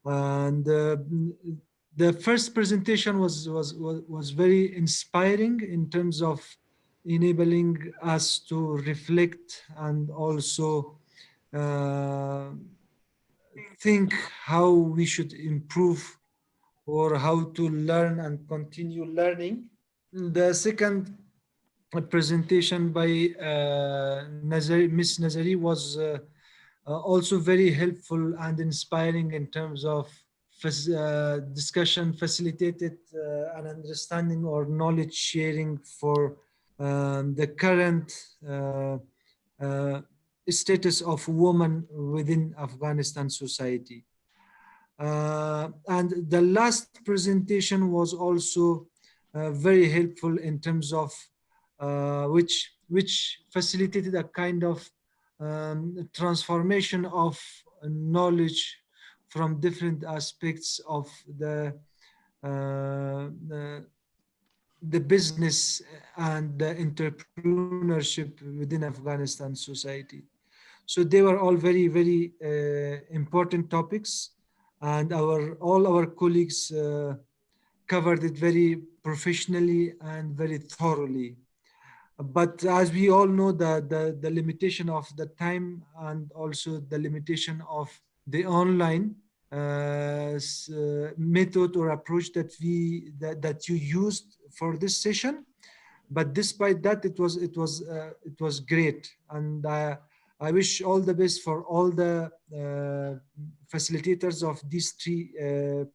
And the first presentation was very inspiring in terms of enabling us to reflect and also think how we should improve or how to learn and continue learning. The second presentation by Miss Nazari was also very helpful and inspiring in terms of discussion, facilitated an understanding or knowledge sharing for the current status of women within Afghanistan society. And the last presentation was also very helpful in terms of which facilitated a kind of transformation of knowledge from different aspects of the business and the entrepreneurship within Afghanistan society. So they were all very, very important topics, and all our colleagues covered it very professionally and very thoroughly. But as we all know, the limitation of the time and also the limitation of the online method or approach that you used for this session. But despite that, it was great, and I wish all the best for all the facilitators of these three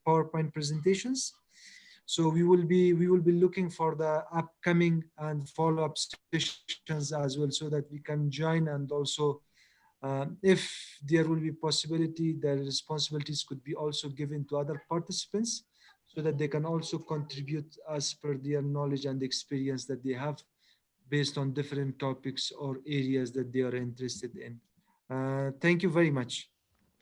PowerPoint presentations. So we will be looking for the upcoming and follow-up sessions as well, so that we can join, and also if there will be possibility, the responsibilities could be also given to other participants, so that they can also contribute as per their knowledge and experience that they have based on different topics or areas that they are interested in. Thank you very much.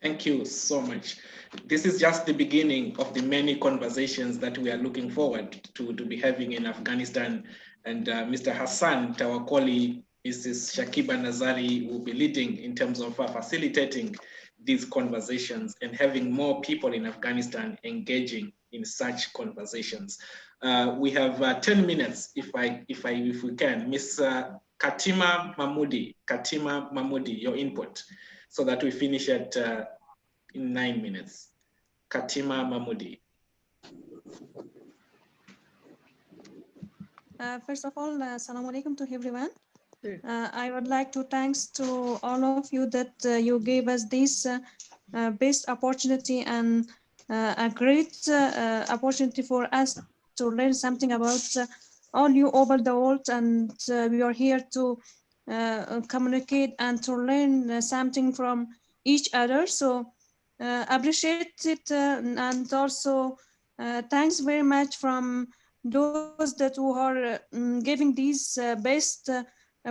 Thank you so much. This is just the beginning of the many conversations that we are looking forward to be having in Afghanistan. And Mr. Hassan, our colleague, Mrs. Shakiba Nazari, will be leading in terms of facilitating these conversations and having more people in Afghanistan engaging in such conversations. We have 10 minutes, if we can. Ms. Katima Mahmoudi, your input, so that we finish at in 9 minutes. Katima Mahmoudi. First of all, assalamu alaikum to everyone. I would like to thanks to all of you that you gave us this best opportunity and a great opportunity for us to learn something about all you over the world, and we are here to communicate and to learn something from each other. So appreciate it, and also thanks very much from those that who are giving these best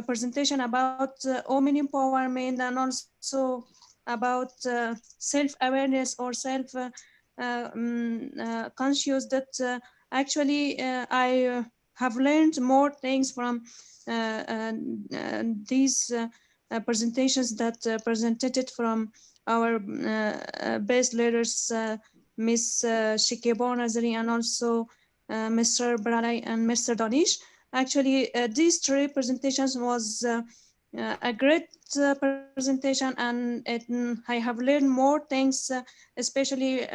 presentation about women empowerment, and also about self-awareness or conscious that actually I have learned more things from these presentations that presented from our best leaders, Ms. Shikebo Nazari, and also Mr. Bradai and Mr. Danish. Actually, these three presentations was a great presentation, and I have learned more things, especially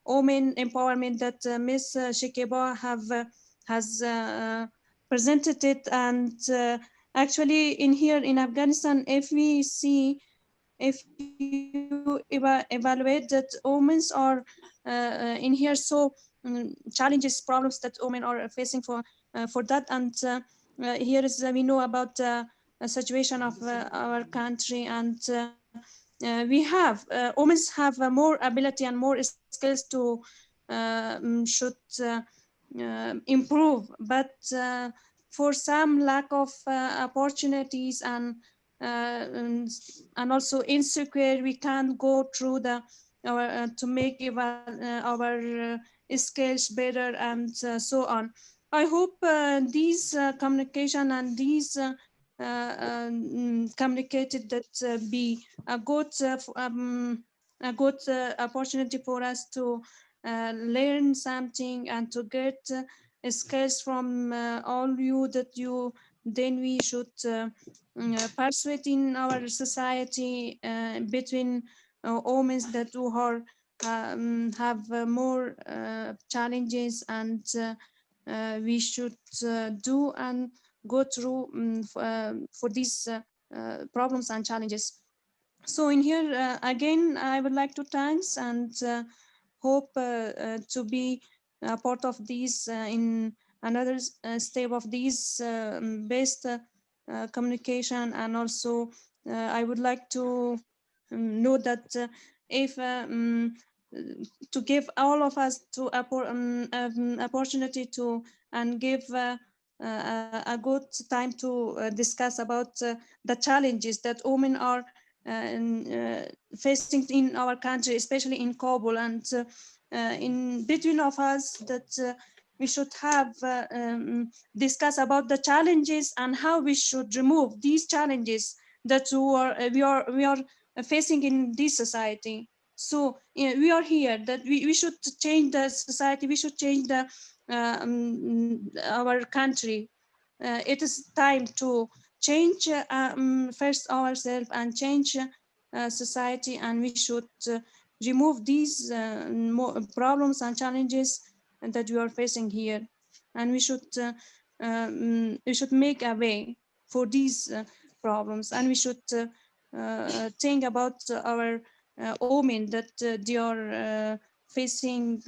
women empowerment that Ms. Shikebo has presented it. And actually, in here in Afghanistan, if we see, if you evaluate that women are in here, so challenges, problems that women are facing for that. And here is we know about the situation of our country, and we have women have more ability and more skills to should improve, but for some lack of opportunities and also insecure, we can't go through the to make our skills better, and so on. I hope these communication and these communicated that be a good opportunity for us to learn something and to get skills from all you that you then we should persuade in our society between women that who are have more challenges, and we should do and go through for these problems and challenges. So in here, again, I would like to thanks and hope to be a part of these in another step of these best communication. And also I would like to know that if to give all of us to opportunity to and give a good time to discuss about the challenges that women are facing in our country, especially in Kabul, and in between of us that we should have discuss about the challenges and how we should remove these challenges that we are facing in this society. So we are here that we should change the society, we should change the our country. It is time to change first ourselves and change society, and we should remove these problems and challenges that we are facing here, and we should make a way for these problems, and we should think about our women that they are facing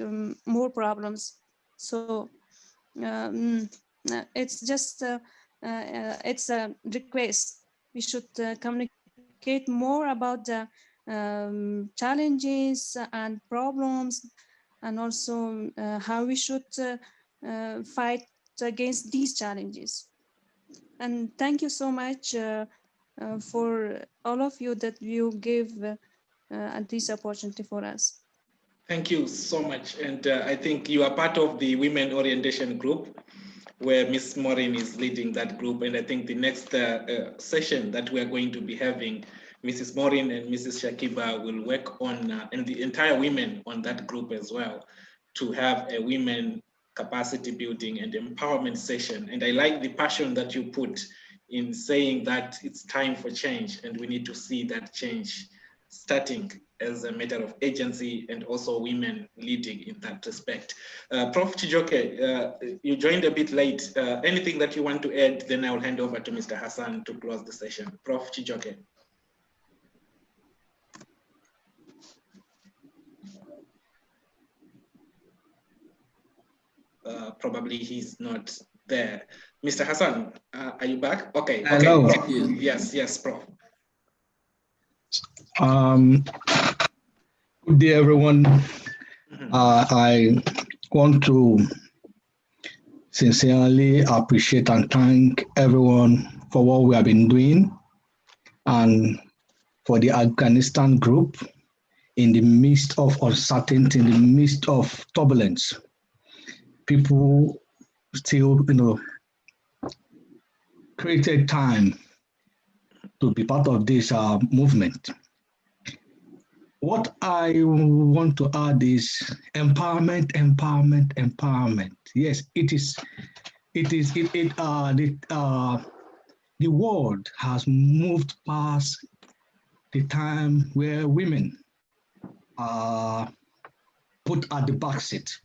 more problems. So it's just it's a request. We should communicate more about the challenges and problems, and also how we should fight against these challenges. And thank you so much for all of you that you give this opportunity for us. Thank you so much. And I think you are part of the Women Orientation Group, where Ms. Maureen is leading that group. And I think the next session that we are going to be having, Mrs. Maureen and Mrs. Shakiba will work on, and the entire women on that group as well, to have a women capacity building and empowerment session. And I like the passion that you put in saying that it's time for change, and we need to see that change starting as a matter of agency, and also women leading in that respect. Prof. Chijoke, you joined a bit late. Anything that you want to add, then I will hand over to Mr. Hassan to close the session. Prof. Chijoke. Probably he's not there. Mr. Hassan, are you back? Okay. Hello. Okay. Yes, Prof. Good day, everyone. I want to sincerely appreciate and thank everyone for what we have been doing, and for the Afghanistan group in the midst of uncertainty, in the midst of turbulence. People still, created time to be part of this movement. What I want to add is empowerment. Yes, the world has moved past the time where women are put at the back seat.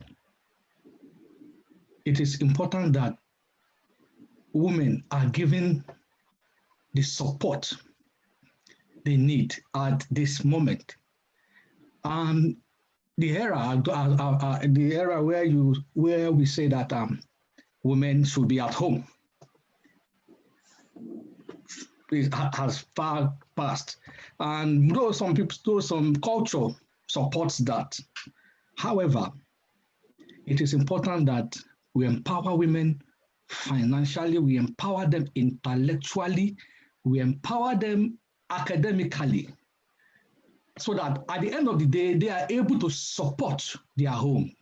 It is important that women are given the support they need at this moment. The era where we say that women should be at home has far passed, and though some culture supports that. However, it is important that we empower women financially, we empower them intellectually, we empower them academically, so that at the end of the day, they are able to support their home.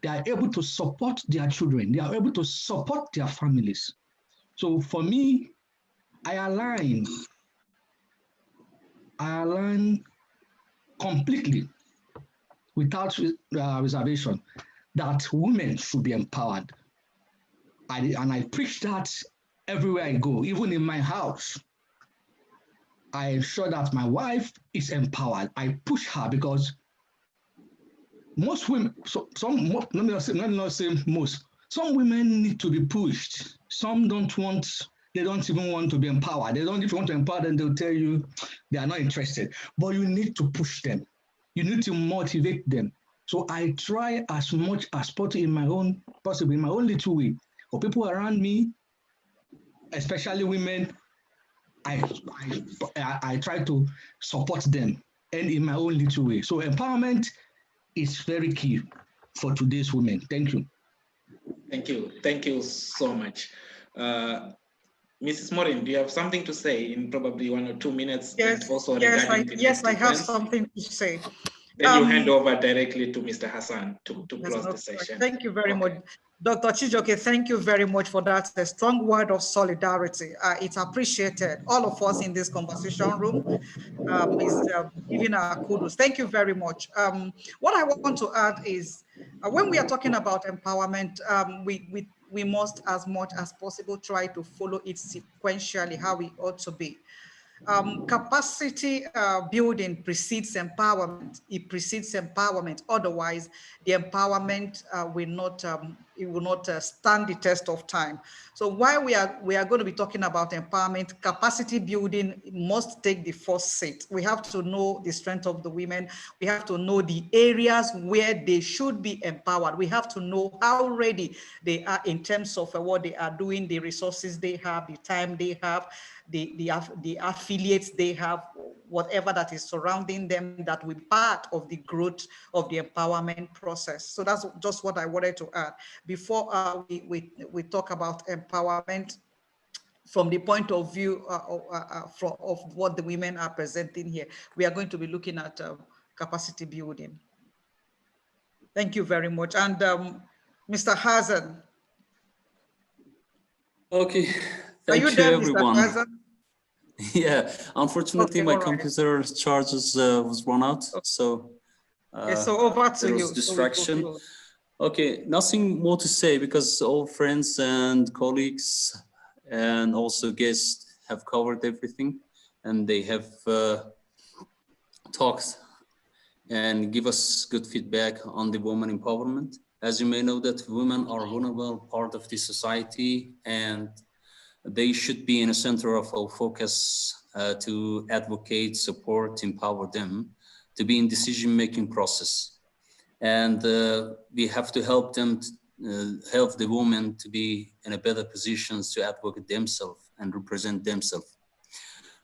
They are able to support their children. They are able to support their families. So for me, I align completely, without reservation, that women should be empowered. And I preach that everywhere I go, even in my house. I ensure that my wife is empowered. I push her, because most women, let me not say most, some women need to be pushed. Some don't want, they don't even want to be empowered. They don't, if you want to empower them, they'll tell you they are not interested. But you need to push them. You need to motivate them. So I try as much as possible in my own little way. For people around me, especially women, I try to support them and in my own little way. So empowerment is very key for today's women. Thank you. Thank you. Thank you so much. Mrs. Morin, do you have something to say in probably 1 or 2 minutes? Yes, and also yes, regarding I have something to say. Then you hand over directly to Mr. Hassan to close the session. Thank you very much. Dr. Chijioke, thank you very much for that strong word of solidarity. It's appreciated. All of us in this conversation room is giving our kudos. Thank you very much. What I want to add is when we are talking about empowerment, we must, as much as possible, try to follow it sequentially, how we ought to be. Capacity building precedes empowerment. It precedes empowerment. Otherwise, the empowerment will not stand the test of time. So while we are going to be talking about empowerment, capacity building must take the first seat. We have to know the strength of the women. We have to know the areas where they should be empowered. We have to know how ready they are in terms of what they are doing, the resources they have, the time they have, the affiliates they have, whatever that is surrounding them that will be part of the growth of the empowerment process. So that's just what I wanted to add. Before we talk about empowerment from the point of view of what the women are presenting here, we are going to be looking at capacity building. Thank you very much. And Mr. Hassan. Okay, thank you, everyone. Mr. Hassan? Yeah, unfortunately, Okay, my computer charges was run out, so so over to there you. was distraction. Okay, nothing more to say because all friends and colleagues and also guests have covered everything, and they have talked and give us good feedback on the women empowerment. As you may know, that women are a vulnerable part of the society, and they should be in the center of our focus to advocate, support, empower them to be in decision-making process. And we have to help them, help the women to be in a better positions to advocate themselves and represent themselves.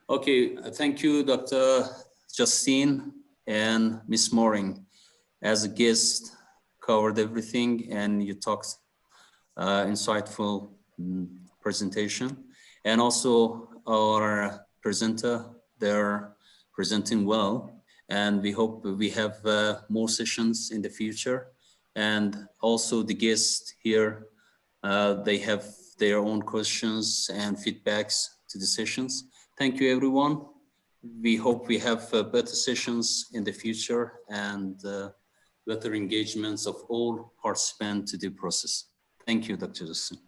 Okay, thank you, Dr. Justine and Ms. Moring. As a guest, covered everything, and you talked insightful presentation. And also our presenter, they're presenting well. And we hope we have more sessions in the future. And also the guests here, they have their own questions and feedbacks to the sessions. Thank you, everyone. We hope we have better sessions in the future and better engagements of all participants to the process. Thank you, Dr. Justin.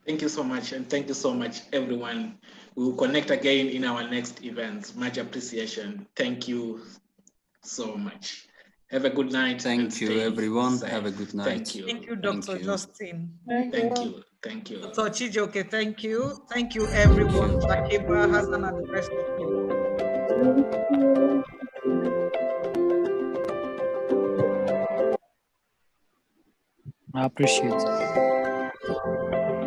Thank you so much, and thank you so much, everyone. We will connect again in our next events. Much appreciation. Thank you so much. Have a good night. Thank you, everyone. Safe. Have a good night. Thank you. Thank you, Dr. Justin. Thank you. Thank you. Dr. Chijioke, thank you. Thank you, everyone. Shakiba, Hassan, and the rest of you. I appreciate it.